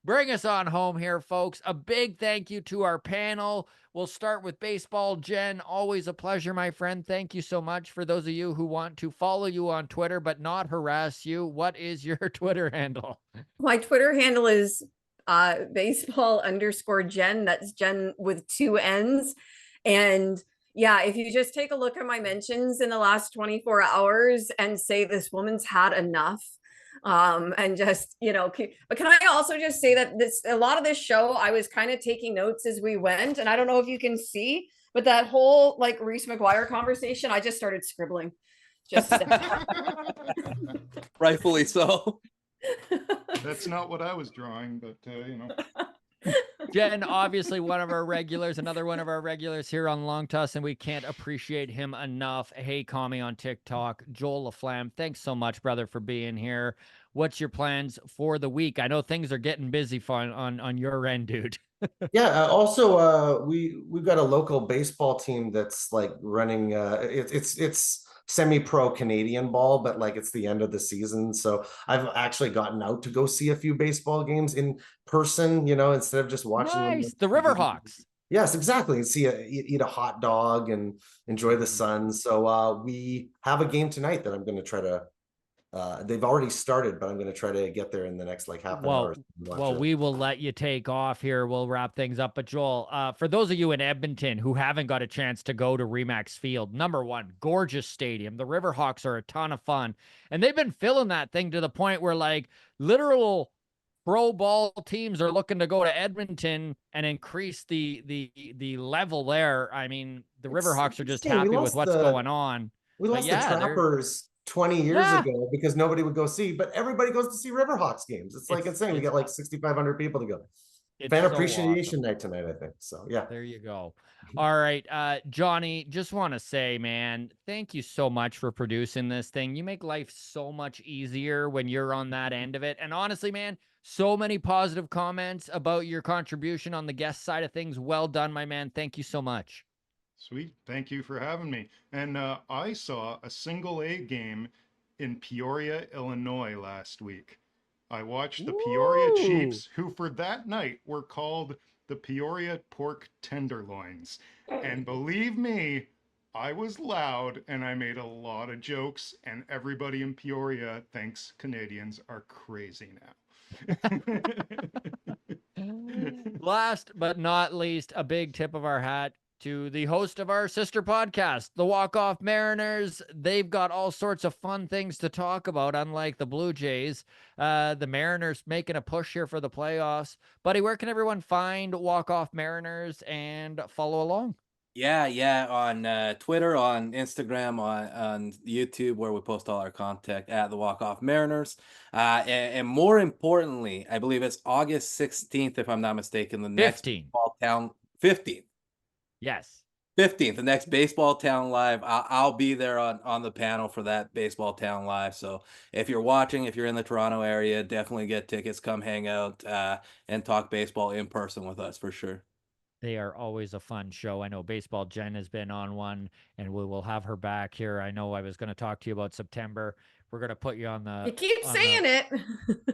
bring us on home here, folks. A big thank you to our panel. We'll start with baseball. Jen, always a pleasure, my friend. Thank you so much. For those of you who want to follow you on Twitter but not harass you, what is your Twitter handle? My Twitter handle is baseball_Jen. That's Jen with 2 N's. And yeah, if you just take a look at my mentions in the last 24 hours and say this woman's had enough, And just, but can I also just say that a lot of this show, I was kind of taking notes as we went, and I don't know if you can see, but that whole like Reese Maguire conversation, I just started scribbling. Just Rightfully so. That's not what I was drawing, but Jen, obviously one of our regulars, another one of our regulars here on Long Toss, and we can't appreciate him enough. Hey, Kami on TikTok, Joel LaFlamme, thanks so much, brother, for being here. What's your plans for the week? I know things are getting busy on your end, dude. Yeah. Also, we've got a local baseball team that's like running. It's semi-pro Canadian ball, but like it's the end of the season, so I've actually gotten out to go see a few baseball games in person. Instead of just watching them. Nice, the Riverhawks. Yes, exactly. Eat a hot dog and enjoy the sun. So we have a game tonight that I'm going to try to. They've already started, but I'm going to try to get there in the next like half an hour. Well, we will let you take off here. We'll wrap things up. But Joel, for those of you in Edmonton who haven't got a chance to go to Remax Field, number one, gorgeous stadium. The Riverhawks are a ton of fun, and they've been filling that thing to the point where like literal pro ball teams are looking to go to Edmonton and increase the level there. I mean, the Riverhawks are just happy with what's going on. We lost the Trappers 20 years ago because nobody would go see, but everybody goes to see Riverhawks games. It's like insane. We get like 6,500 people to go. Fan appreciation night tonight, I think. So yeah. There you go. All right. Johnny, just want to say, man, thank you so much for producing this thing. You make life so much easier when you're on that end of it. And honestly, man, so many positive comments about your contribution on the guest side of things. Well done, my man. Thank you so much. Sweet. Thank you for having me. And I saw a single A game in Peoria, Illinois last week. I watched the Peoria Chiefs, who for that night were called the Peoria Pork Tenderloins. And believe me, I was loud and I made a lot of jokes, and everybody in Peoria thinks Canadians are crazy now. Last but not least, a big tip of our hat to the host of our sister podcast, the Walk-Off Mariners. They've got all sorts of fun things to talk about, unlike the Blue Jays. The Mariners making a push here for the playoffs. Buddy, where can everyone find Walk-Off Mariners and follow along? Yeah, on Twitter, on Instagram, on YouTube, where we post all our content at the Walk-Off Mariners. And more importantly, I believe it's August 16th, if I'm not mistaken, the next Baseball Town 15th. Yes. 15th, the next Baseball Town Live. I'll be there on the panel for that Baseball Town Live. So if you're watching, if you're in the Toronto area, definitely get tickets, come hang out and talk baseball in person with us for sure. They are always a fun show. I know Baseball Jen has been on one, and we will have her back here. I know I was going to talk to you about September. We're going to put you on the... You keep saying it.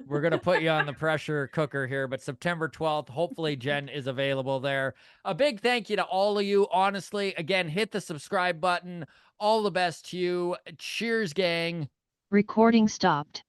We're going to put you on the pressure cooker here, but September 12th, hopefully Jen is available there. A big thank you to all of you. Honestly, again, hit the subscribe button. All the best to you. Cheers, gang. Recording stopped.